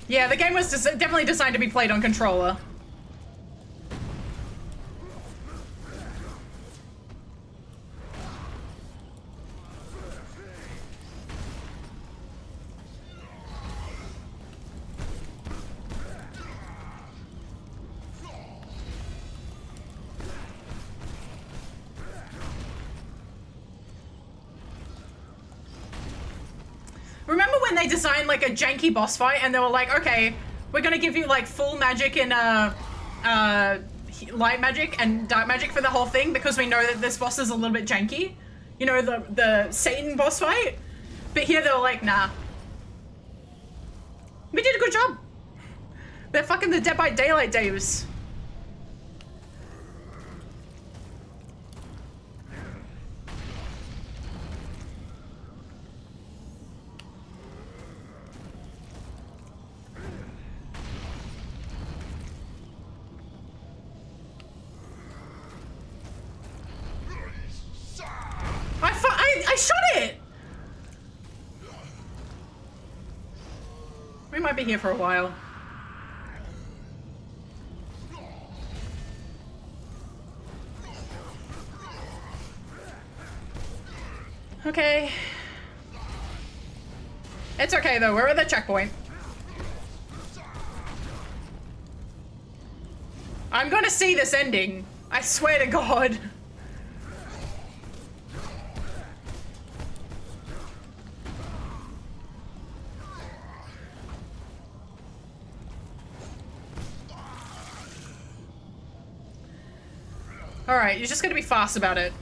Yeah, the game was definitely designed to be played on controller. Remember when they designed like a janky boss fight and they were like, okay, we're gonna give you like full magic and light magic and dark magic for the whole thing because we know that this boss is a little bit janky. You know, the Satan boss fight? But here they were like, nah. We did a good job. They're fucking the Dead by Daylight days. I shot it! We might be here for a while. Okay. It's okay though, we're at the checkpoint. I'm gonna see this ending. I swear to God. Alright, you're just gonna be fast about it.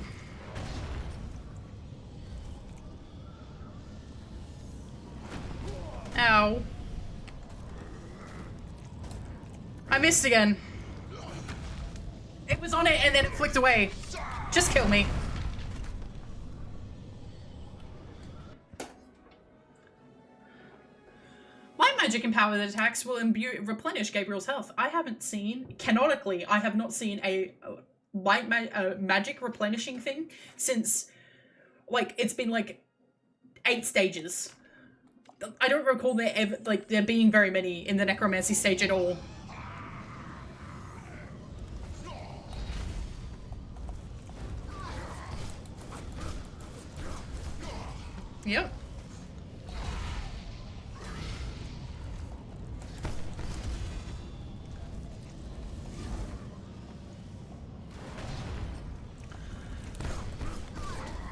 Ow. I missed again. It was on it and then it flicked away. Just kill me. Light magic empowered attacks will replenish Gabriel's health. I haven't seen, canonically, I have not seen a light magic replenishing thing since, like, it's been like 8 stages. I don't recall there being very many in the necromancy stage at all. Yep.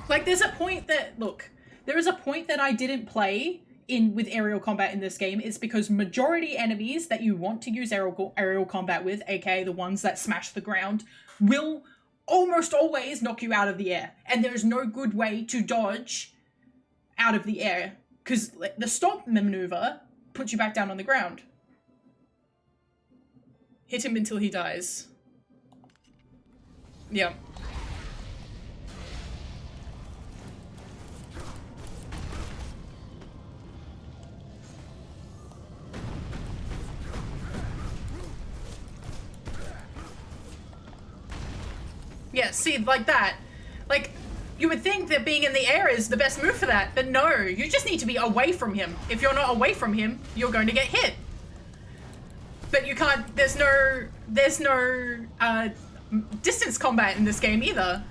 Like, there's a point that, look, there is a point that I didn't play with aerial combat in this game. It's because majority enemies that you want to use aerial combat with, aka the ones that smash the ground, will almost always knock you out of the air. And there's no good way to dodge out of the air, because the stomp maneuver puts you back down on the ground. Hit him until he dies. Yeah. Yeah, see, like that. Like, you would think that being in the air is the best move for that, but no, you just need to be away from him. If you're not away from him, you're going to get hit. But you can't, there's no distance combat in this game either.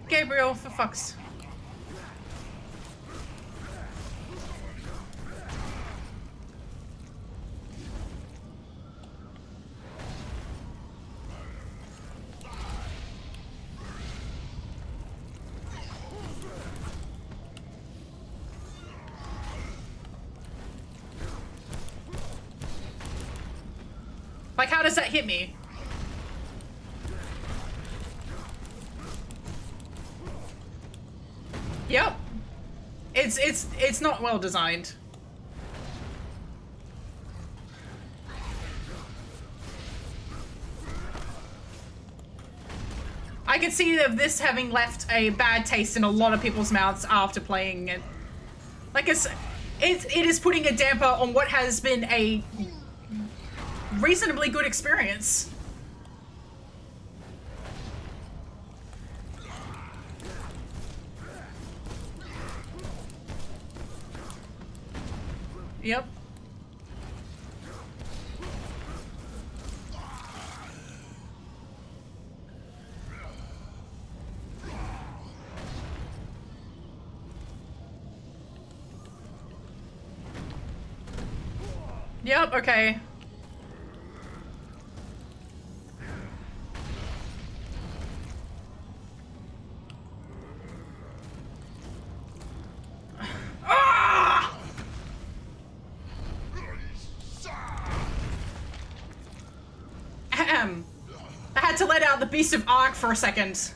Gabriel, for fuck's... Like, how does that hit me? Yep. It's not well designed. I can see of this having left a bad taste in a lot of people's mouths after playing it. Like it is putting a damper on what has been a reasonably good experience. Yep. Yep, okay. Ah! Ahem. I had to let out the Beast of Ark for a second.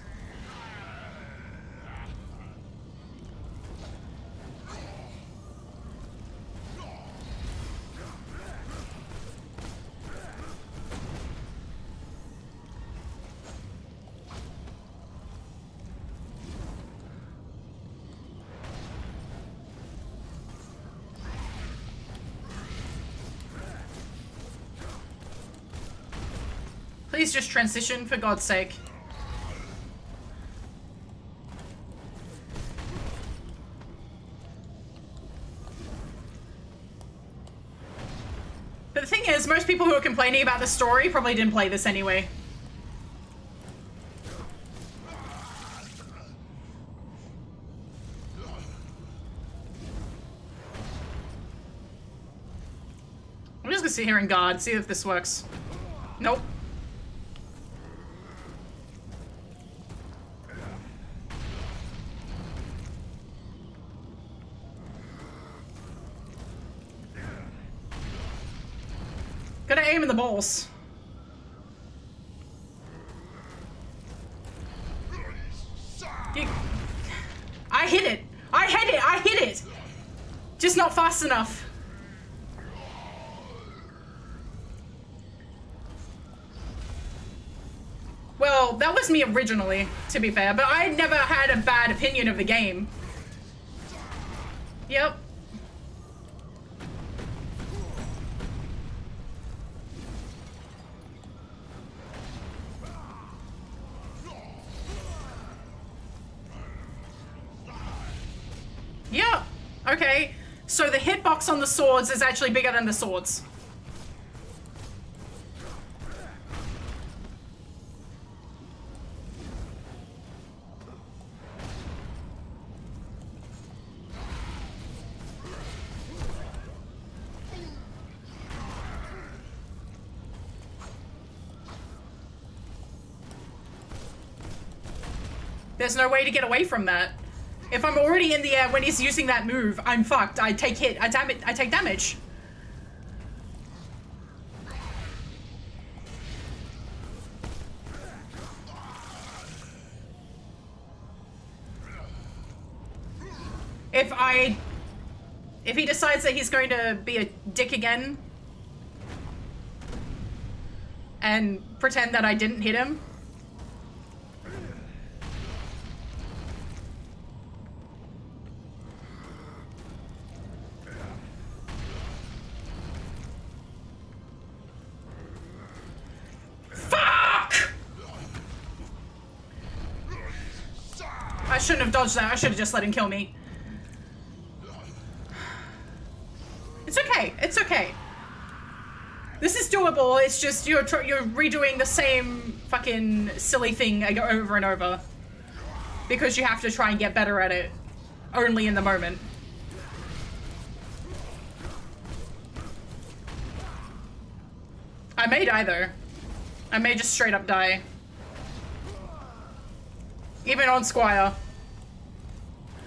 Please just transition, for God's sake. But the thing is, most people who are complaining about the story probably didn't play this anyway. I'm just gonna sit here and guard, see if this works. Nope. Gotta aim in the balls. I hit it! I hit it! I hit it! Just not fast enough. Well, that was me originally, to be fair, but I never had a bad opinion of the game. Yep. Yeah, okay. So the hitbox on the swords is actually bigger than the swords. There's no way to get away from that. If I'm already in the air when he's using that move, I'm fucked. I take hit. I take damage. If he decides that he's going to be a dick again and pretend that I didn't hit him. I shouldn't have dodged that. I should have just let him kill me. It's okay. It's okay. This is doable. It's just you're redoing the same fucking silly thing over and over. Because you have to try and get better at it. Only in the moment. I may die though. I may just straight up die. Even on Squire.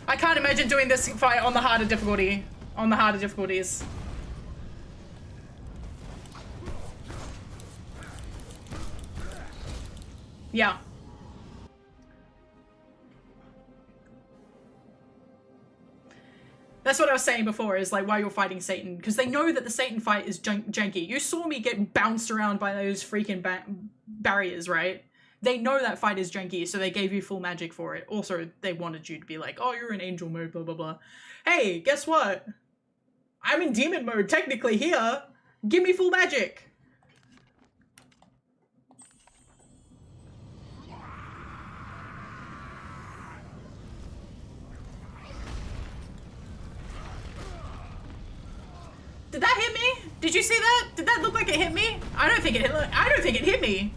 I can't imagine doing this fight on the harder difficulty. On the harder difficulties. Yeah. That's what I was saying before, is like why you're fighting Satan, because they know that the Satan fight is janky. You saw me get bounced around by those freaking barriers, right? They know that fight is janky, so they gave you full magic for it. Also, they wanted you to be like, oh, you're in angel mode, blah, blah, blah. Hey, guess what? I'm in demon mode, technically, here. Give me full magic. Did that hit me? Did you see that? Did that look like it hit me? I don't think it hit me.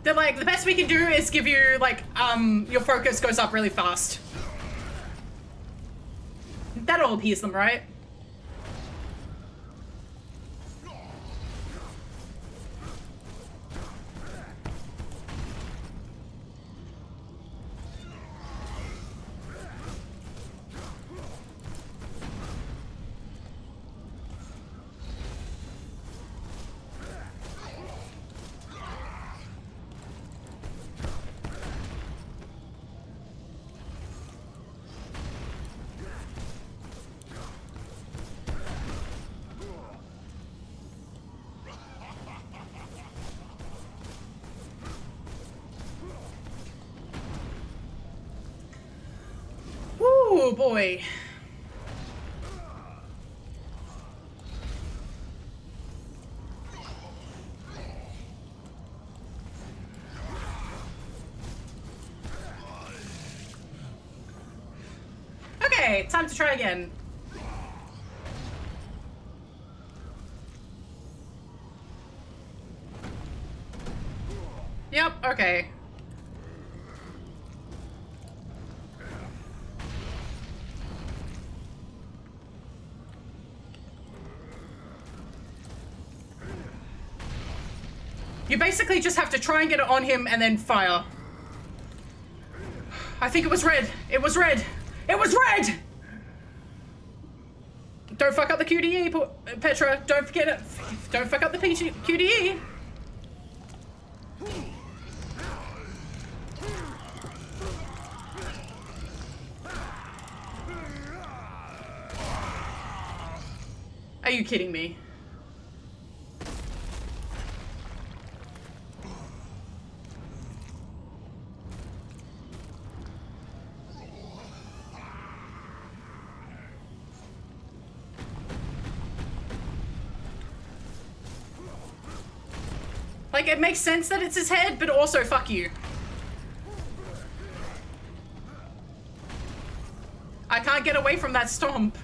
They're like, the best we can do is give you, like, your focus goes up really fast. That'll appease them, right? Oh boy. Okay, time to try again. Yep, okay. You basically just have to try and get it on him and then fire. I think it was red. It was red. It was red! Don't fuck up the QDE, Petra. Don't forget it. Don't fuck up the QDE. Are you kidding me? Like, it makes sense that it's his head, but also, fuck you. I can't get away from that stomp.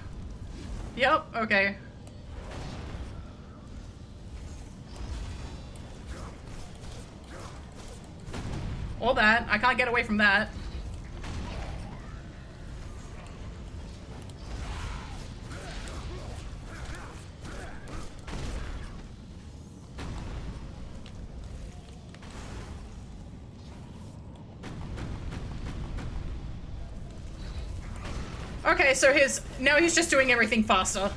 Yep, okay. All that. I can't get away from that. Okay, so now he's just doing everything faster.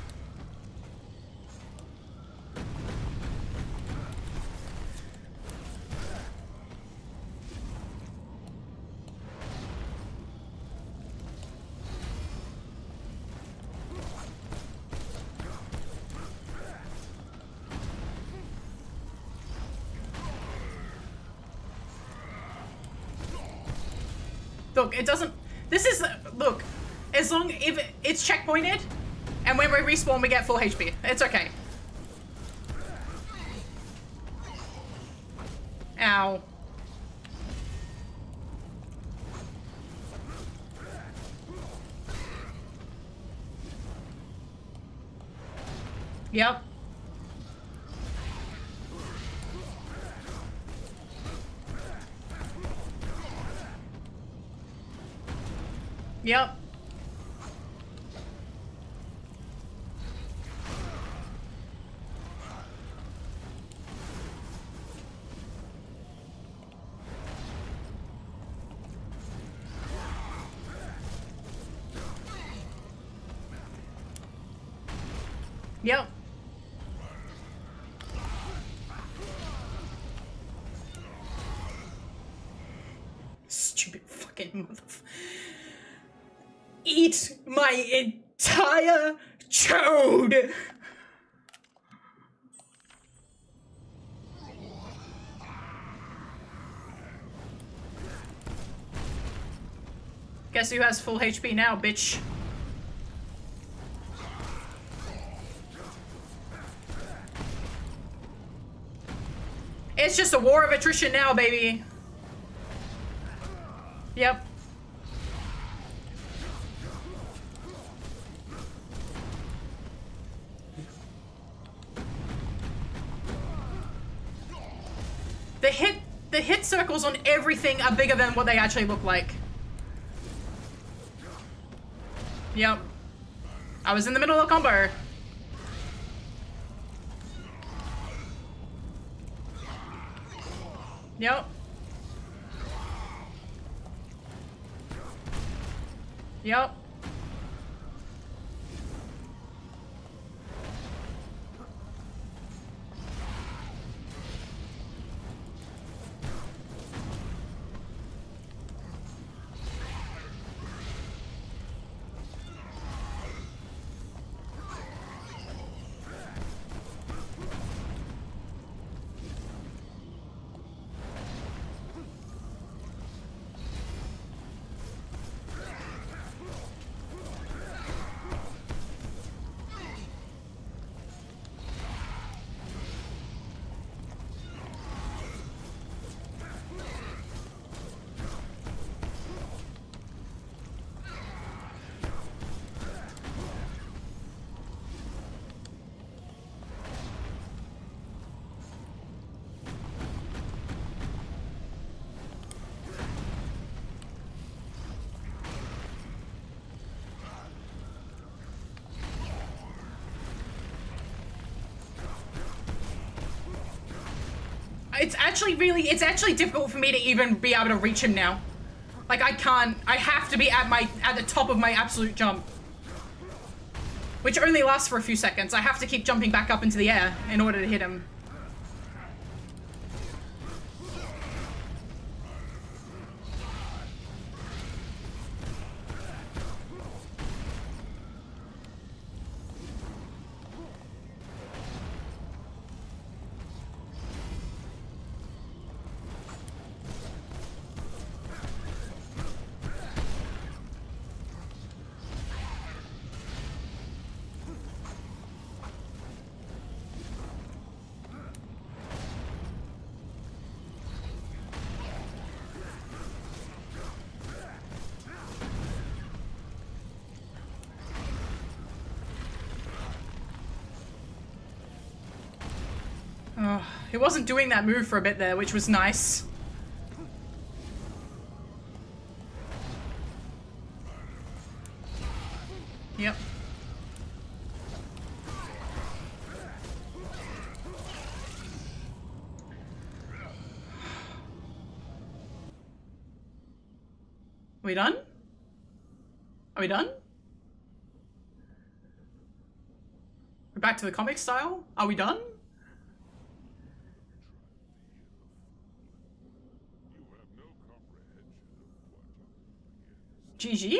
Look, it doesn't... This is... Look, as long... If it's checkpointed, and when we respawn, we get full HP. It's okay. Ow. Yep. Yep. Yep. Stupid fucking motherfucker. Eat my entire chode! Guess who has full HP now, bitch? It's just a war of attrition now, baby. Yep. The hit circles on everything are bigger than what they actually look like. Yep. I was in the middle of a combo. Yep. Yep. It's actually difficult for me to even be able to reach him now. Like, I can't, I have to be at the top of my absolute jump. Which only lasts for a few seconds. I have to keep jumping back up into the air in order to hit him. It wasn't doing that move for a bit there, which was nice. Yep. Are we done? Are we done? We're back to the comic style? Are we done? GG?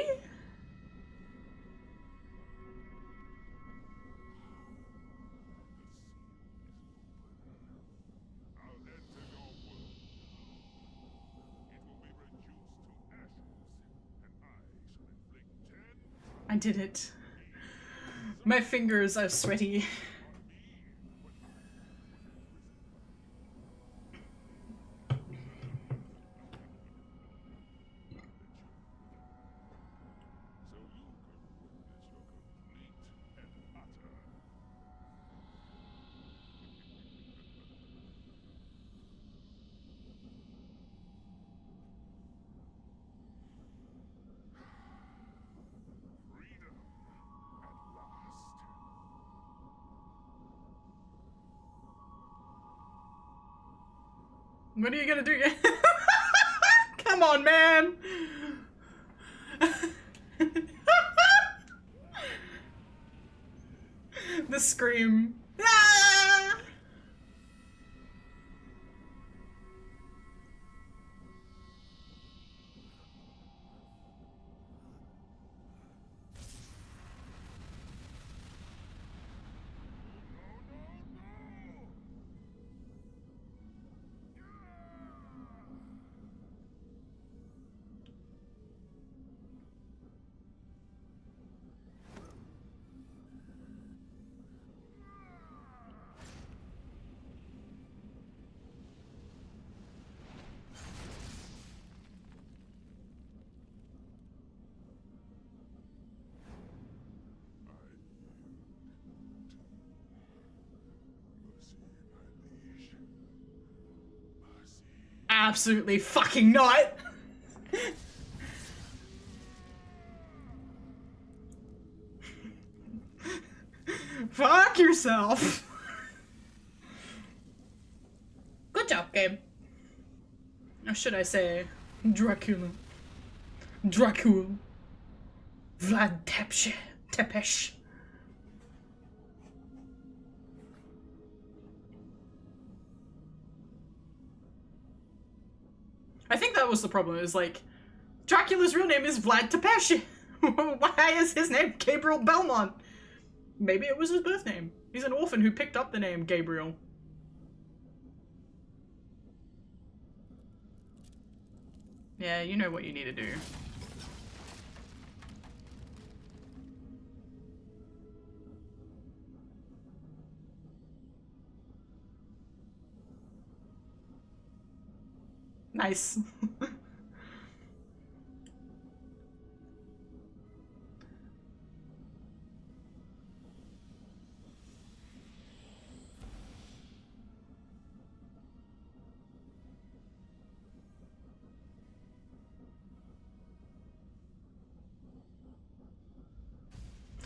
I did it. My fingers are sweaty. What are you gonna do? Come on, man! The scream. Ah! Absolutely fucking not! Fuck yourself! Good job, game. Or should I say, Dracula. Dracula. Vlad Tepesh. I think that was the problem, is like, Dracula's real name is Vlad Tepesh. Why is his name Gabriel Belmont? Maybe it was his birth name. He's an orphan who picked up the name Gabriel. Yeah, you know what you need to do. Nice.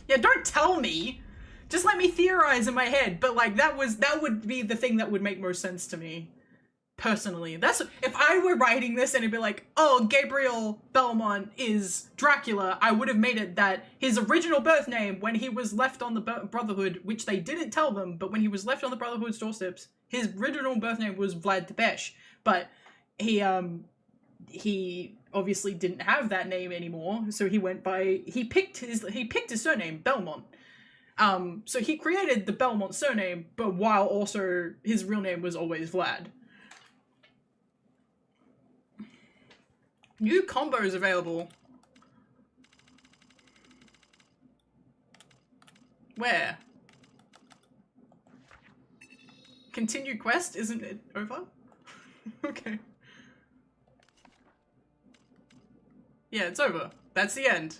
Yeah, don't tell me. Just let me theorize in my head. But like that would be the thing that would make most sense to me. Personally. That's if I were writing this and it'd be like, oh, Gabriel Belmont is Dracula, I would have made it that his original birth name when he was left on the Brotherhood, which they didn't tell them, but when he was left on the Brotherhood's doorsteps, his original birth name was Vlad Tepesh. But he obviously didn't have that name anymore, so he went by he picked his surname, Belmont. So he created the Belmont surname, but while also his real name was always Vlad. New combos available. Where? Continue quest? Isn't it over? Okay. Yeah, it's over. That's the end.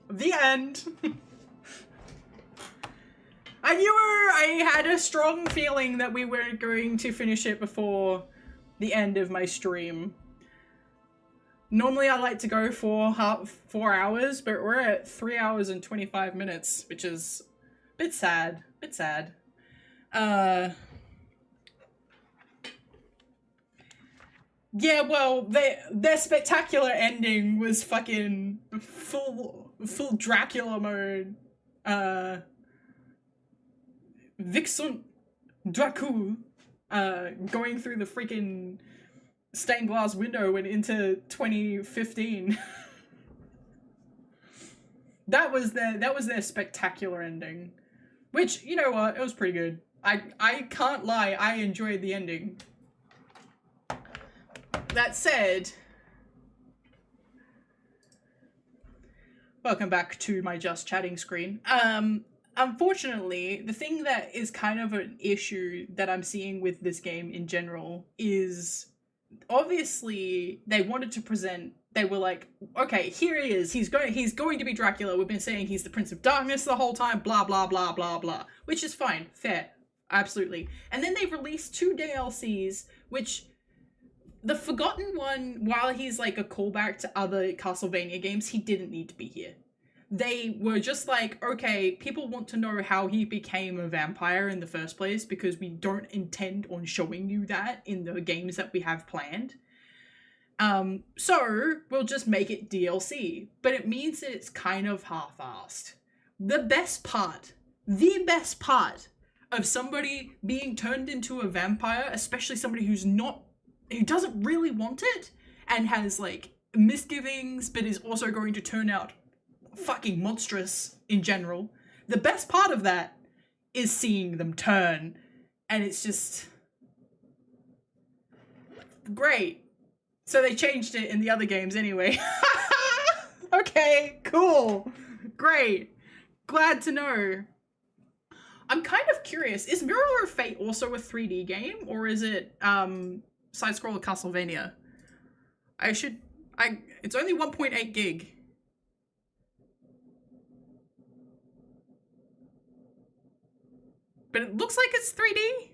The end! I had a strong feeling that we were going to finish it before the end of my stream. Normally I like to go for 4 hours, but we're at 3 hours and 25 minutes, which is a bit sad. Yeah, well, their spectacular ending was fucking full Dracula mode. Vixen Dracul, going through the freaking stained glass window and into 2015. That was their spectacular ending. Which, you know what, it was pretty good. I can't lie, I enjoyed the ending. That said, welcome back to my just chatting screen. Unfortunately, the thing that is kind of an issue that I'm seeing with this game in general is obviously they wanted to present, they were like, okay, here he is, he's going to be Dracula, we've been saying he's the Prince of Darkness the whole time, blah blah blah blah blah, which is fine, fair, absolutely. And then they released 2 DLCs, which the Forgotten one, while he's like a callback to other Castlevania games, he didn't need to be here. they were just like, okay, people want to know how he became a vampire in the first place because we don't intend on showing you that in the games that we have planned. So we'll just make it DLC, but it means that it's kind of half-assed. The best part of somebody being turned into a vampire, especially somebody who doesn't really want it and has like misgivings, but is also going to turn out fucking monstrous in general. The best part of that is seeing them turn, and it's just great. So they changed it in the other games anyway. Okay, cool. Great. Glad to know. I'm kind of curious, is Mirror of Fate also a 3D game, or is it side-scroller Castlevania? It's only 1.8 gig. But it looks like it's 3D.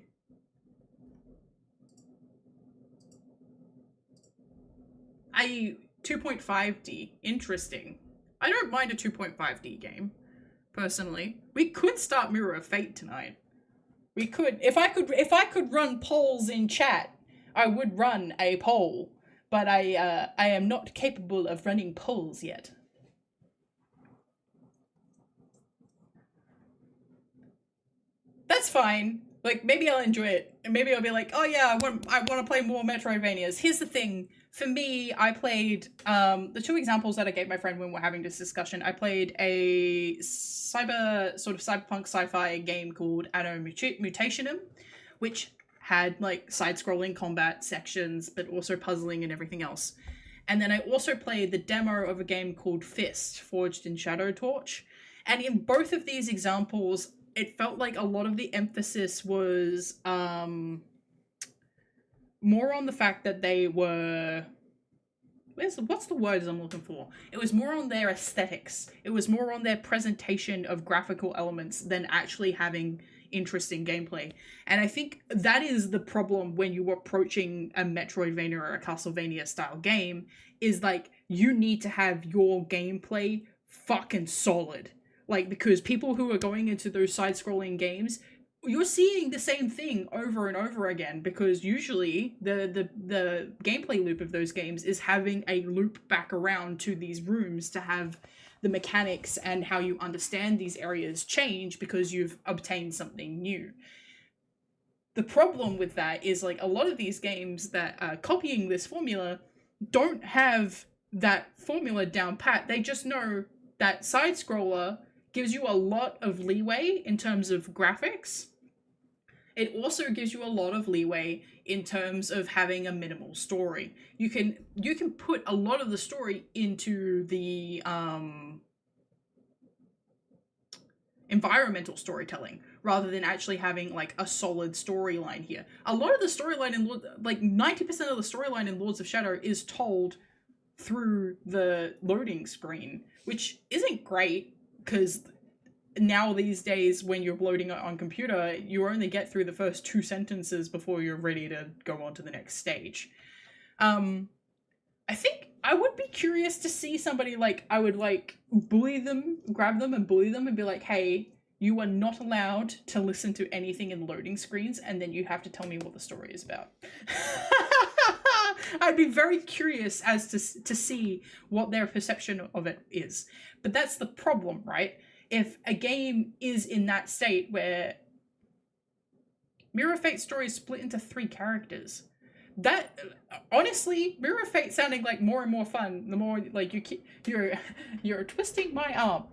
I 2.5D. Interesting. I don't mind a 2.5D game, personally. We could start Mirror of Fate tonight. We could. If I could run polls in chat, I would run a poll. But I am not capable of running polls yet. That's fine. Like, maybe I'll enjoy it. And maybe I'll be like, oh yeah, I want to play more Metroidvanias. Here's the thing. For me, I played, the two examples that I gave my friend when we're having this discussion, I played a cyberpunk sci-fi game called Anno Mutationum, which had, like, side-scrolling combat sections, but also puzzling and everything else. And then I also played the demo of a game called Fist, Forged in Shadow Torch. And in both of these examples, it felt like a lot of the emphasis was more on the fact that they were... What's the words I'm looking for? It was more on their aesthetics. It was more on their presentation of graphical elements than actually having interesting gameplay. And I think that is the problem when you're approaching a Metroidvania or a Castlevania style game, is like, you need to have your gameplay fucking solid. Like, because people who are going into those side-scrolling games, you're seeing the same thing over and over again, because usually the gameplay loop of those games is having a loop back around to these rooms to have the mechanics and how you understand these areas change because you've obtained something new. The problem with that is, like, a lot of these games that are copying this formula don't have that formula down pat. They just know that side-scroller gives you a lot of leeway in terms of graphics. It also gives you a lot of leeway in terms of having a minimal story. You can put a lot of the story into the environmental storytelling rather than actually having, like, a solid storyline here. A lot of the storyline in 90% of the storyline in Lords of Shadow is told through the loading screen, which isn't great, because now these days when you're loading it on computer, you only get through the first 2 sentences before you're ready to go on to the next stage. I think I would be curious to see somebody, like, I would, like, grab them and bully them and be like, hey, you are not allowed to listen to anything in loading screens, and then you have to tell me what the story is about. I'd be very curious as to see what their perception of it is. But that's the problem, right? If a game is in that state where Mirror of Fate story is split into 3 characters, that, honestly, Mirror of Fate sounding like more and more fun the more, like, you're twisting my arm.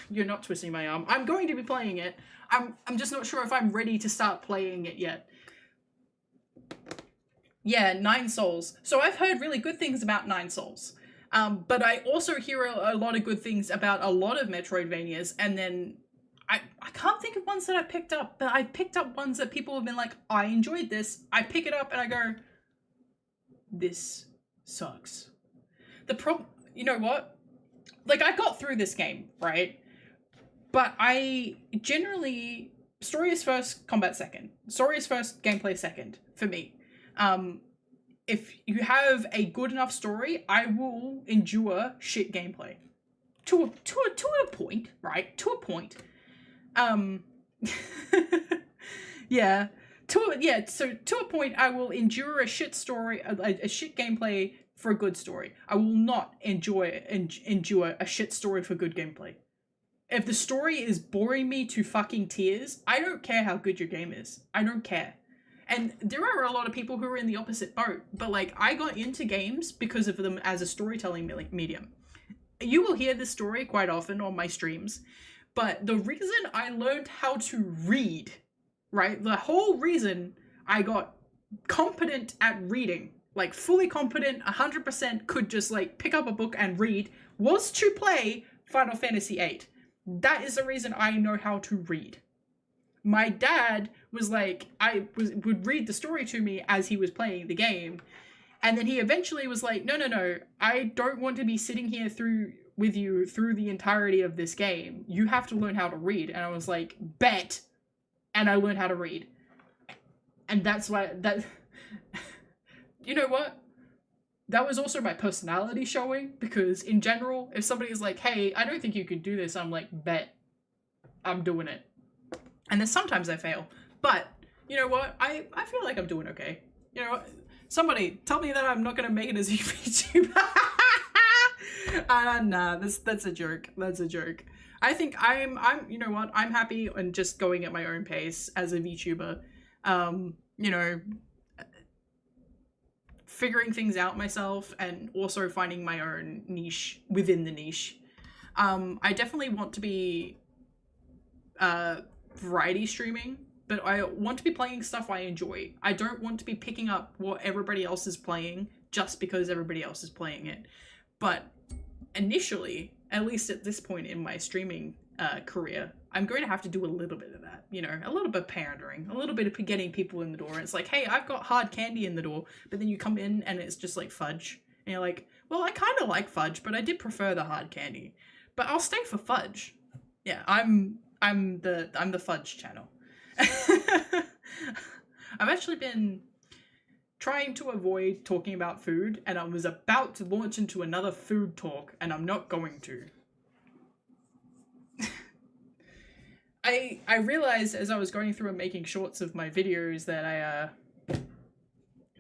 You're not twisting my arm. I'm going to be playing it. I'm just not sure if I'm ready to start playing it yet. Yeah, Nine Souls. So I've heard really good things about Nine Souls. But I also hear a lot of good things about a lot of Metroidvanias, and then I can't think of ones that I picked up, but I picked up ones that people have been like, I enjoyed this. I pick it up and I go, this sucks. The problem, you know what? Like, I got through this game, right? But I generally, story is first, combat second. Story is first, gameplay second, for me. If you have a good enough story, I will endure shit gameplay. to a point, right? To a point. Yeah. So to a point, I will endure a shit story, a shit gameplay for a good story. I will not endure a shit story for good gameplay. If the story is boring me to fucking tears, I don't care how good your game is. I don't care. And there are a lot of people who are in the opposite boat, but like, I got into games because of them as a storytelling medium. You will hear this story quite often on my streams, but the reason I learned how to read, right? The whole reason I got competent at reading, like fully competent, 100% could just like pick up a book and read, was to play Final Fantasy VIII. That is the reason I know how to read. My dad was like, would read the story to me as he was playing the game, and then he eventually was like, no, I don't want to be sitting here with you through the entirety of this game. You have to learn how to read. And I was like, bet. And I learned how to read. And that's why you know what? That was also my personality showing, because in general, if somebody is like, hey, I don't think you could do this, I'm like, bet. I'm doing it. And then sometimes I fail. But, you know what? I feel like I'm doing okay. You know what? Somebody tell me that I'm not going to make it as a VTuber. Nah, that's a joke. That's a joke. I think I'm, you know what? I'm happy and just going at my own pace as a VTuber. You know, figuring things out myself and also finding my own niche within the niche. I definitely want to be variety streaming, but I want to be playing stuff I enjoy. I don't want to be picking up what everybody else is playing just because everybody else is playing it. But initially, at least at this point in my streaming career, I'm going to have to do a little bit of that, you know, a little bit of pandering, a little bit of getting people in the door. It's like, hey, I've got hard candy in the door, but then you come in and it's just like fudge. And you're like, well, I kind of like fudge, but I did prefer the hard candy. But I'll stay for fudge. Yeah, I'm the fudge channel. I've actually been trying to avoid talking about food, and I was about to launch into another food talk, and I'm not going to. I realized as I was going through and making shorts of my videos that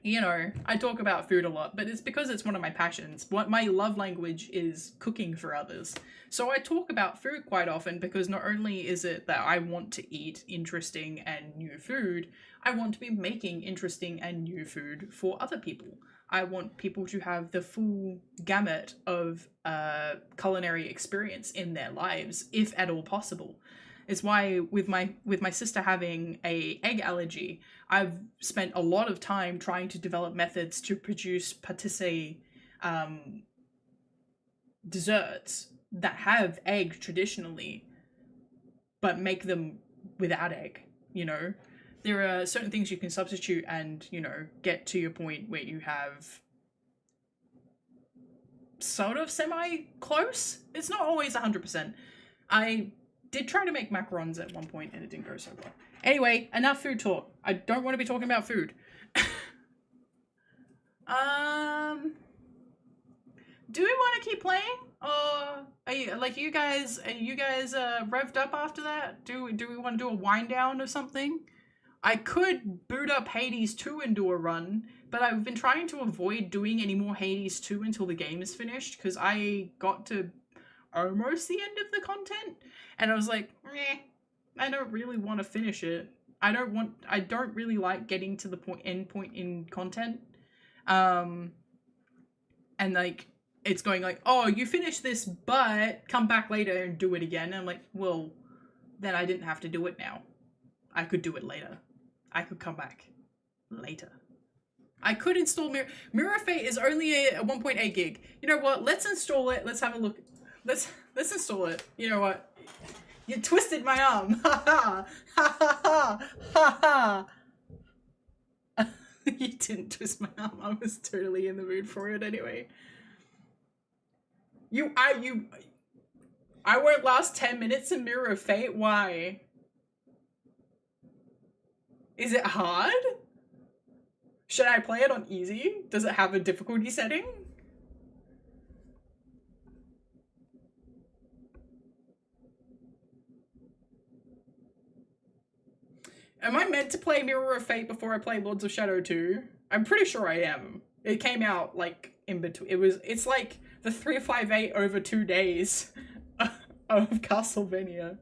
you know, I talk about food a lot, but it's because it's one of my passions. What my love language is cooking for others. So I talk about food quite often because not only is it that I want to eat interesting and new food, I want to be making interesting and new food for other people. I want people to have the full gamut of culinary experience in their lives, if at all possible. It's why with my sister having a egg allergy, I've spent a lot of time trying to develop methods to produce pâtisserie desserts that have egg traditionally, but make them without egg, you know? There are certain things you can substitute and, you know, get to your point where you have sort of semi-close. It's not always 100%. I did try to make macarons at one point and it didn't go so well. Anyway, enough food talk. I don't want to be talking about food. Do we want to keep playing? Or are you guys revved up after that? Do we want to do a wind down or something? I could boot up Hades 2 and do a run, but I've been trying to avoid doing any more Hades 2 until the game is finished, because I got to almost the end of the content, and I was like, I don't really want to finish it. I don't really like getting to the end point in content. And like, it's going like, oh, you finished this, but come back later and do it again. And I'm like, well, then I didn't have to do it now. I could do it later. I could come back later. I could install Mirror Fate is only a 1.8 gig. You know what? Let's install it. Let's have a look. Let's install it. You know what? You twisted my arm. Ha ha ha ha ha ha. You didn't twist my arm. I was totally in the mood for it anyway. I won't last 10 minutes in Mirror of Fate. Why? Is it hard? Should I play it on easy? Does it have a difficulty setting? Am I meant to play Mirror of Fate before I play Lords of Shadow 2? I'm pretty sure I am. It came out like in between. It's like the 358 over 2 days of Castlevania.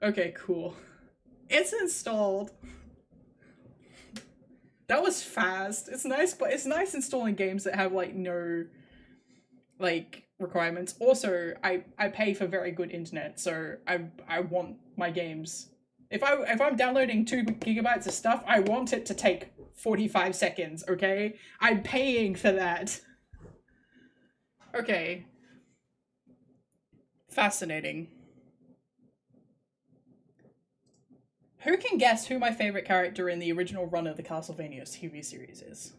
Okay, cool. It's installed. That was fast. It's nice, but it's nice installing games that have like no like requirements. Also, I pay for very good internet, so I want my games. If I'm downloading 2 gigabytes of stuff, I want it to take 45 seconds, okay? I'm paying for that. Okay. Fascinating. Who can guess who my favorite character in the original run of the Castlevania TV series is?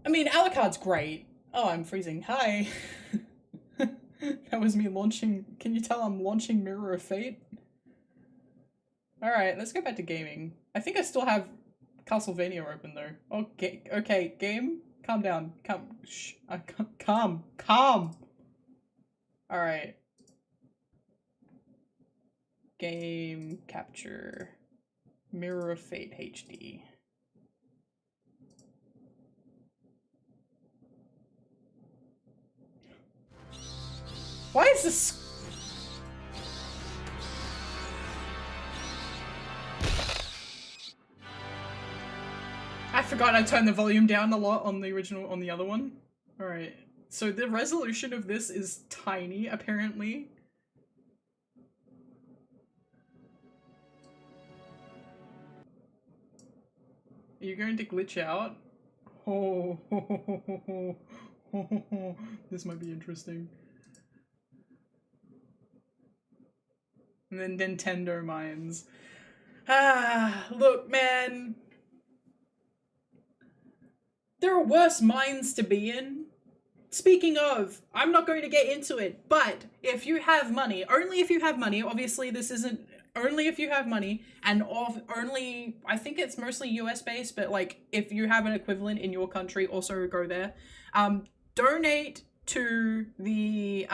I mean, Alucard's great. Oh, I'm freezing. Hi. That was me launching. Can you tell I'm launching Mirror of Fate? Alright, let's go back to gaming. I think I still have Castlevania open though. Okay, okay, game? Calm down. Calm. Shh. Calm. Calm. Alright. Game capture. Mirror of Fate HD. Why is this? I forgot I turned the volume down a lot on the original, on the other one. Alright, so the resolution of this is tiny, apparently. Are you going to glitch out? Oh, this might be interesting. And then Nintendo minds. Ah, look, man. There are worse minds to be in. Speaking of, I'm not going to get into it, but if you have money, only if you have money, obviously this isn't, only if you have money, and only, I think it's mostly US based, but like, if you have an equivalent in your country, also go there. Donate to the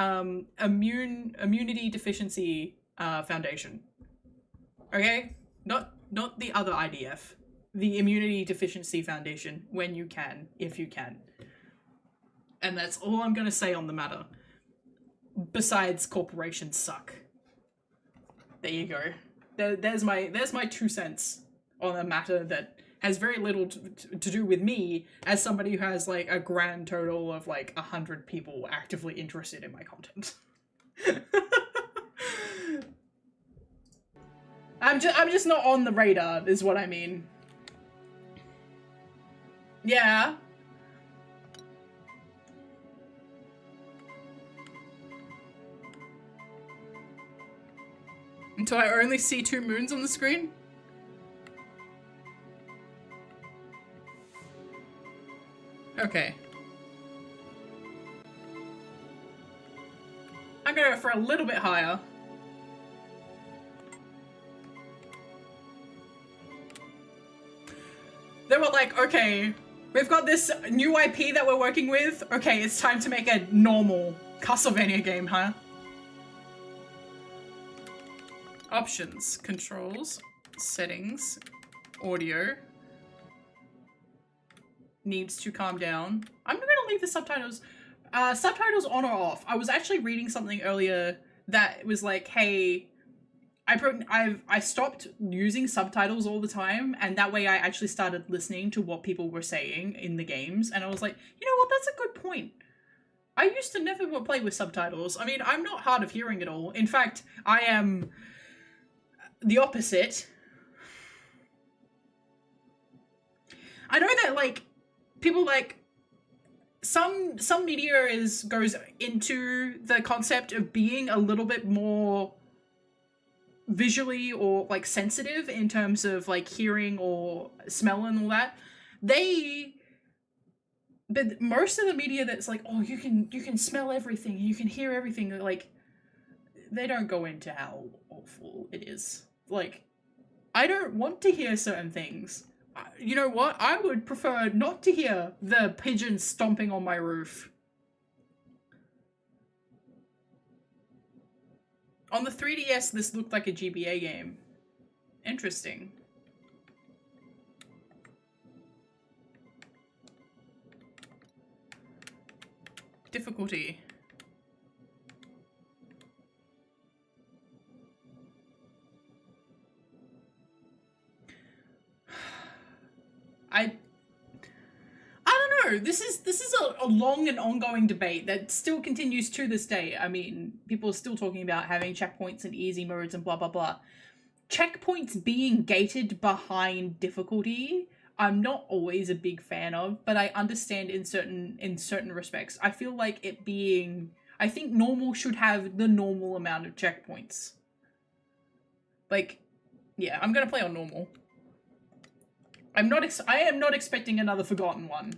Immunity Deficiency Foundation. Okay? Not the other IDF. The Immunity Deficiency Foundation, when you can, if you can. And that's all I'm gonna say on the matter. Besides, corporations suck. There you go. There's my 2 cents on a matter that has very little to do with me as somebody who has like a grand total of like 100 people actively interested in my content. I'm just not on the radar, is what I mean. Yeah. Until I only see 2 moons on the screen? Okay. I'm gonna go for a little bit higher. They were like, okay, we've got this new IP that we're working with. Okay, it's time to make a normal Castlevania game, huh? Options, controls, settings, audio. Needs to calm down. I'm gonna leave the subtitles. Subtitles on or off. I was actually reading something earlier that was like, hey, I stopped using subtitles all the time, and that way I actually started listening to what people were saying in the games, and I was like, you know what, that's a good point. I used to never play with subtitles. I mean, I'm not hard of hearing at all. In fact, I am the opposite. I know that, like, people like some media goes into the concept of being a little bit more visually or like sensitive in terms of like hearing or smell and all that. But most of the media that's like, oh, you can smell everything, you can hear everything, like they don't go into how awful it is. Like, I don't want to hear certain things. You know what? I would prefer not to hear the pigeons stomping on my roof. On the 3DS, this looked like a GBA game. Interesting. Difficulty. I don't know. This is a long and ongoing debate that still continues to this day. I mean, people are still talking about having checkpoints and easy modes and blah blah blah. Checkpoints being gated behind difficulty, I'm not always a big fan of, but I understand in certain respects. I feel like it being, I think normal should have the normal amount of checkpoints. Like, yeah, I'm gonna play on normal. I am not expecting another Forgotten one.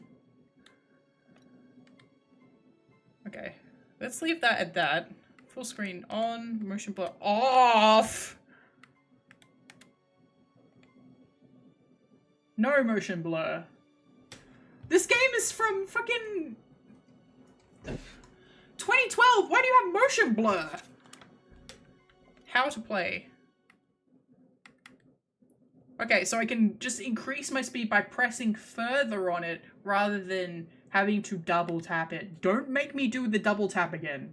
Okay, let's leave that at that. Full screen on, motion blur off. No motion blur. This game is from fucking 2012. Why do you have motion blur? How to play. Okay, so I can just increase my speed by pressing further on it rather than having to double tap it. Don't make me do the double tap again.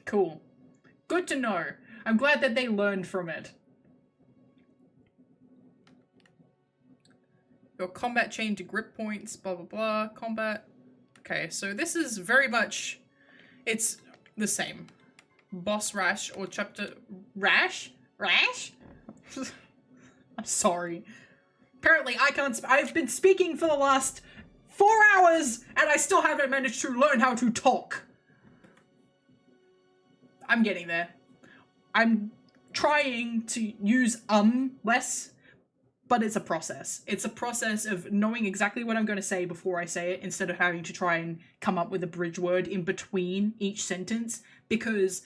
Cool. Good to know. I'm glad that they learned from it. Your combat chain to grip points, blah blah blah, combat. Okay, so this is very much, it's the same. Boss Rash or chapter... Rash? Rash? I'm sorry. Apparently I can't I've been speaking for the last 4 hours and I still haven't managed to learn how to talk. I'm getting there. I'm trying to use less, but it's a process. It's a process of knowing exactly what I'm going to say before I say it instead of having to try and come up with a bridge word in between each sentence, because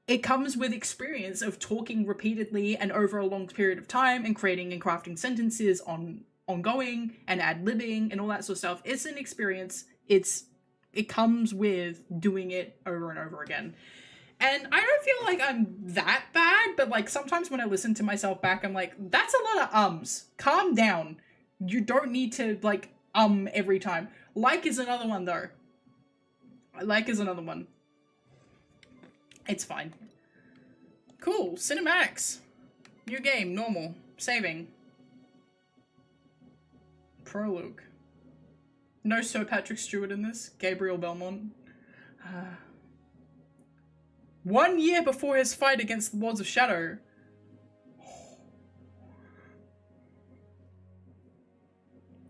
it comes with experience of talking repeatedly and over a long period of time and creating and crafting sentences ongoing and ad-libbing and all that sort of stuff. It's an experience. It comes with doing it over and over again. And I don't feel like I'm that bad, but like sometimes when I listen to myself back, I'm like, that's a lot of ums. Calm down. You don't need to like every time. Like is another one though. Like is another one. It's fine. Cool. Cinematics. New game. Normal. Saving. Prologue. No Sir Patrick Stewart in this. Gabriel Belmont. 1 year before his fight against the Lords of Shadow.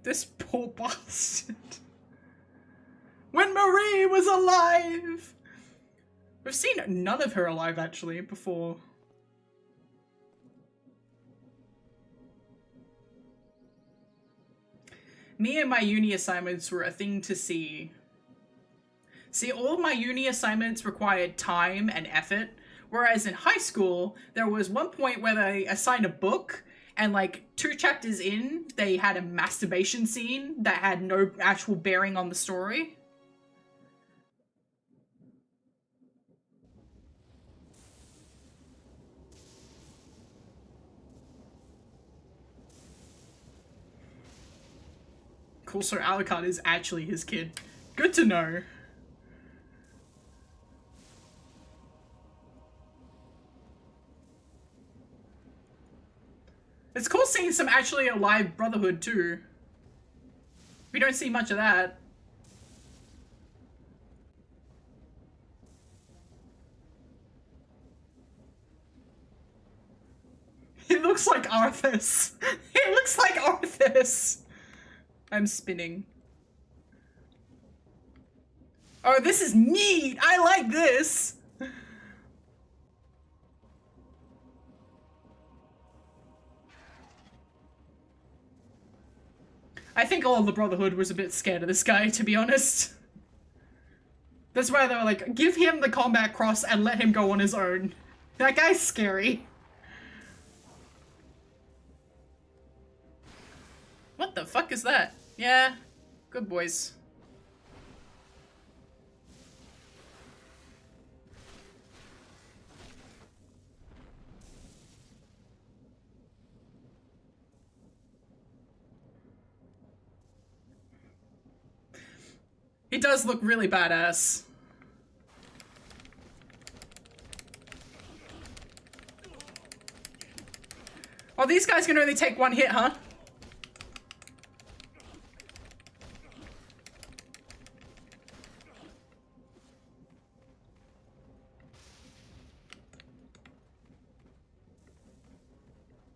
This poor bastard. When Marie was alive! We've seen none of her alive, actually, before. Me and my uni assignments were a thing to see. See, all of my uni assignments required time and effort, whereas in high school, there was one point where they assigned a book, and like 2 chapters in, they had a masturbation scene that had no actual bearing on the story. Cool, so Alucard is actually his kid. Good to know. It's cool seeing some actually alive Brotherhood too. We don't see much of that. It looks like Arthas. It looks like Arthas. I'm spinning. Oh, this is neat! I like this! I think all of the Brotherhood was a bit scared of this guy, to be honest. That's why they were like, give him the combat cross and let him go on his own. That guy's scary. What the fuck is that? Yeah, good boys. He does look really badass. Oh, these guys can only take one hit, huh?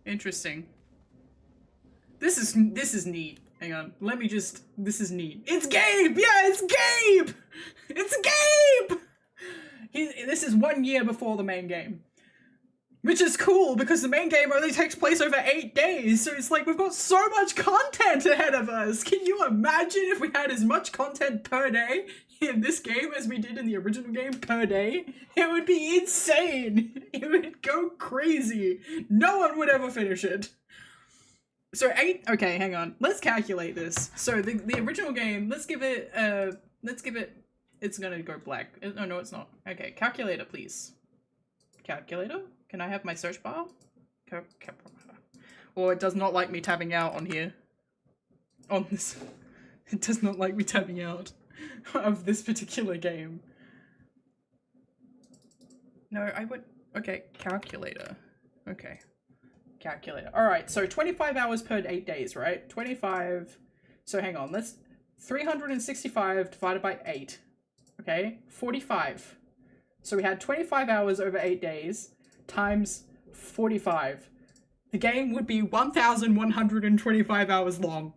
Interesting. This is neat. Hang on. Let me just... This is neat. It's Gabe! Yeah, it's Gabe! It's Gabe! This is 1 year before the main game. Which is cool, because the main game only takes place over 8 days, so it's like we've got so much content ahead of us! Can you imagine if we had as much content per day in this game as we did in the original game per day? It would be insane! It would go crazy! No one would ever finish it! So 8, okay, hang on. Let's calculate this. So the original game, let's give it, it's gonna go black. Oh, no, it's not. Okay, calculator, please. Calculator? Can I have my search bar? Or it does not like me tabbing out on here. On this. It does not like me tabbing out of this particular game. No, I would, okay, calculator. Okay. Calculator. Alright, so 25 hours per 8 days, right? 25. So hang on, let's 365 divided by 8. Okay, 45. So we had 25 hours over 8 days times 45. The game would be 1,125 hours long.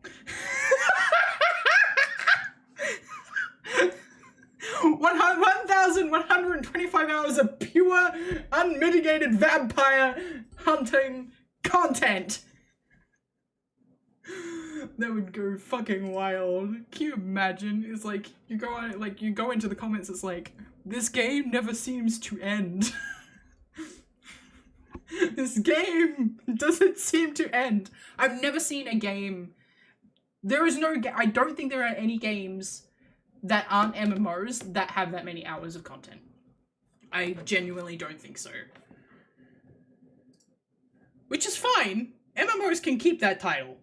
1,125 hours of pure, unmitigated vampire hunting content. That would go fucking wild. Can you imagine? It's like you go on, like you go into the comments. It's like this game never seems to end. This game doesn't seem to end. I've never seen a game. There is no. I don't think there are any games that aren't MMOs that have that many hours of content. I genuinely don't think so. Which is fine. MMOs can keep that title.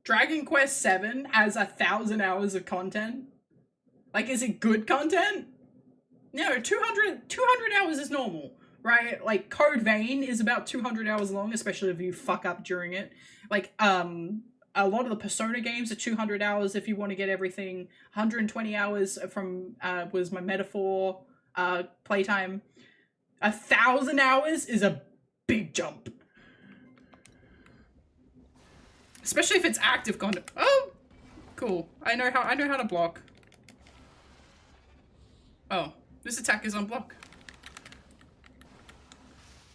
Dragon Quest VII has 1,000 hours of content. Like, is it good content? No, 200 hours is normal, right? Like, Code Vein is about 200 hours long, especially if you fuck up during it. Like, a lot of the Persona games are 200 hours if you want to get everything. 120 hours from, was my metaphor, playtime. 1,000 hours is a big jump. Especially if it's active content. Oh! Cool. I know how to block. Oh. This attack is on block.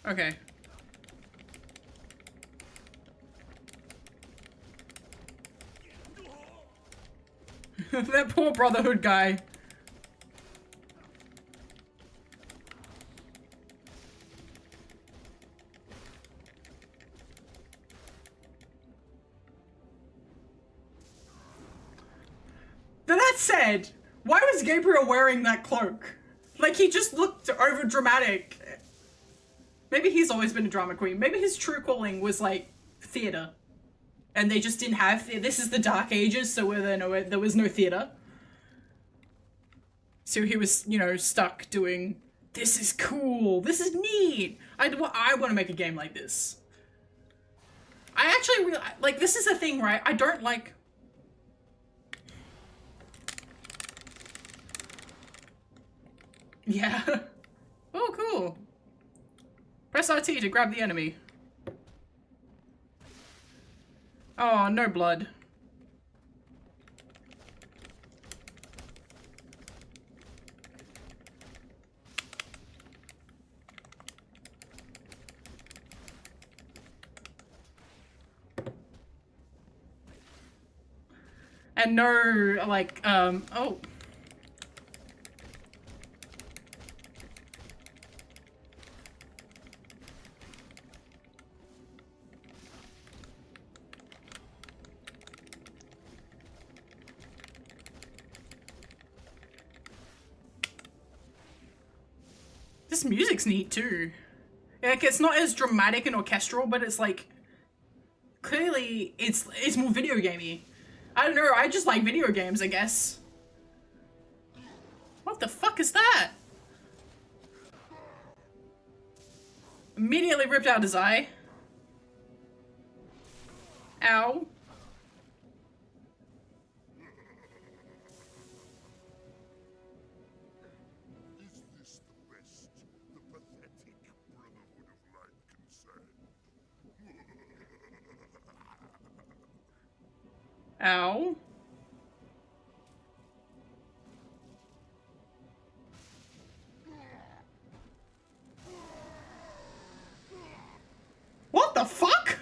Okay. That poor Brotherhood guy. But that said, why was Gabriel wearing that cloak? Like, he just looked over dramatic. Maybe he's always been a drama queen. Maybe his true calling was, like, theater. And they just didn't have this is the Dark Ages, so there was no theater. So he was, you know, stuck doing, this is cool, this is neat. I want to make a game like this. I actually, like, this is a thing, right? I don't like... Yeah. Oh, cool. Press RT to grab the enemy. Oh, no blood. And no, like, oh. This music's neat too. Like, it's not as dramatic and orchestral, but it's like, clearly it's more video gamey. I don't know, I just like video games, I guess. What the fuck is that? Immediately ripped out his eye. Ow. Is this the best the pathetic Brotherhood of Light can say? Ow. What the fuck?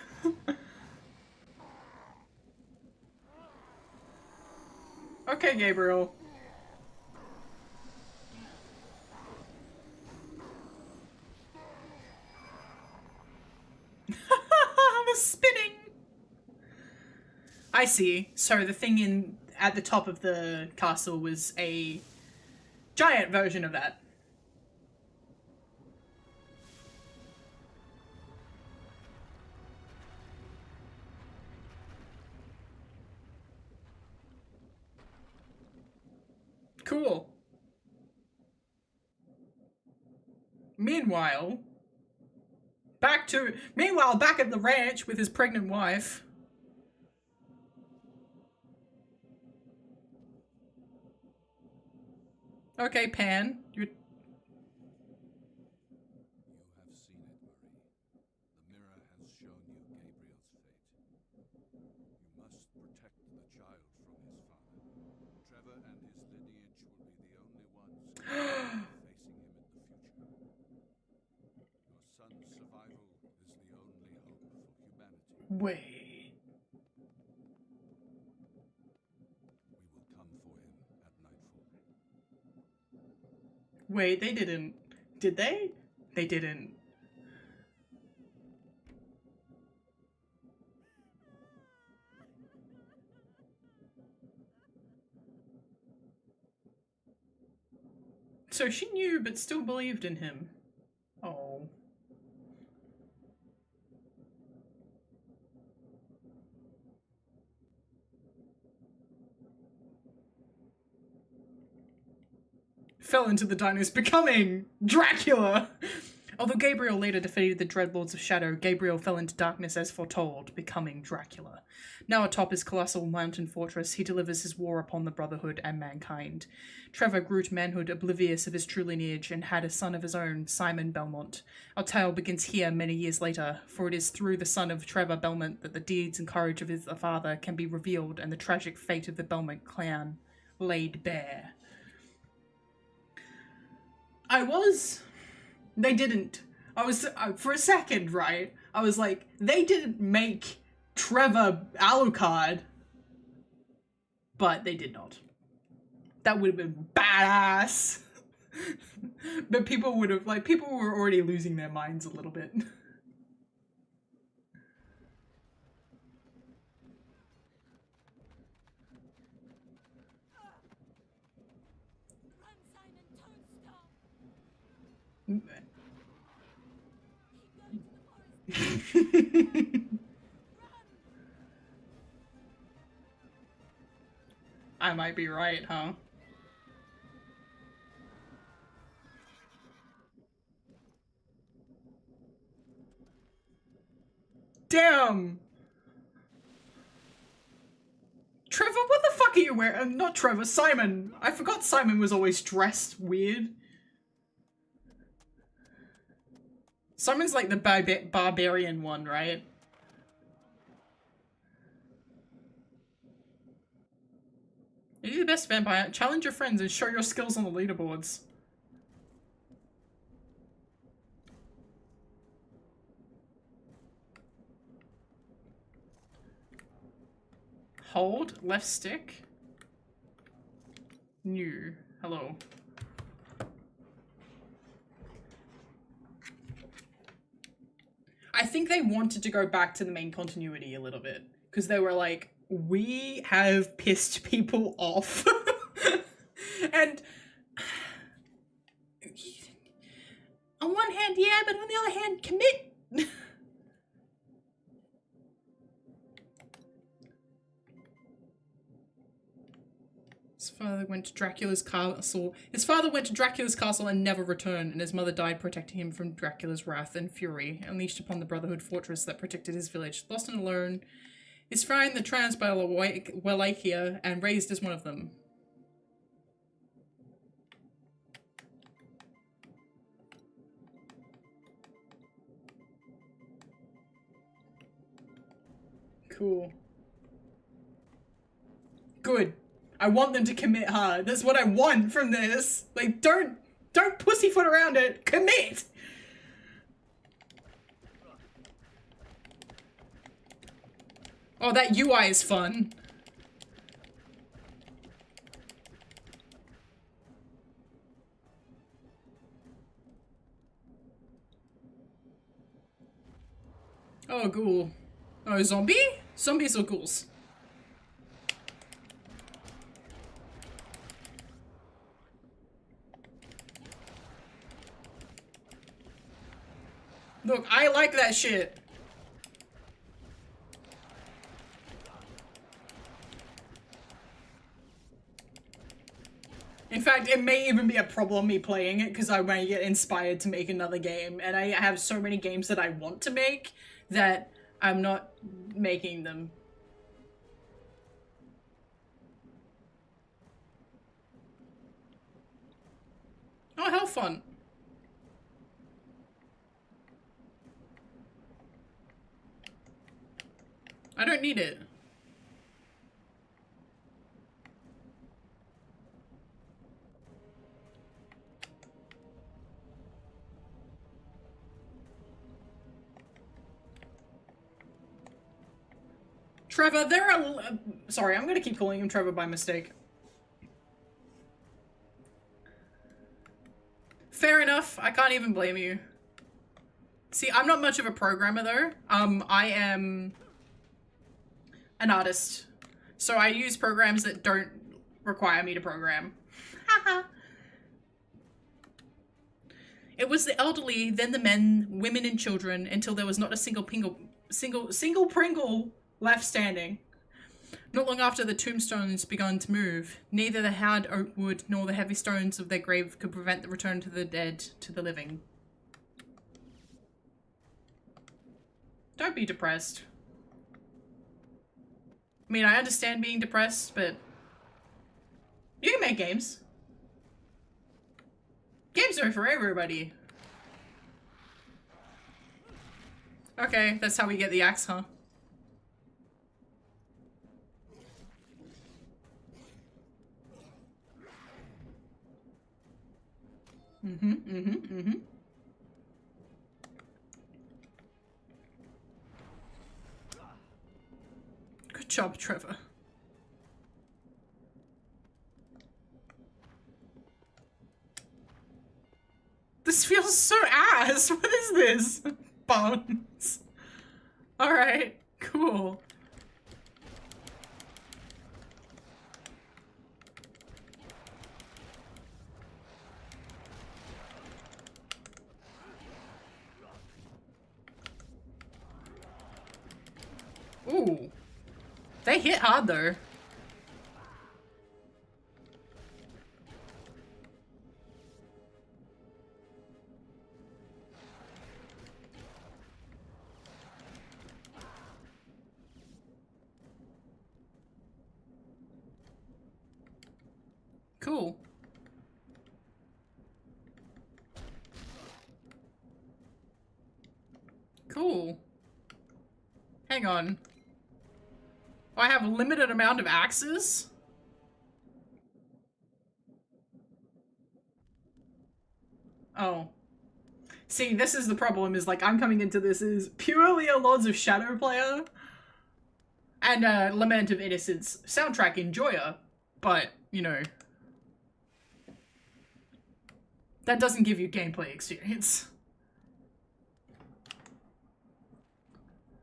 Okay, Gabriel. The spinning. I see. So the thing at the top of the castle was a giant version of that. Cool. Meanwhile, back at the ranch with his pregnant wife. Okay, Pan. You have seen it, Marie. The mirror has shown you Gabriel's fate. You must protect the child from his father. Trevor and his lineage will be the only ones facing him in the future. Your son's survival is the only hope for humanity. Wait. We will come for him at nightfall. Wait, they didn't. Did they? They didn't. So she knew, but still believed in him. Oh. Fell into the darkness, becoming Dracula! Although Gabriel later defeated the Dreadlords of Shadow, Gabriel fell into darkness as foretold, becoming Dracula. Now atop his colossal mountain fortress, he delivers his war upon the Brotherhood and mankind. Trevor grew to manhood oblivious of his true lineage and had a son of his own, Simon Belmont. Our tale begins here many years later, for it is through the son of Trevor Belmont that the deeds and courage of his father can be revealed and the tragic fate of the Belmont clan laid bare. They didn't. For a second, right? I was like, they didn't make Trevor Alucard. But they did not. That would have been badass. But people were already losing their minds a little bit. I might be right, huh? Damn! Trevor, what the fuck are you wearing? Not Trevor, Simon. I forgot Simon was always dressed weird. Simon's like the barbarian one, right? You're the best vampire. Challenge your friends and show your skills on the leaderboards. Hold, left stick. New. Hello. I think they wanted to go back to the main continuity a little bit. Because they were like, we have pissed people off. And on one hand, yeah, but on the other hand, commit. His father went to Dracula's castle. His father went to Dracula's castle and never returned, and his mother died protecting him from Dracula's wrath and fury, unleashed upon the Brotherhood fortress that protected his village. Lost and alone, is found the trans by Wallachia and raised as one of them. Cool. Good. I want them to commit hard. That's what I want from this. Like, don't pussyfoot around it. Commit! Oh, that UI is fun. Oh, ghoul. Oh, zombie? Zombies or ghouls? Look, I like that shit. In fact, it may even be a problem me playing it because I may get inspired to make another game, and I have so many games that I want to make that I'm not making them. Oh, how fun. I don't need it. Trevor, there are... sorry, I'm gonna keep calling him Trevor by mistake. Fair enough, I can't even blame you. See, I'm not much of a programmer though. I am an artist. So I use programs that don't require me to program. Haha. It was the elderly, then the men, women and children, until there was not a single Pringle left standing. Not long after the tombstones began to move, neither the hard oak wood nor the heavy stones of their grave could prevent the return to the dead to the living. Don't be depressed. I mean, I understand being depressed, but you can make games. Games are for everybody. Okay, that's how we get the axe, huh? Good job, Trevor. This feels so ass. What is this? Bones. Alright, cool. Ooh. They hit hard though. Cool. Cool. Hang on. I have a limited amount of axes? Oh. See, this is the problem, is like I'm coming into this as purely a Lords of Shadow player. And Lament of Innocence soundtrack enjoyer, but, you know, that doesn't give you gameplay experience.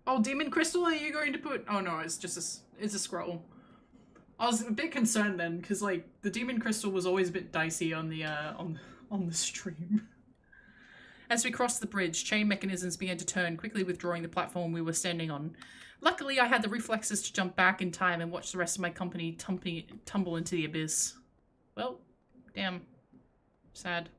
Oh, Demon Crystal, are you going to put... Oh no, it's just it's a scroll. I was a bit concerned then, because, like, the Demon Crystal was always a bit dicey on the, on the stream. As we crossed the bridge, chain mechanisms began to turn, quickly withdrawing the platform we were standing on. Luckily, I had the reflexes to jump back in time and watch the rest of my company tumble into the abyss. Well, damn. Sad.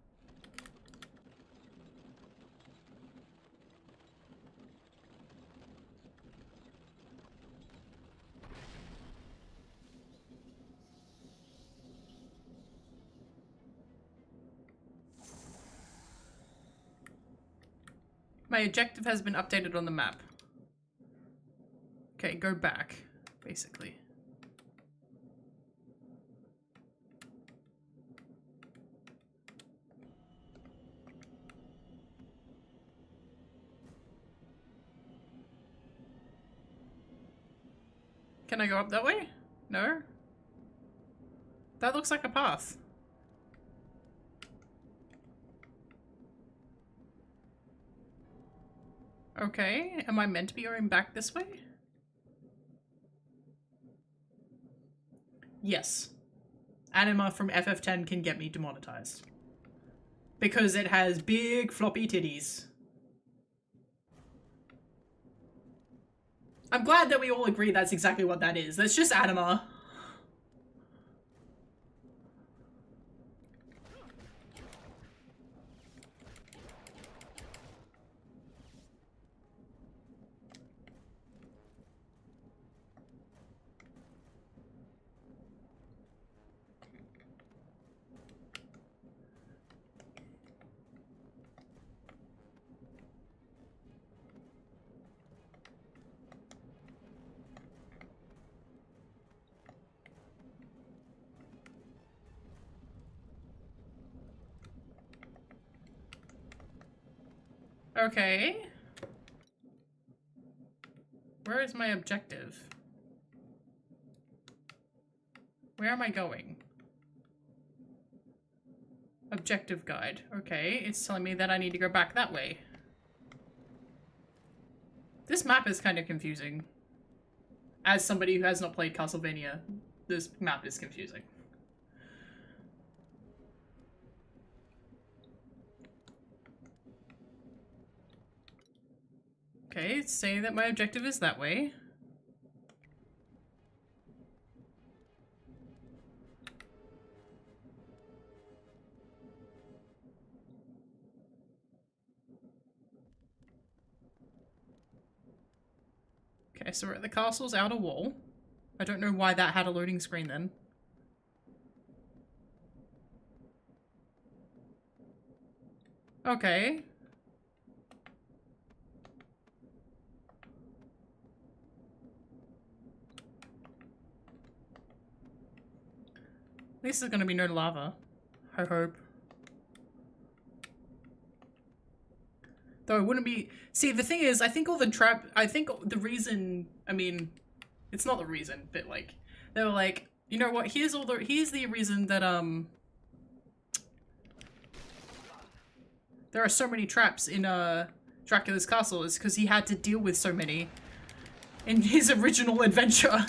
My objective has been updated on the map. Okay, go back, basically. Can I go up that way? No? That looks like a path. Okay, am I meant to be going back this way? Yes. Anima from FF10 can get me demonetized. Because it has big floppy titties. I'm glad that we all agree that's exactly what that is. That's just anima. Okay. Where is my objective? Where am I going? Objective guide. Okay, it's telling me that I need to go back that way. This map is kind of confusing. As somebody who has not played Castlevania, this map is confusing. Okay, it's saying that my objective is that way. Okay, so we're at the castle's outer wall. I don't know why that had a loading screen then. Okay. At least there's gonna be no lava. I hope. Though it wouldn't be... See, the thing is, I think the reason... I mean, it's not the reason, but, like, they were like, you know what, here's the reason that, there are so many traps in, Dracula's castle, is because he had to deal with so many in his original adventure.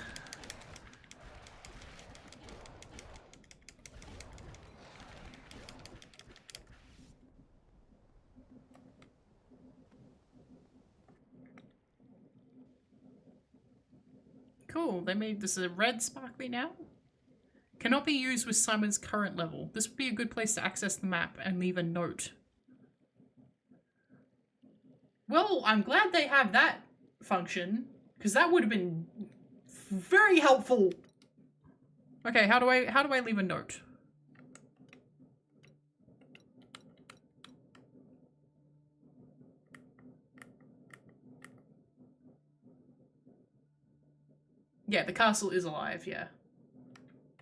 Cool, they made this a red sparkly now. Cannot be used with Simon's current level. This would be a good place to access the map and leave a note. Well, I'm glad they have that function, because that would have been very helpful. Okay, how do I leave a note? Yeah, the castle is alive, yeah.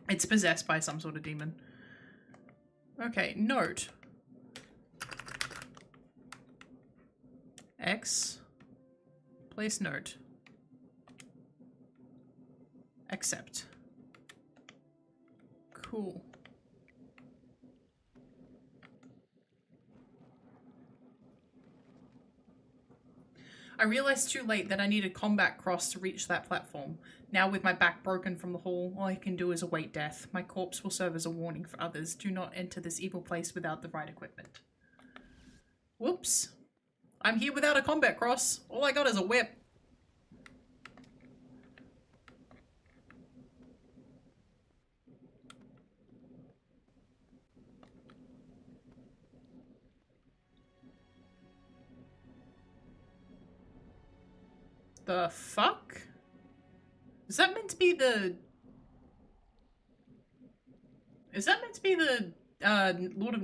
It's possessed by some sort of demon. Okay, note. X. Place note. Accept. Cool. I realized too late that I needed combat cross to reach that platform. Now with my back broken from the hall, all I can do is await death. My corpse will serve as a warning for others. Do not enter this evil place without the right equipment. Whoops. I'm here without a combat cross. All I got is a whip. The fuck? Is that meant to be the... Is that meant to be the, Lord of...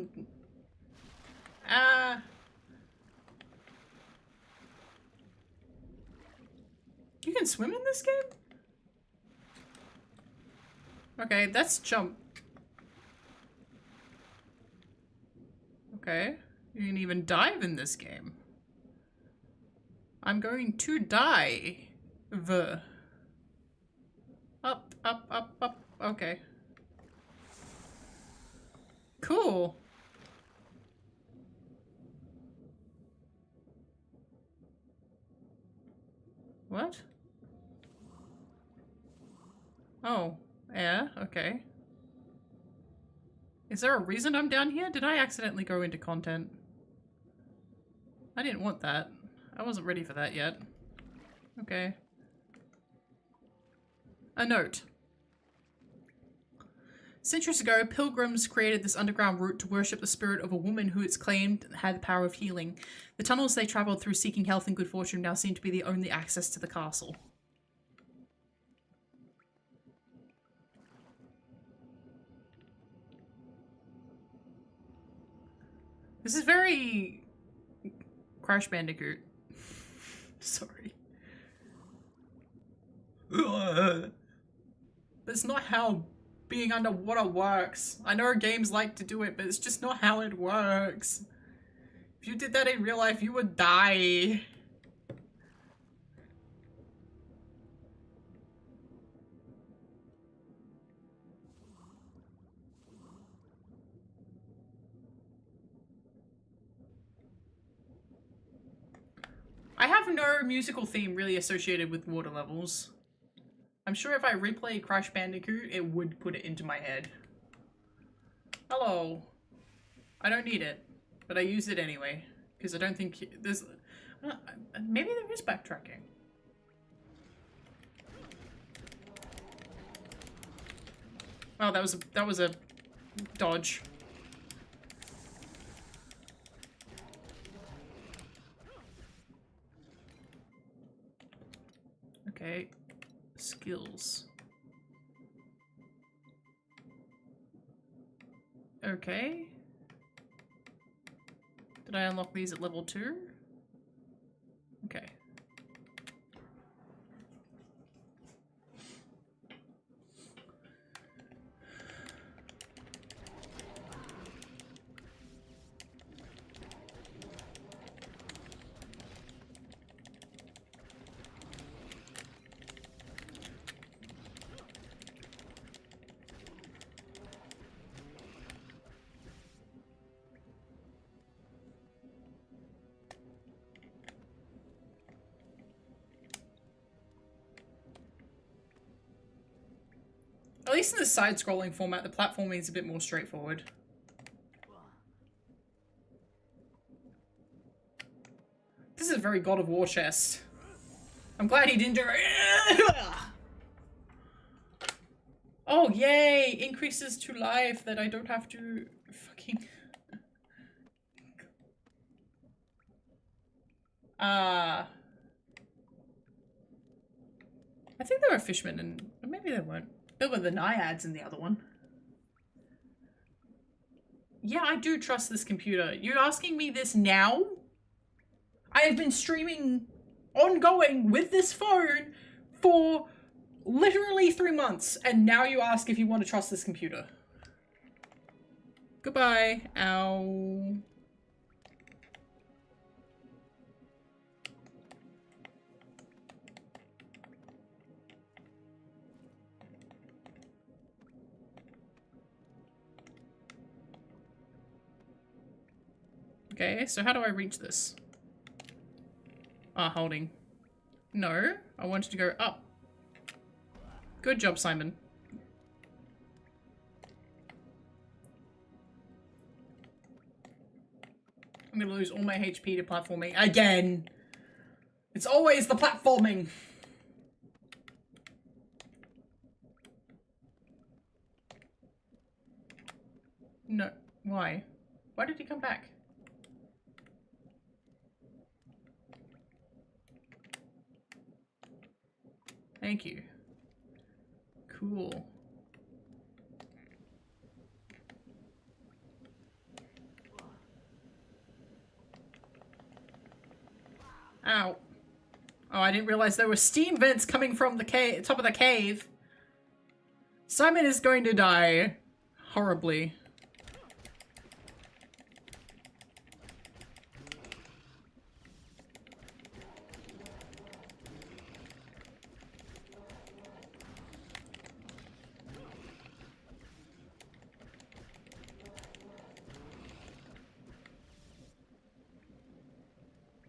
You can swim in this game? Okay, that's jump. Okay. You can even dive in this game. I'm going to die. Up, up, up, up. Okay. Cool. What? Oh, yeah, okay. Is there a reason I'm down here? Did I accidentally go into content? I didn't want that. I wasn't ready for that yet. Okay. A note. Centuries ago, pilgrims created this underground route to worship the spirit of a woman who it's claimed had the power of healing. The tunnels they travelled through seeking health and good fortune now seem to be the only access to the castle. This is very... Crash Bandicoot. Sorry. That's not how being underwater works. I know games like to do it, but it's just not how it works. If you did that in real life, you would die. I have no musical theme really associated with water levels. I'm sure if I replay Crash Bandicoot, it would put it into my head. Hello. I don't need it, but I use it anyway, because I don't think there's... maybe there is backtracking. Oh, that was a dodge. Okay, skills. Okay. Did I unlock these at level 2? Okay. At least in the side-scrolling format, the platforming is a bit more straightforward. This is a very God of War chest. I'm glad he didn't do it. Oh, yay! Increases to life that I don't have to fucking... I think there were fishmen and... maybe there weren't. There were the naiads in the other one. Yeah, I do trust this computer. You're asking me this now? I have been streaming ongoing with this phone for literally 3 months, and now you ask if you want to trust this computer. Goodbye. Ow. Okay, so how do I reach this? Ah, holding. No, I wanted to go up. Good job, Simon. I'm gonna lose all my HP to platforming again. It's always the platforming. No, why? Why did he come back? Thank you. Cool. Ow. Oh, I didn't realize there were steam vents coming from the top of the cave. Simon is going to die horribly.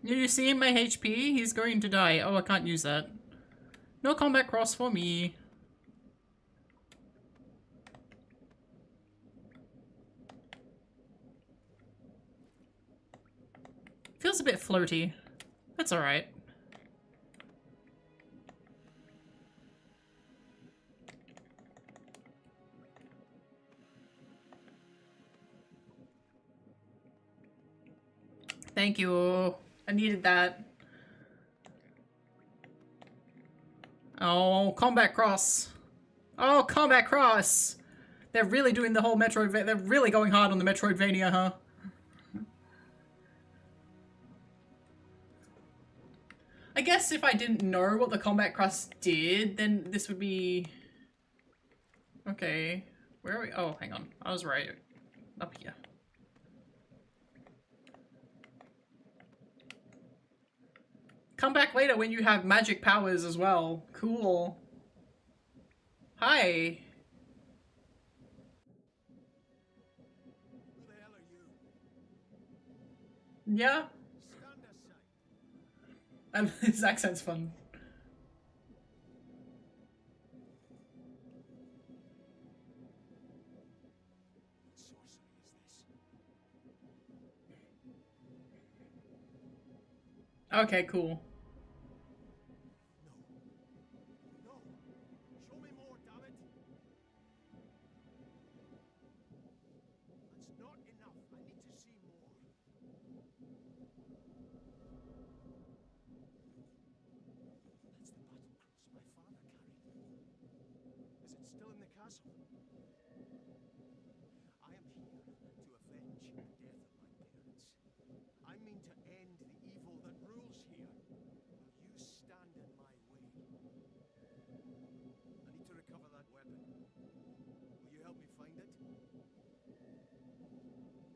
You see my HP? He's going to die. Oh, I can't use that. No combat cross for me. Feels a bit floaty. That's alright. Thank you. I needed that. Oh, combat cross. Oh, combat cross. They're really doing the whole Metroid. They're really going hard on the Metroidvania, huh? I guess if I didn't know what the combat cross did, then this would be... Okay. Where are we? Oh, hang on. I was right. Up here. Come back later when you have magic powers as well. Cool. Hi. Who the hell are you? Yeah. Stand aside. And his accent's fun. What sorcery is this? Okay, cool. No. Show me more, damn it. That's not enough. I need to see more. That's the battle cross my father carried. Is it still in the castle? I am here to avenge the death of my parents. I mean to end the evil that rules here. Will you stand in my way? I need to recover that weapon. Will you help me find it?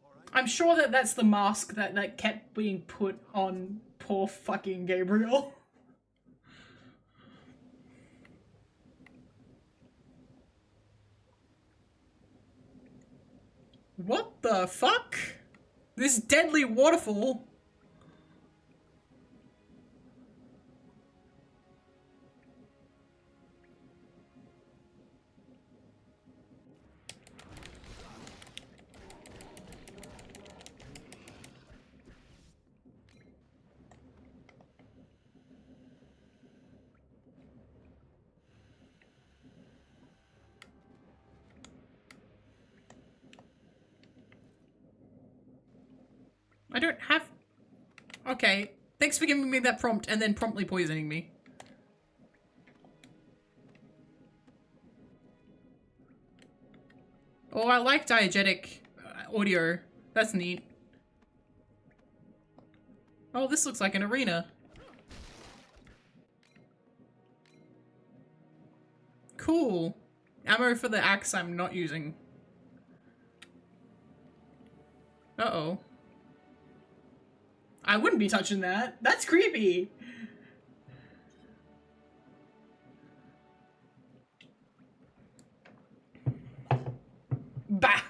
All right. I'm sure that that's the mask that kept being put on poor fucking Gabriel. What the fuck? This deadly waterfall. I don't have... Okay. Thanks for giving me that prompt and then promptly poisoning me. Oh, I like diegetic audio. That's neat. Oh, this looks like an arena. Cool. Ammo for the axe I'm not using. Uh-oh. I wouldn't be touching that. That's creepy. Bah!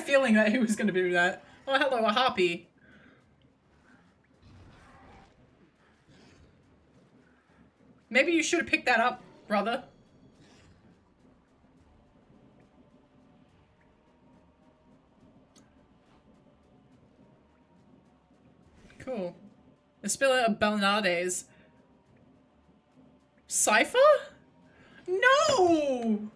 feeling that he was gonna do that. Oh, hello, a harpy. Maybe you should have picked that up, brother. Cool. The Spiller of Bernardes. Cypher? No!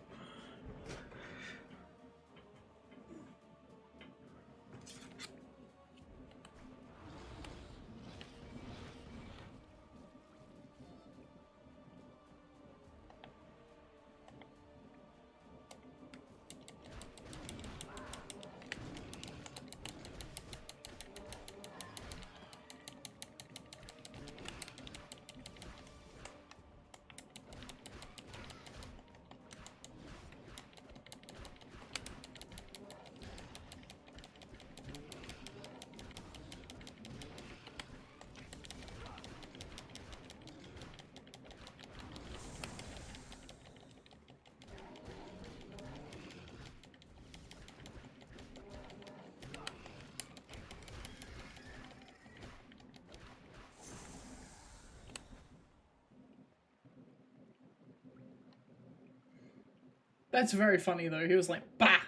That's very funny though. He was like, bah!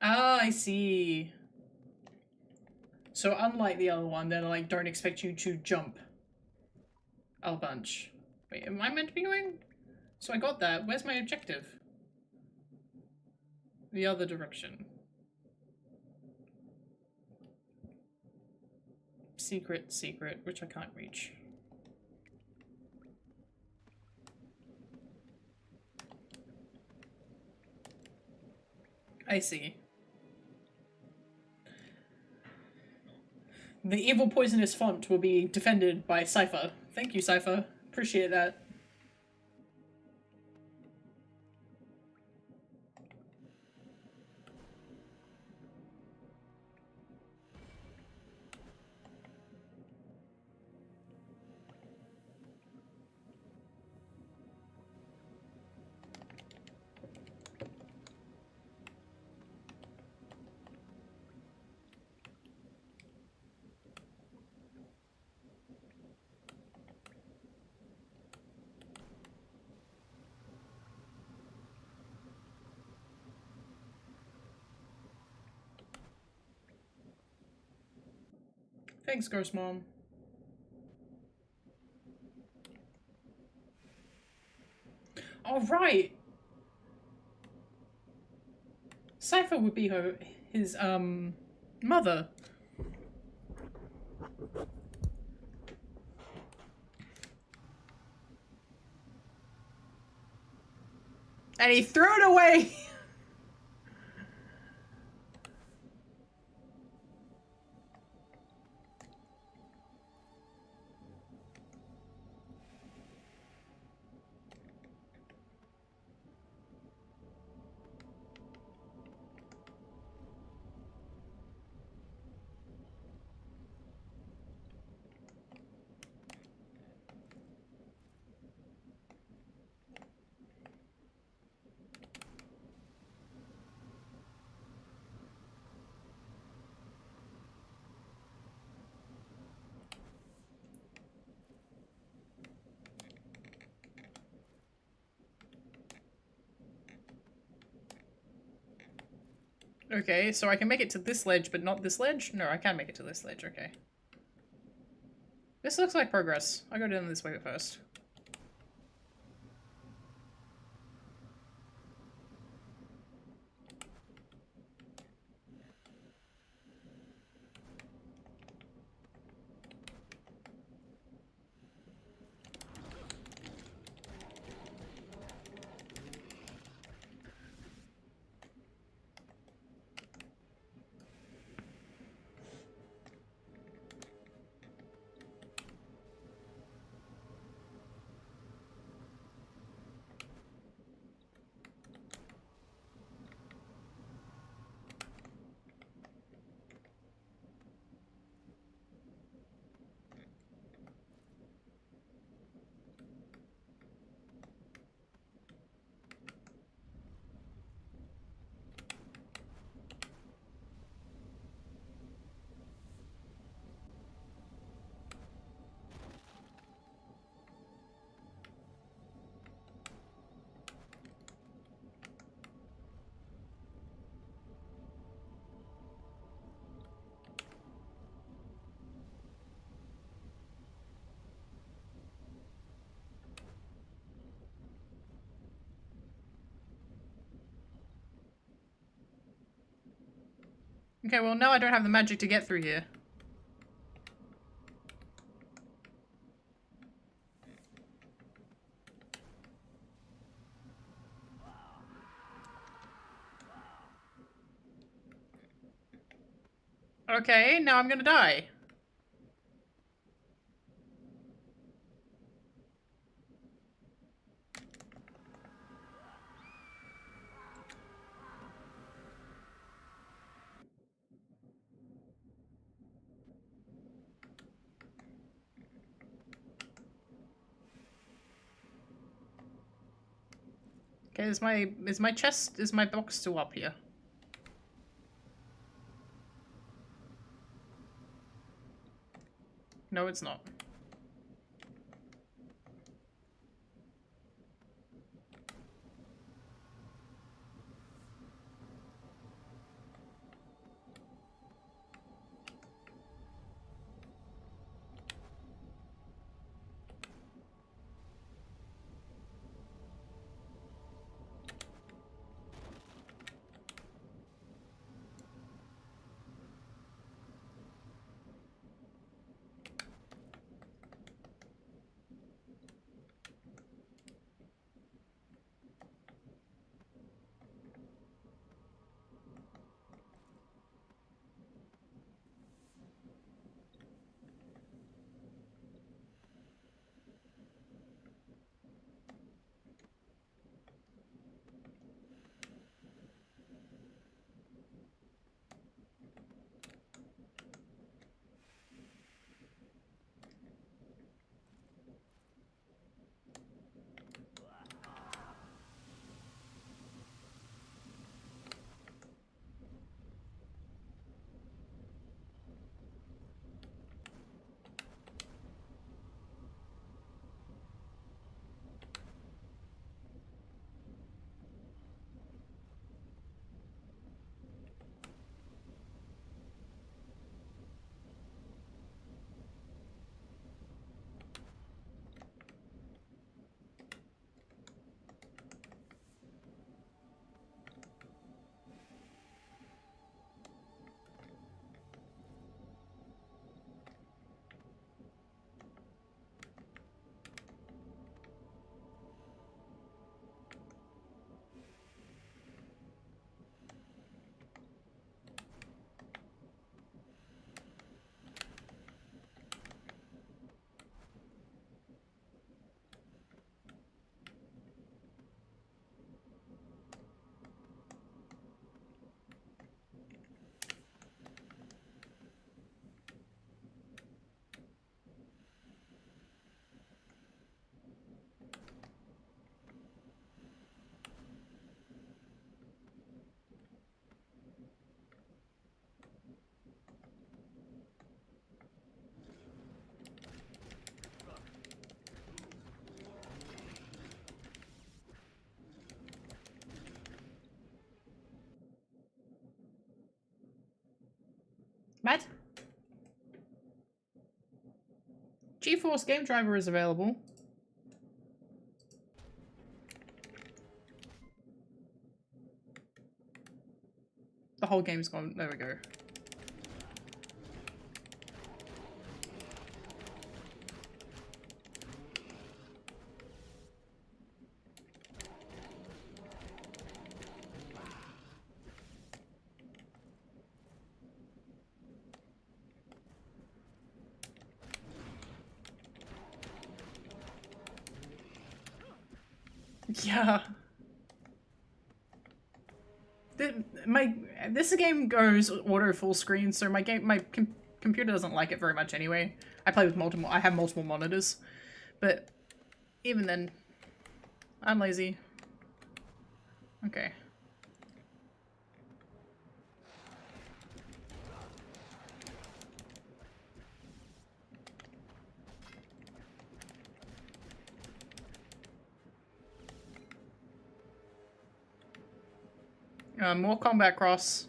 Ah, I see. So unlike the other one, they like don't expect you to jump a bunch. Wait, am I meant to be going? So I got that. Where's my objective? The other direction. Secret, secret, which I can't reach. I see. The evil poisonous font will be defended by Cypher. Thank you, Cypher. Appreciate that. Thanks, Ghost Mom. All right. Cypher would be his mother. And he threw it away. Okay, so I can make it to this ledge, but not this ledge? No, I can make it to this ledge, okay. This looks like progress. I'll go down this way first. Okay, well now I don't have the magic to get through here. Okay, now I'm gonna die. Okay, is my box still up here? No, it's not. Matt? GeForce Game Driver is available. The whole game's gone. There we go. Yeah. This game goes auto full screen, so my computer doesn't like it very much anyway. I play with multiple. I have multiple monitors, but even then, I'm lazy. Okay. More combat cross.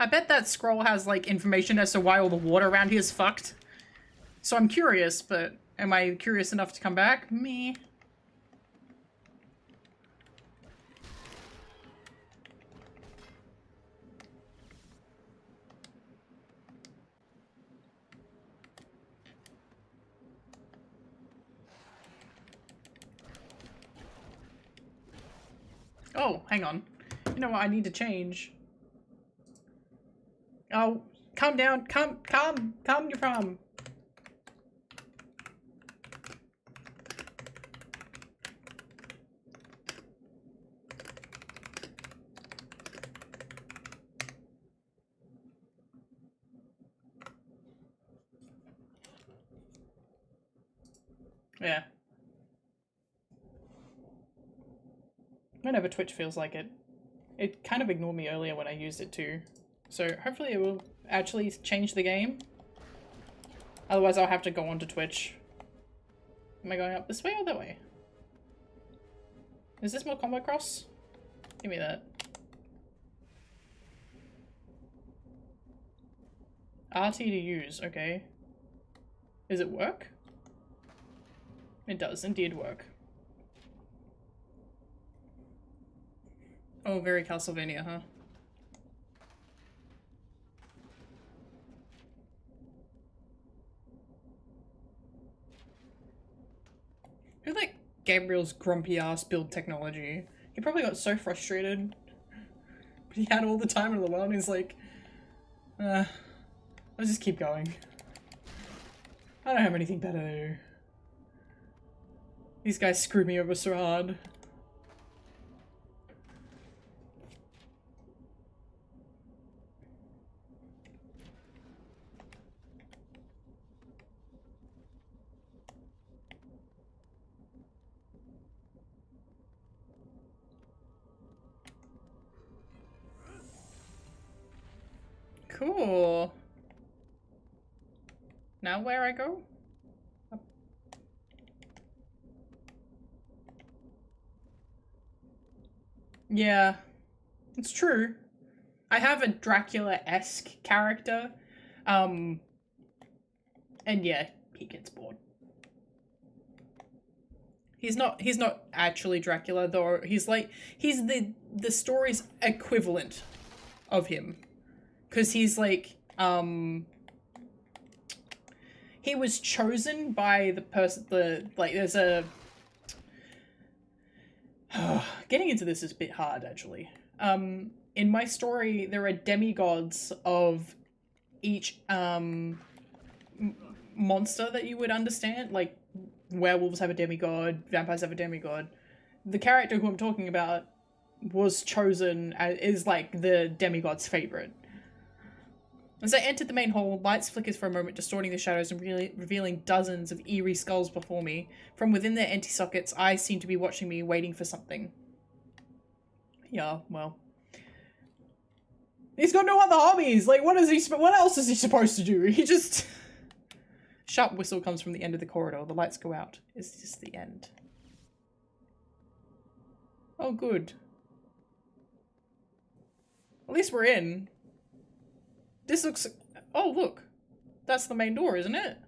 I bet that scroll has, like, information as to why all the water around here is fucked. So I'm curious, but am I curious enough to come back? Me. Oh, hang on. You know what? I need to change. Oh, calm down. Calm your problem. Yeah. Whenever Twitch feels like it. It kind of ignored me earlier when I used it too. So hopefully it will actually change the game. Otherwise I'll have to go onto Twitch. Am I going up this way or that way? Is this more combo cross? Give me that. RT to use, okay. Does it work? It does indeed work. Oh, very Castlevania, huh? Who like Gabriel's grumpy ass build technology? He probably got so frustrated. But he had all the time in the world and he's like, let's just keep going. I don't have anything better to do. These guys screwed me over so hard. Cool. Now where I go? Up. Yeah, it's true. I have a Dracula-esque character. And yeah, he gets bored. He's not actually Dracula though. He's the story's equivalent of him. 'Cause he's like, he was chosen by the person, there's a... Getting into this is a bit hard, actually. In my story, there are demigods of each, monster that you would understand. Like, werewolves have a demigod, vampires have a demigod. The character who I'm talking about was chosen as, is like the demigod's favorite. As I entered the main hall, lights flickered for a moment, distorting the shadows and revealing dozens of eerie skulls before me. From within their empty sockets, eyes seemed to be watching me, waiting for something. Yeah, well. He's got no other hobbies! Like, what else is he supposed to do? He just... Sharp whistle comes from the end of the corridor. The lights go out. Is this the end? Oh, good. At least we're in. This looks... Oh, look. That's the main door, isn't it?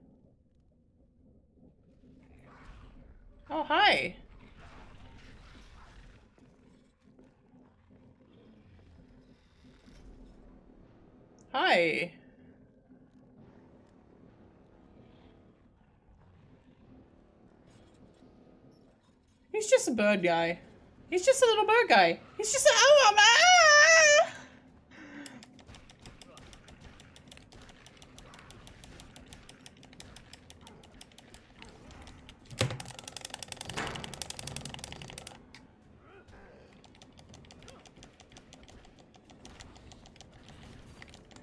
Oh, hi. Hi. He's just a bird guy. He's just a little bird guy. He's just a... Oh, ah!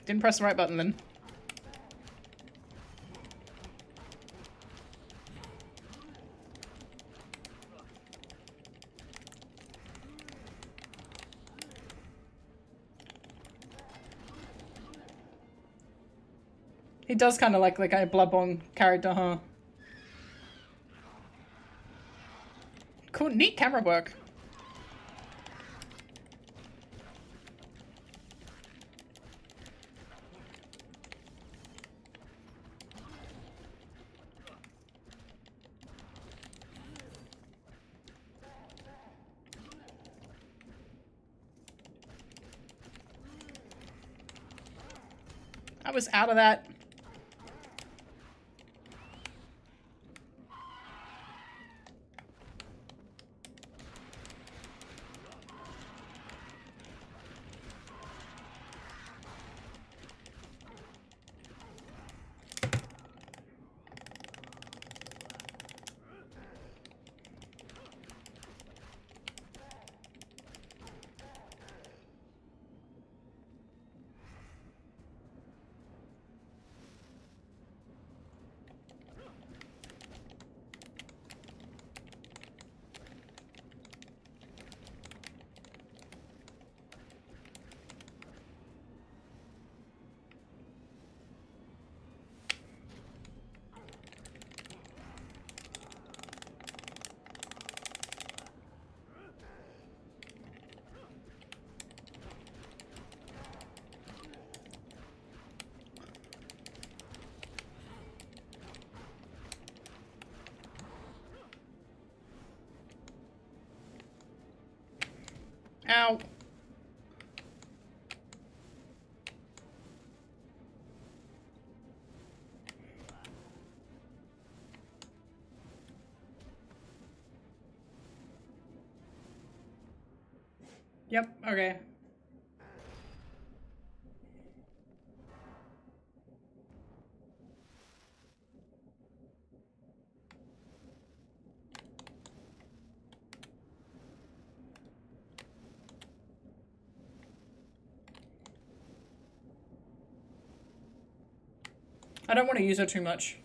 Didn't press the right button then. He does kind of like the kind of Bloodborne character, huh? Cool, neat camera work. I was out of that. Ow. Yep, okay. I don't want to use her too much.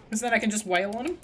Because then I can just wail on him.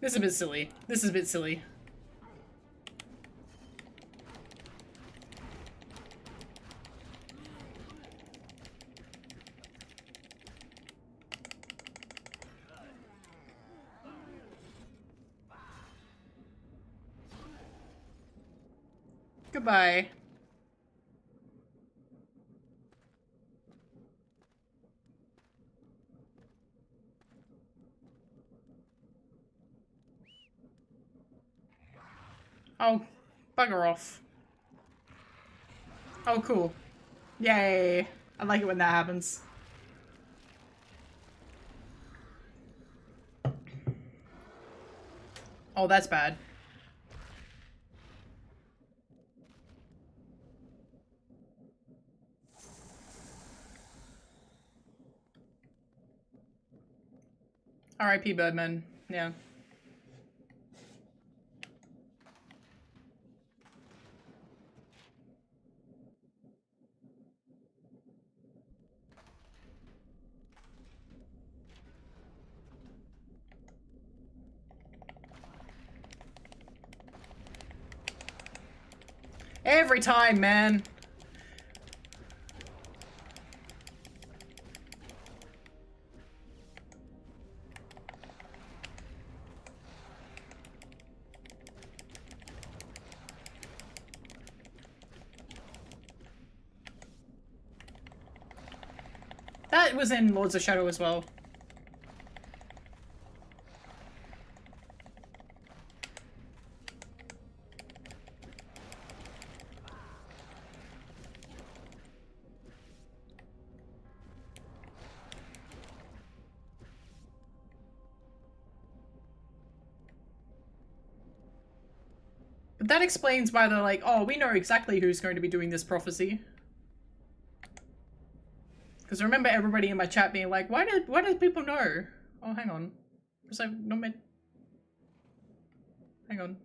This is a bit silly. This is a bit silly. Goodbye. Oh, bugger off. Oh, cool. Yay. I like it when that happens. Oh, that's bad. R.I.P. Birdman. Yeah. Every time, man. That was in Lords of Shadow as well. But that explains why they're like, oh, we know exactly who's going to be doing this prophecy. Because I remember everybody in my chat being like, why did people know? Oh, hang on. Was I not meant... Hang on.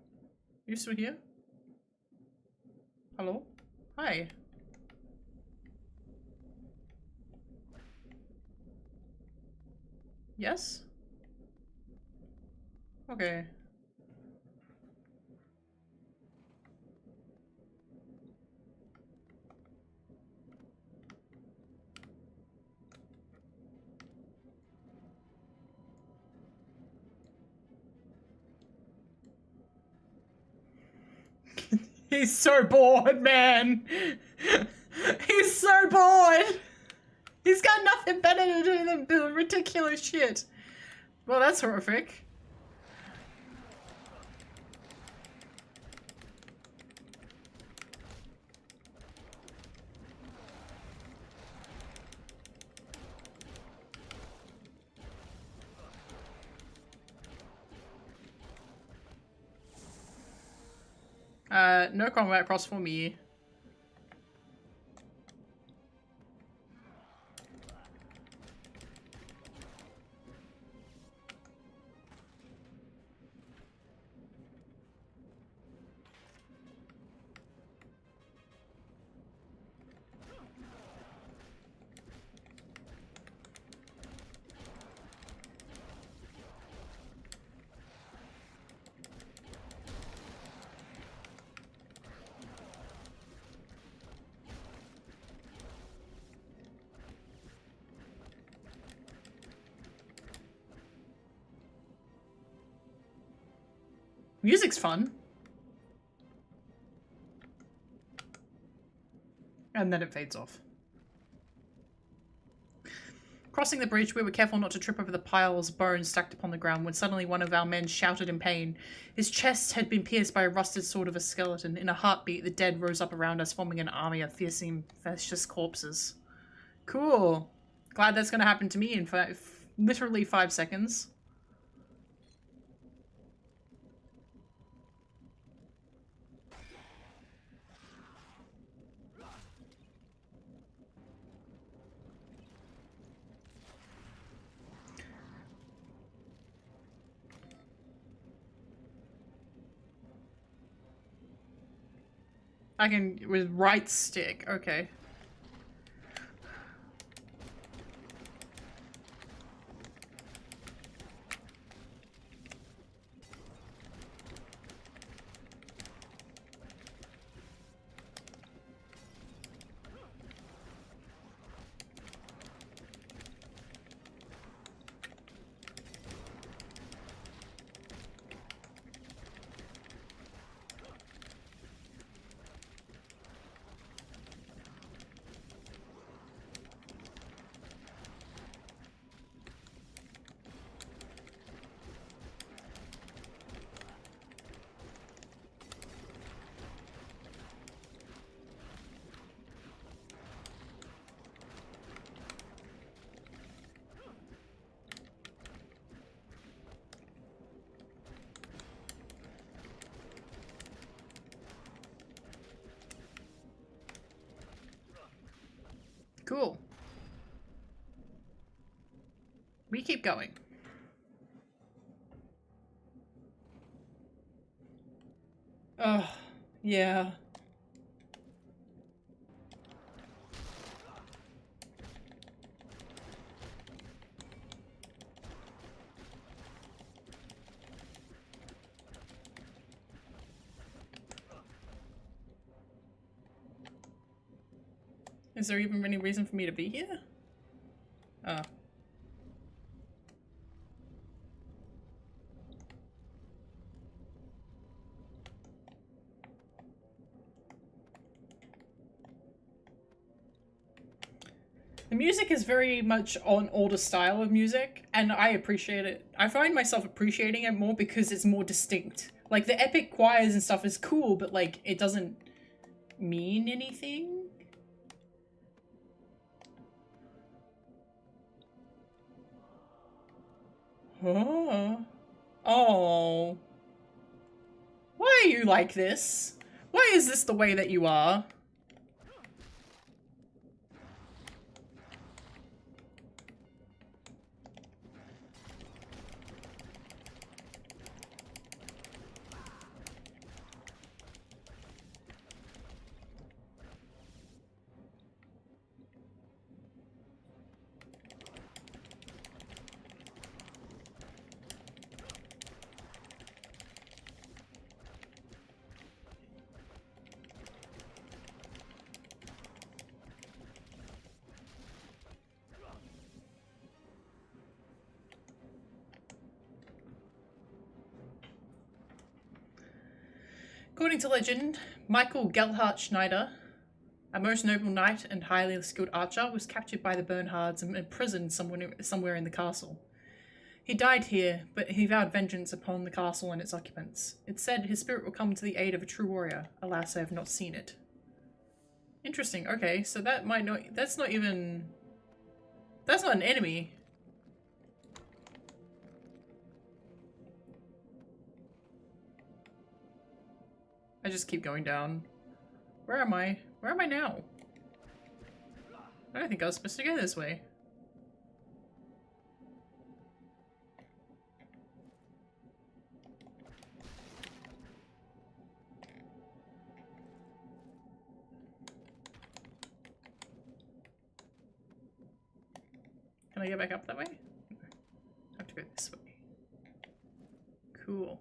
You still here? Hello? Hi. Yes? Okay. He's so bored, man! He's so bored! He's got nothing better to do than build ridiculous shit. Well, that's horrific. No combat cross for me. Music's fun. And then it fades off. Crossing the bridge, we were careful not to trip over the piles of bones stacked upon the ground when suddenly one of our men shouted in pain. His chest had been pierced by a rusted sword of a skeleton. In a heartbeat, the dead rose up around us, forming an army of fiercely vicious corpses. Cool. Glad that's going to happen to me in literally 5 seconds. I can, with right stick, okay. Cool. We keep going. Oh, yeah. Is there even any reason for me to be here? Oh. The music is very much an older style of music, and I appreciate it. I find myself appreciating it more because it's more distinct. Like, the epic choirs and stuff is cool, but, like, it doesn't mean anything. Oh. Oh. Why are you like this? Why is this the way that you are? According to legend, Michael Gelhart Schneider, a most noble knight and highly skilled archer, was captured by the Bernhards and imprisoned somewhere in the castle. He died here, but he vowed vengeance upon the castle and its occupants. It said his spirit will come to the aid of a true warrior. Alas, I have not seen it. Interesting. Okay, so that might not... That's not even... That's not an enemy. I just keep going down. Where am I? Where am I now? I don't think I was supposed to go this way. Can I get back up that way? I have to go this way. Cool.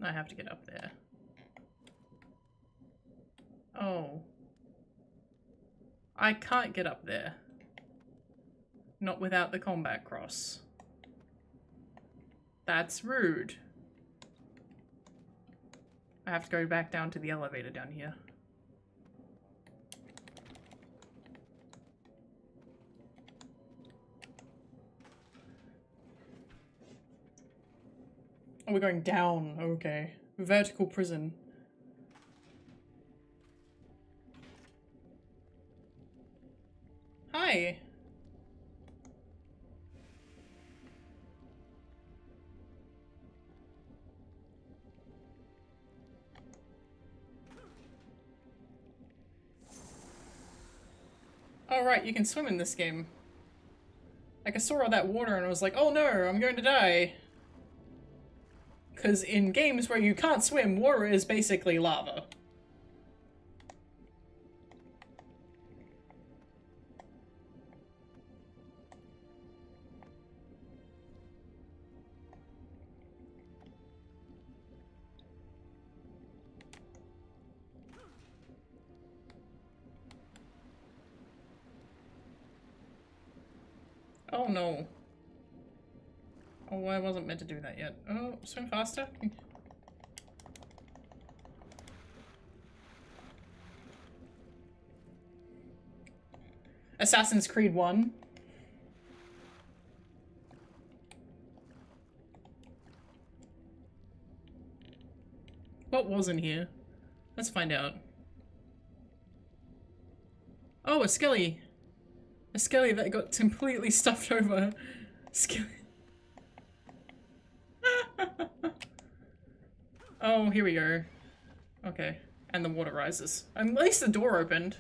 I have to get up there. Oh. I can't get up there. Not without the combat cross. That's rude. I have to go back down to the elevator down here. Oh, we're going down. Okay. Vertical prison. Hi. Oh, right, you can swim in this game. Like, I saw all that water and I was like, oh no, I'm going to die. Because in games where you can't swim, water is basically lava. Oh no. Oh, I wasn't meant to do that yet. Oh, swim faster. Assassin's Creed 1. What was in here? Let's find out. Oh, a skelly. A skelly that got completely stuffed over. Skelly. Oh, here we go. Okay. And the water rises. At least the door opened.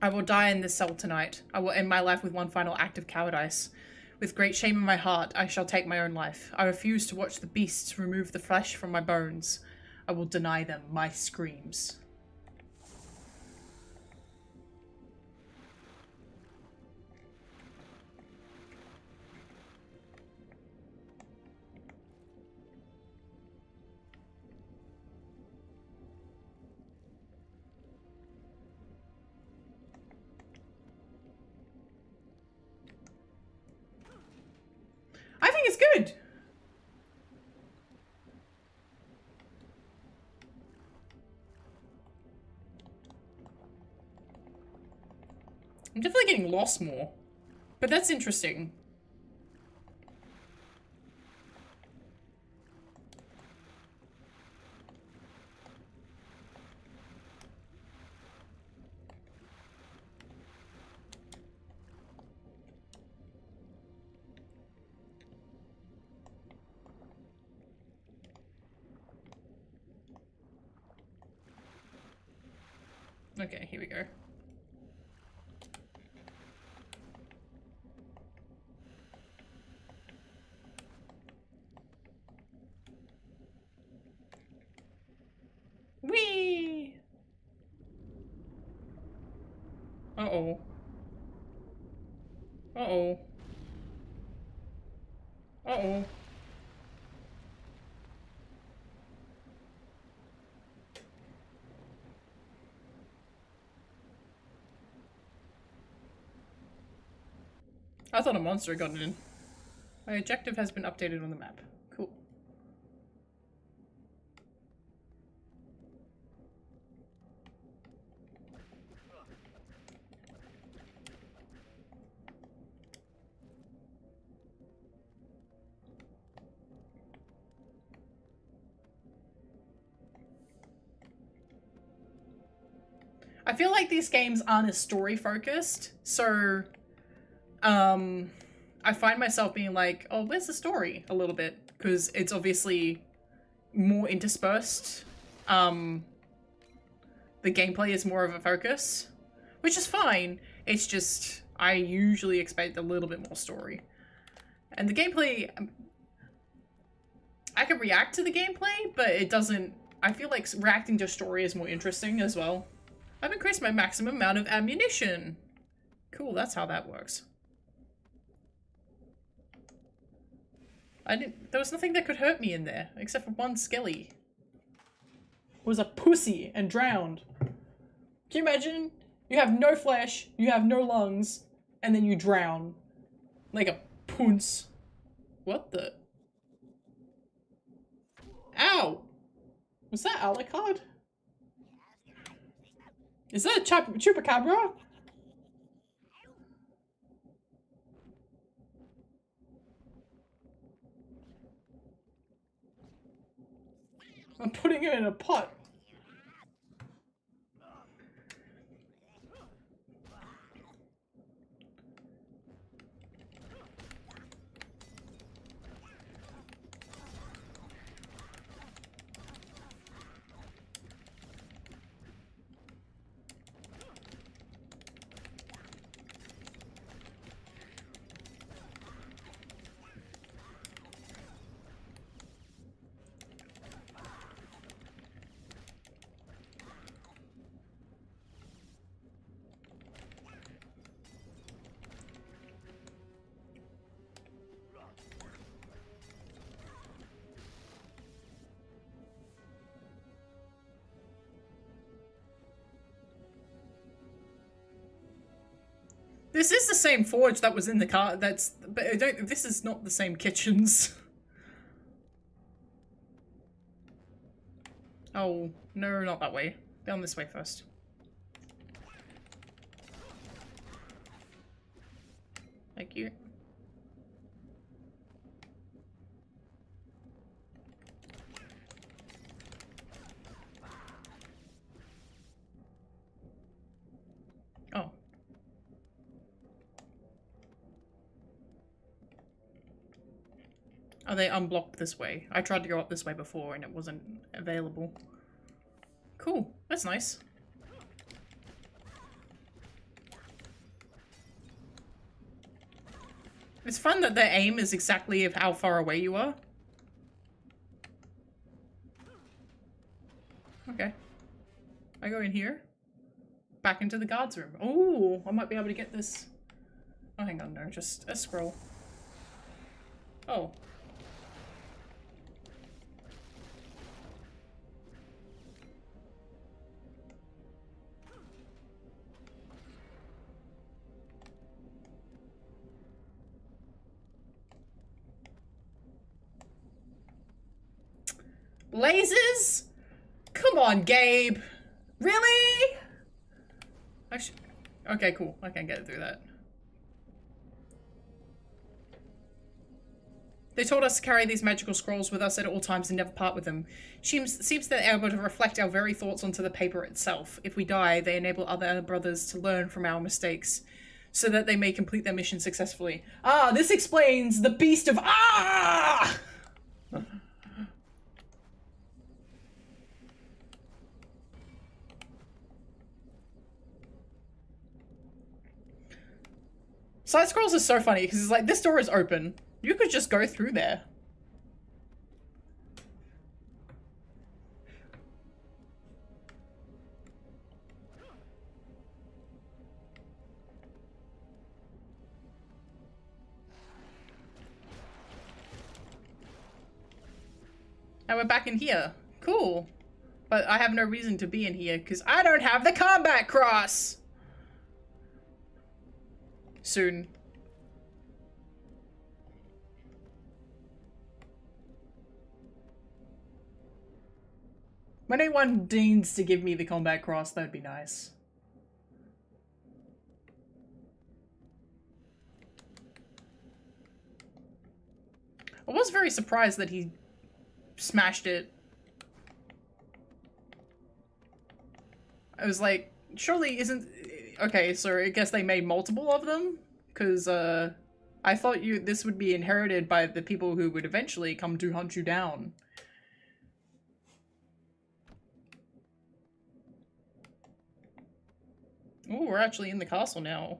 I will die in this cell tonight. I will end my life with one final act of cowardice. With great shame in my heart, I shall take my own life. I refuse to watch the beasts remove the flesh from my bones. I will deny them my screams. I'm definitely getting lost more. But that's interesting. Okay, here we go. Whee! Uh-oh. Uh-oh. Uh-oh. I thought a monster had gotten in. My objective has been updated on the map. Cool. I feel like these games aren't as story focused, so I find myself being like, oh, where's the story? A little bit, because it's obviously more interspersed. The gameplay is more of a focus, which is fine. It's just, I usually expect a little bit more story. And the gameplay, I can react to the gameplay, but it doesn't, I feel like reacting to story is more interesting as well. I've increased my maximum amount of ammunition. Cool, that's how that works. There was nothing that could hurt me in there, except for one skelly. Was a pussy and drowned. Can you imagine? You have no flesh, you have no lungs, and then you drown. Like a poonce. What the? Ow! Was that Alucard? Is that a chupacabra? I'm putting it in a pot. This is the same forge that was in the car. But I don't. This is not the same kitchens. Oh no, not that way. Down this way first. Thank you. Oh. Oh, they unblocked this way. I tried to go up this way before and it wasn't available. Cool. That's nice. It's fun that their aim is exactly of how far away you are. Okay. I go in here. Back into the guards room. Oh, I might be able to get this. Oh, hang on, no, just a scroll. Oh. Lasers? Come on, Gabe. Really? Okay, cool. I can get through that. They told us to carry these magical scrolls with us at all times and never part with them. Seems they're able to reflect our very thoughts onto the paper itself. If we die, they enable other brothers to learn from our mistakes, so that they may complete their mission successfully. Ah, this explains the beast of ah! Side scrolls are so funny because it's like, this door is open. You could just go through there. And we're back in here. Cool. But I have no reason to be in here because I don't have the combat cross! Soon. When anyone deigns to give me the combat cross, that'd be nice. I was very surprised that he smashed it. I was like, surely isn't... Okay, so I guess they made multiple of them? Because, I thought this would be inherited by the people who would eventually come to hunt you down. Oh, we're actually in the castle now.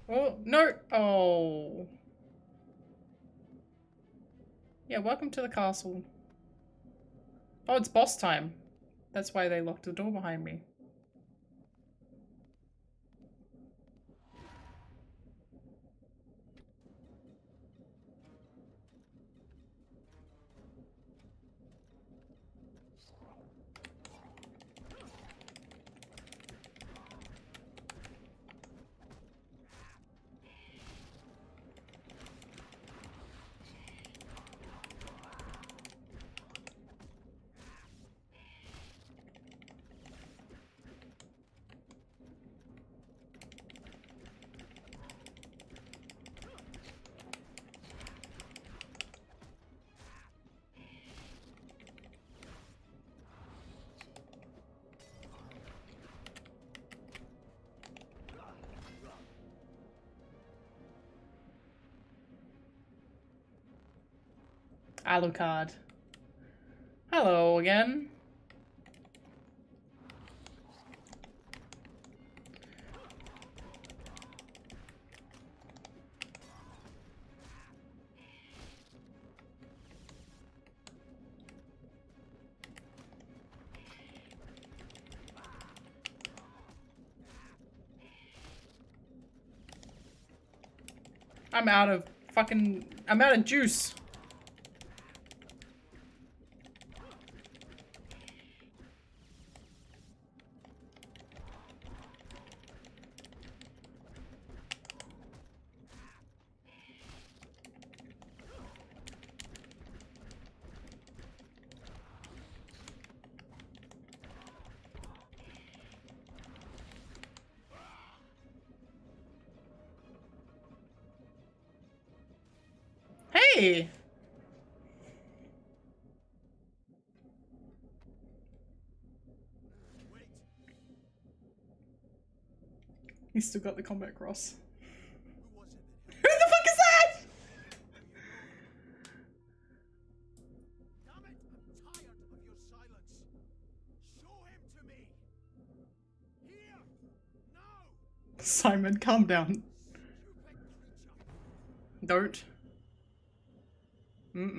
Oh, no! Oh. Yeah, welcome to the castle. Oh, it's boss time. That's why they locked the door behind me. Alucard. Hello again. I'm out of juice. Hey! He's still got the combat cross. Who the fuck is that? Damn it! I'm tired of your silence. Show him to me. Here, now. Simon, calm down. Stupid creature. Don't. All right,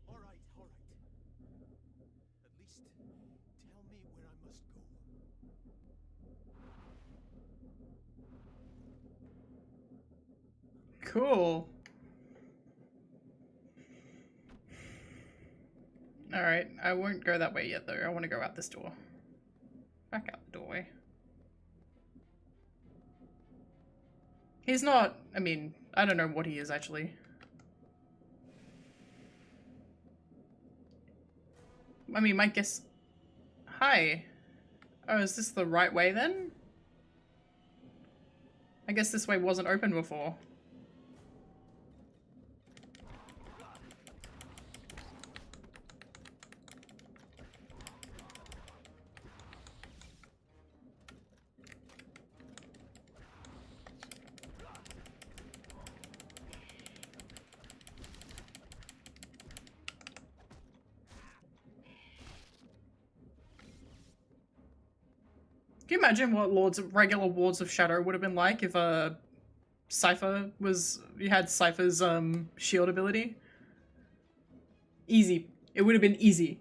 all right. At least tell me where I must go. Cool. Alright, I won't go that way yet though. I want to go out this door. Back out the doorway. He's not, I mean, I don't know what he is actually. I mean, my guess... Hi. Oh, is this the right way then? I guess this way wasn't open before. Can you imagine what regular Wards of Shadow would have been like if Cypher you had Cypher's shield ability? Easy. It would have been easy.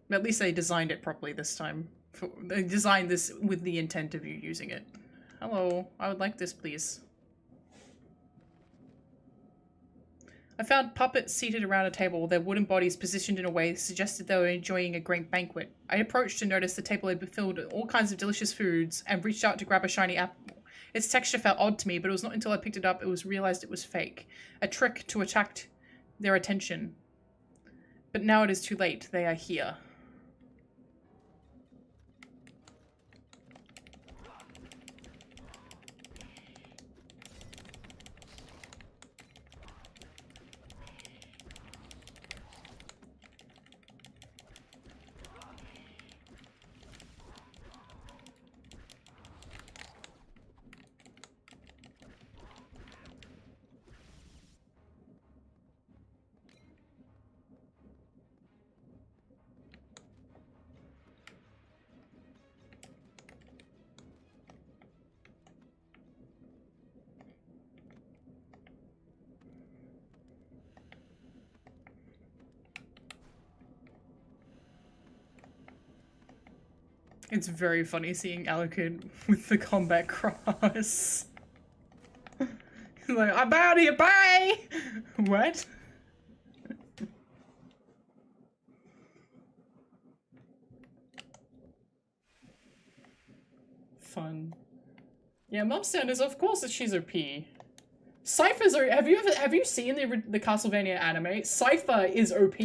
But at least they designed it properly this time. They designed this with the intent of you using it. Hello, I would like this, please. I found puppets seated around a table, their wooden bodies positioned in a way that suggested they were enjoying a great banquet. I approached and noticed the table had been filled with all kinds of delicious foods and reached out to grab a shiny apple. Its texture felt odd to me, but it was not until I picked it up it was realized it was fake. A trick to attract their attention. But now it is too late. They are here. It's very funny seeing Alucard with the combat cross. He's like, I'm out here, bye! What? Fun. Yeah, Mom Sanders, of course that she's OP. Cypher's have you seen the Castlevania anime? Cypher is OP.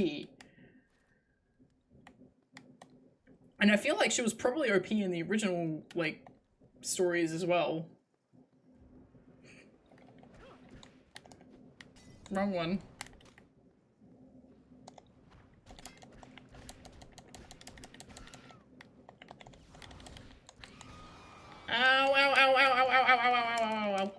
And I feel like she was probably OP in the original, like, stories as well. Wrong one. Ow, ow, ow, ow, ow, ow, ow, ow, ow, ow, ow, ow.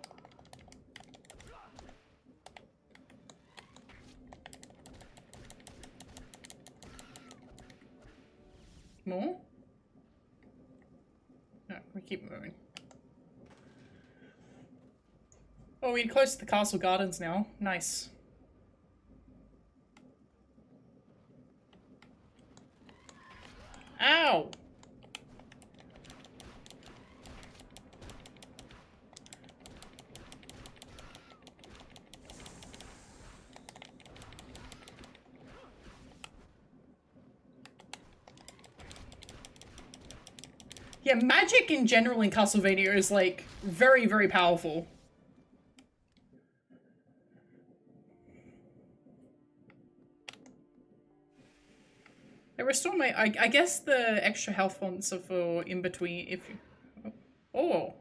More? No, we keep moving. Oh, we're close to the castle gardens now. Nice. Ow! Yeah, magic in general in Castlevania is, like, very, very powerful. They restore my... I guess the extra health ones are for in between if you... Oh.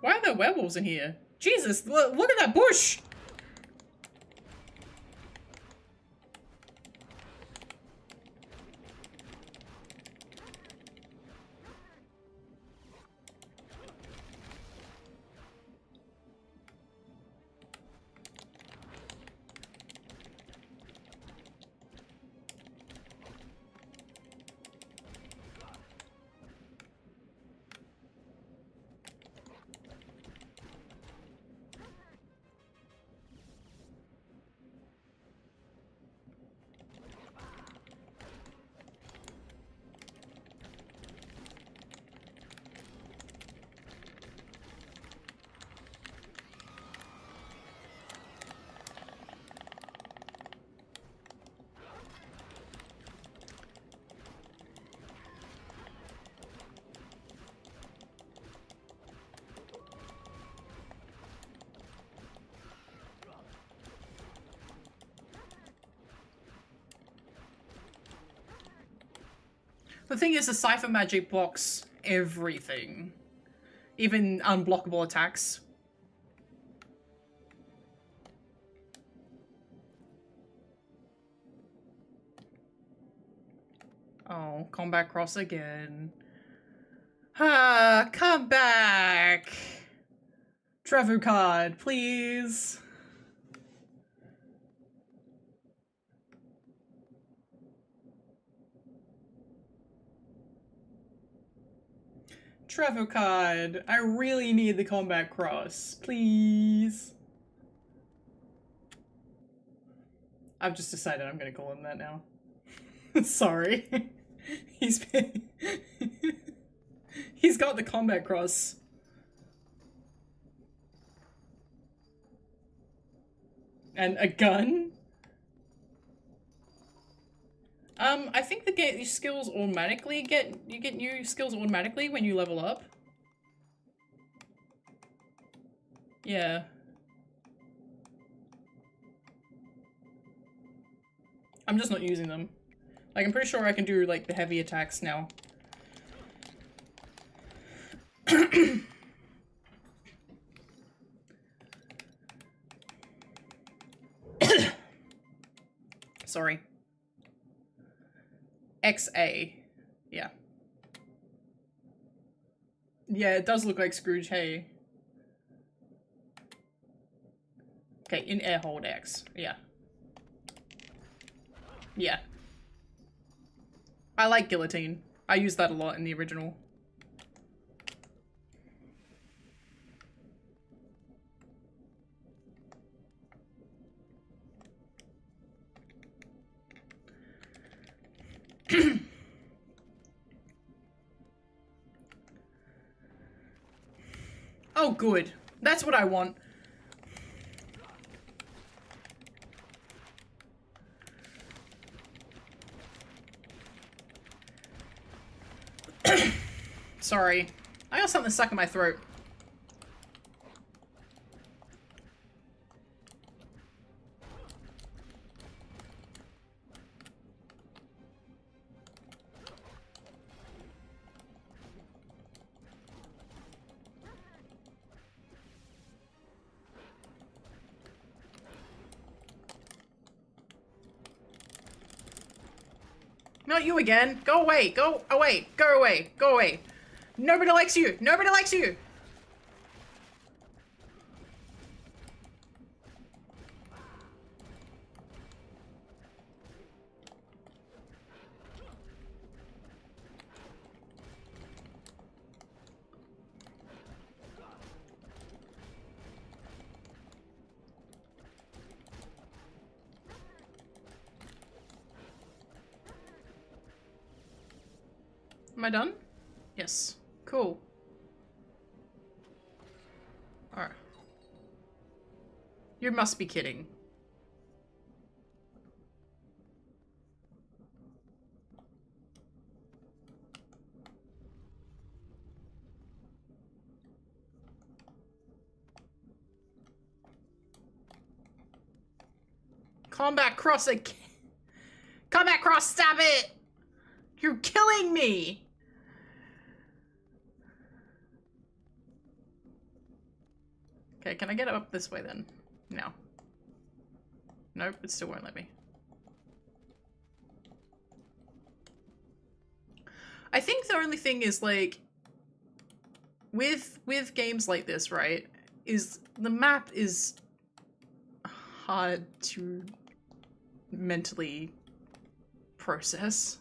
Why are there werewolves in here? Jesus, look at that bush! The thing is, the Cypher magic blocks everything. Even unblockable attacks. Oh, combat cross again. Ah, come back! Trevor card, please. Trevor card, I really need the combat cross, please. I've just decided I'm gonna call him that now. Sorry. He's got the combat cross. And a gun? I think the skills automatically you get new skills automatically when you level up. Yeah. I'm just not using them. Like, I'm pretty sure I can do, like, the heavy attacks now. Sorry. XA. Yeah. Yeah, it does look like Scrooge, hey. Okay, in air hold X. Yeah. Yeah. I like guillotine. I use that a lot in the original. Oh, good. That's what I want. Sorry. I got something stuck in my throat. Not you again. Go away. Go away. Go away. Go away. Nobody likes you. Nobody likes you. Am I done? Yes. Cool. Alright. You must be kidding. Combat cross again. Combat cross, stop it! You're killing me! Okay, can I get up this way then? No. Nope, it still won't let me. I think the only thing is, like, with games like this, right, is the map is hard to mentally process.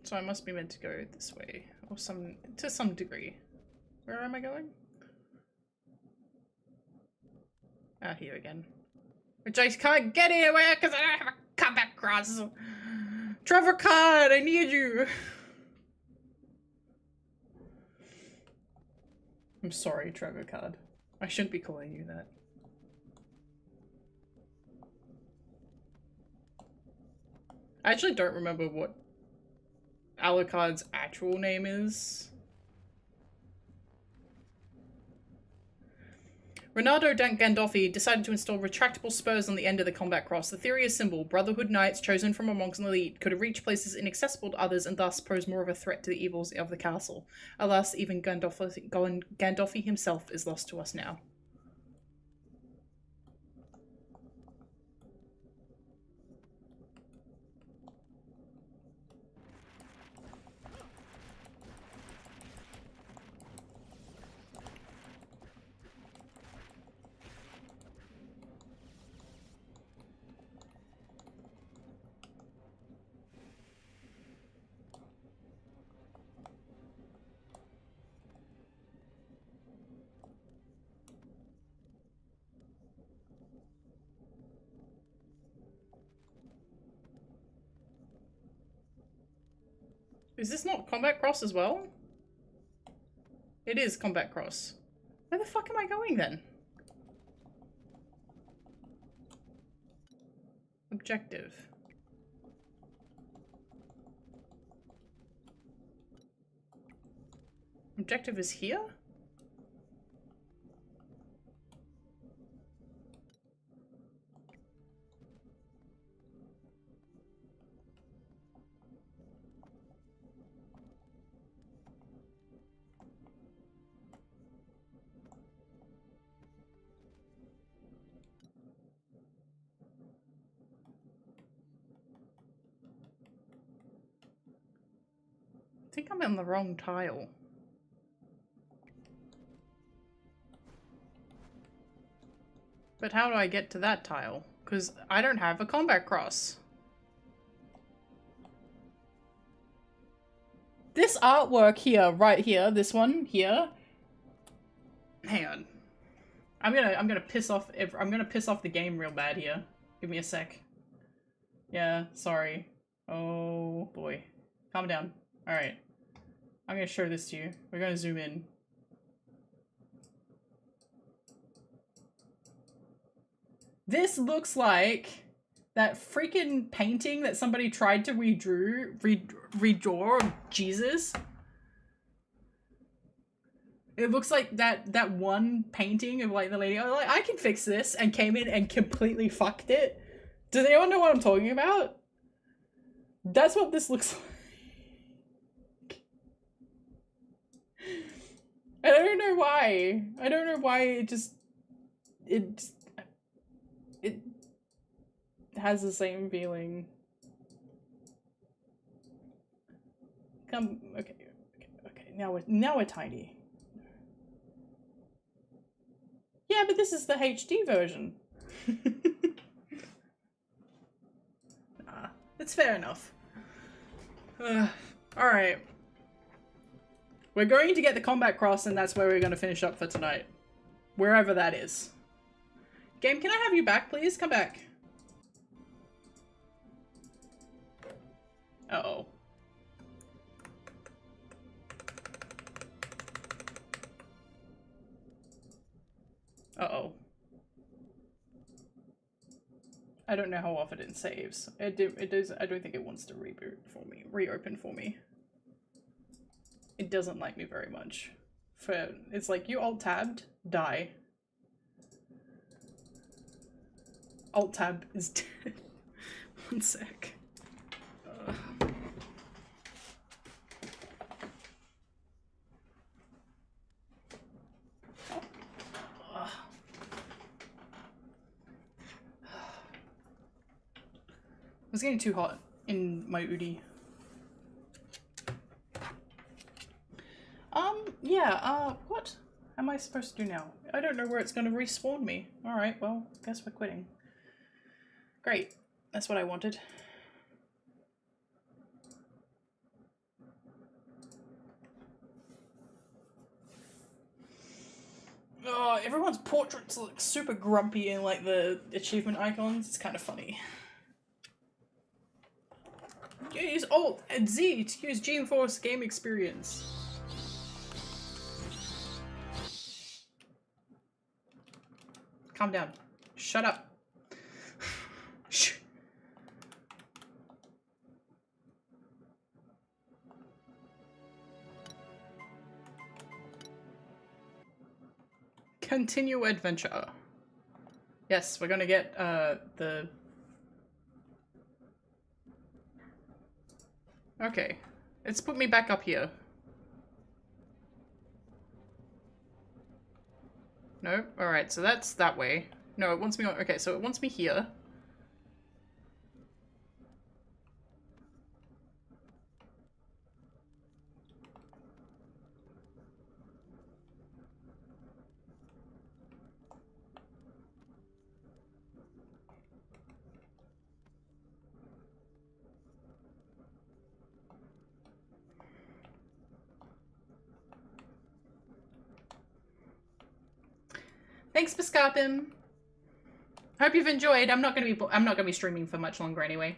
So I must be meant to go this way, or to some degree. Where am I going? Ah, here again. Which I can't get anywhere because I don't have a combat cross. Trevor Card, I need you. I'm sorry, Trevor Card. I shouldn't be calling you that. I actually don't remember what Alucard's actual name is. Renato Gandolfi decided to install retractable spurs on the end of the combat cross. The theory is simple. Brotherhood knights chosen from amongst an elite could reach places inaccessible to others and thus pose more of a threat to the evils of the castle. Alas, even Gandolfi himself is lost to us now. Is this not Combat Cross as well? It is Combat Cross. Where the fuck am I going then? Objective. Objective is here? I think I'm on the wrong tile. But how do I get to that tile? Because I don't have a combat cross. This artwork here, right here, this one here. Hang on. I'm gonna piss off the game real bad here. Give me a sec. Yeah, sorry. Oh boy. Calm down. Alright. I'm gonna show this to you. We're gonna zoom in. This looks like that freaking painting that somebody tried to redraw Jesus. It looks like that one painting of like the lady, oh, like, I can fix this, and came in and completely fucked it. Does anyone know what I'm talking about? That's what this looks like. I don't know why. I don't know why it has the same feeling. Okay. Now we're tiny. Yeah, but this is the HD version. Nah, it's fair enough. Alright. We're going to get the combat cross, and that's where we're going to finish up for tonight. Wherever that is. Game, can I have you back, please? Come back. Uh-oh. Uh-oh. I don't know how often it saves. It does. I don't think it wants to reboot for me. Reopen for me. It doesn't like me very much. It's like, you alt-tabbed, die. Alt-tab is dead. One sec. It's getting too hot in my Udi. Yeah, what am I supposed to do now? I don't know where it's gonna respawn me. Alright, well, guess we're quitting. Great. That's what I wanted. Oh, everyone's portraits look super grumpy in like the achievement icons. It's kind of funny. Use Alt and Z to use GeForce Game Experience. Calm down. Shut up. Shh. Continue adventure. Yes, we're gonna get the... Okay. It's put me back up here. No? Alright, so that's that way. No, it wants me on... Okay, so it wants me here. Thanks for scarping. Hope you've enjoyed. I'm not gonna be streaming for much longer anyway.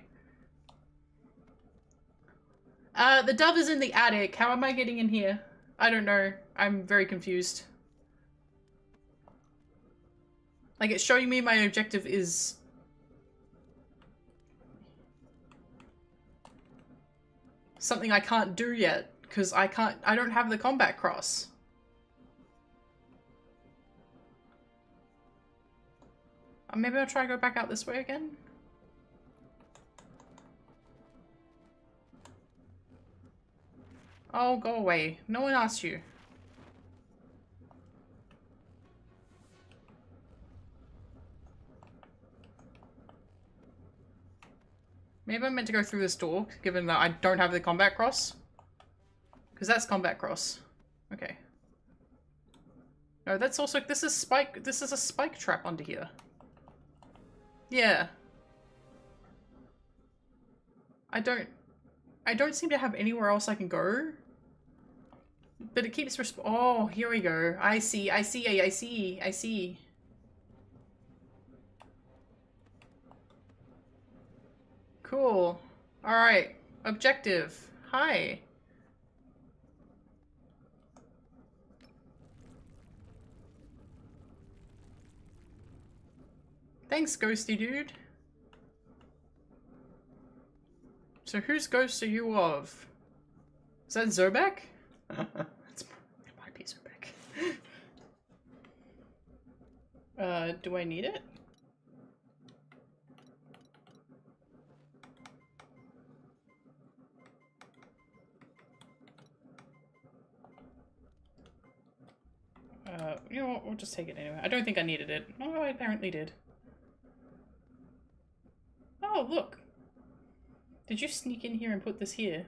The dove is in the attic. How am I getting in here? I don't know. I'm very confused. Like, it's showing me my objective is... something I can't do yet, because I don't have the combat cross. Maybe I'll try to go back out this way again. Oh, go away. No one asked you. Maybe I'm meant to go through this door, given that I don't have the combat cross. Because that's combat cross. Okay. No, that's also... This is a spike trap under here. Yeah. I don't seem to have anywhere else I can go. But it keeps oh, here we go. I see. Cool. Alright. Objective. Hi. Thanks, ghosty dude. So whose ghost are you of? Is that Zobek? It might be Zobek. Do I need it? You know what, we'll just take it anyway. I don't think I needed it. Oh, I apparently did. Oh, look. Did you sneak in here and put this here?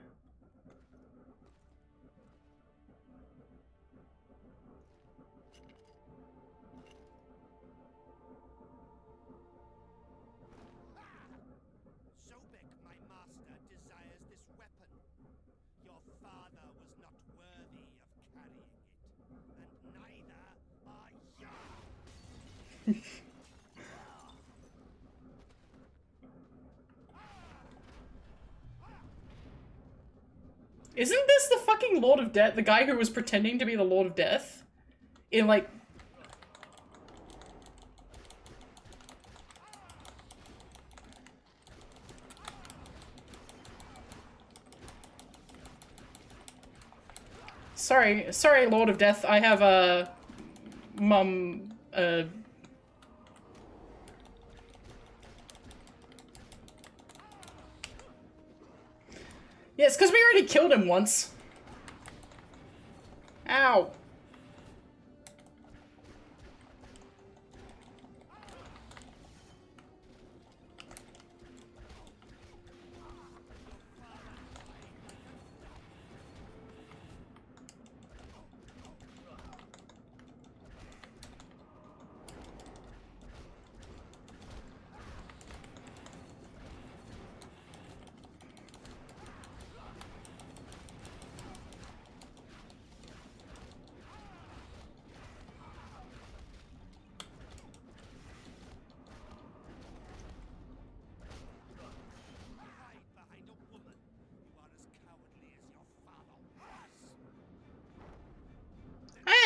Zobek, my master, desires this weapon. Your father was not worthy of carrying it, and neither are you. Isn't this the fucking Lord of Death? The guy who was pretending to be the Lord of Death? In, like... Sorry, Lord of Death. I have a... Yeah, it's because we already killed him once. Ow.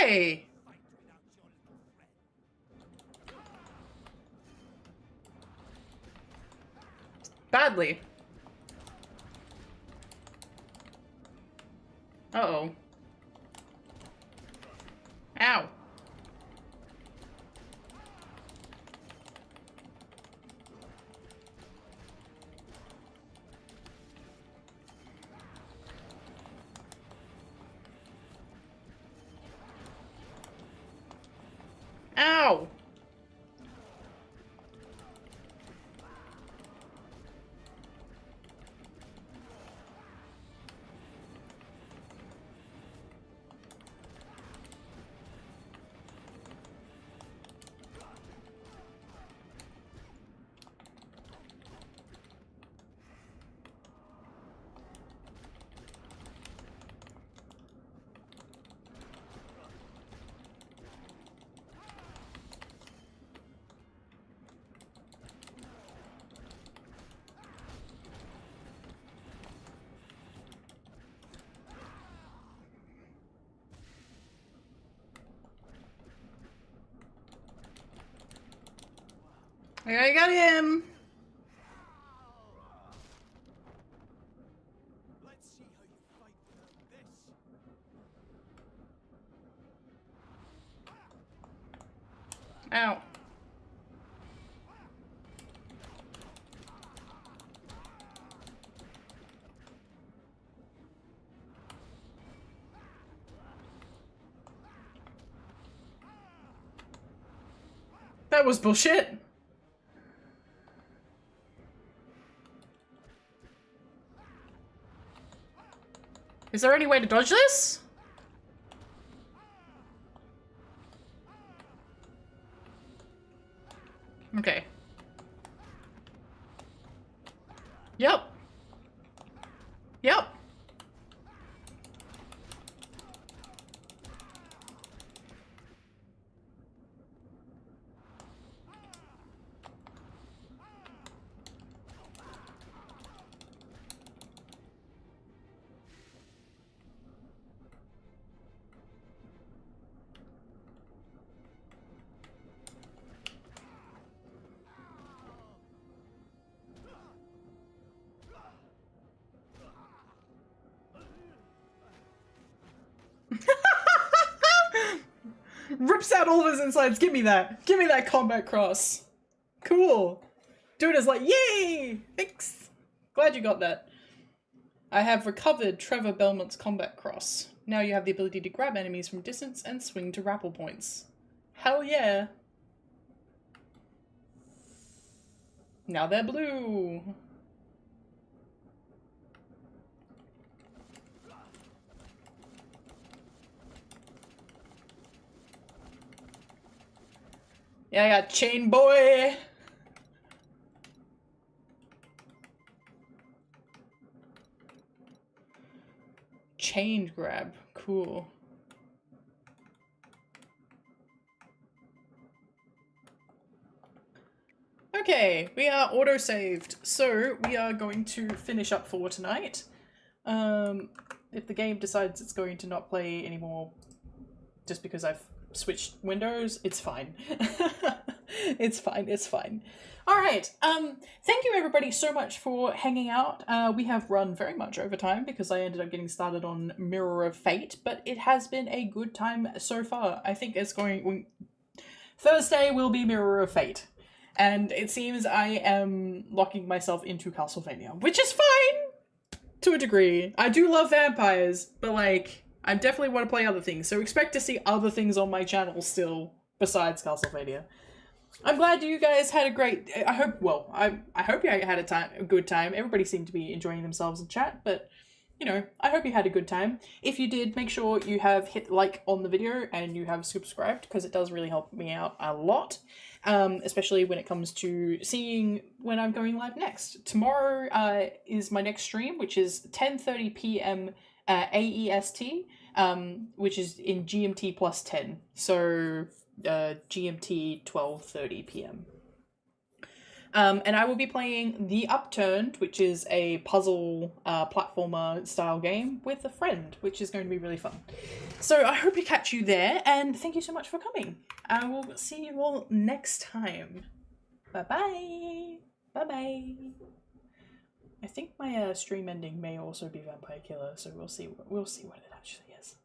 Hey! Badly. Uh-oh. Ow. Ow! I got him! Let's see how you fight without this. Ow. That was bullshit. Is there any way to dodge this? Okay. Yep. Yep. Rips out all of his insides. Give me that. Give me that combat cross. Cool. Dude is like, yay! Thanks. Glad you got that. I have recovered Trevor Belmont's combat cross. Now you have the ability to grab enemies from distance and swing to grapple points. Hell yeah. Now they're blue. Yeah, I got Chain Boy. Chain grab. Cool. Okay, we are auto-saved, so we are going to finish up for tonight. If the game decides it's going to not play anymore just because I've switched windows, it's fine. It's fine, it's fine. Alright, thank you everybody so much for hanging out. We have run very much over time because I ended up getting started on Mirror of Fate, but it has been a good time so far. I think it's going... Thursday will be Mirror of Fate. And it seems I am locking myself into Castlevania, which is fine to a degree. I do love vampires, but like, I definitely want to play other things. So expect to see other things on my channel still besides Castlevania. I'm glad you guys had a great, I hope you had a good time. Everybody seemed to be enjoying themselves in chat, but you know, I hope you had a good time. If you did, make sure you have hit like on the video and you have subscribed because it does really help me out a lot. Especially when it comes to seeing when I'm going live next. Tomorrow is my next stream, which is 10:30 p.m. AEST, which is in GMT plus 10. So GMT 12:30 p.m. And I will be playing The Upturned, which is a puzzle platformer style game with a friend, which is going to be really fun. So I hope to catch you there, and thank you so much for coming. I will see you all next time. Bye-bye. Bye-bye. I think my stream ending may also be Vampire Killer, so we'll see what it actually is.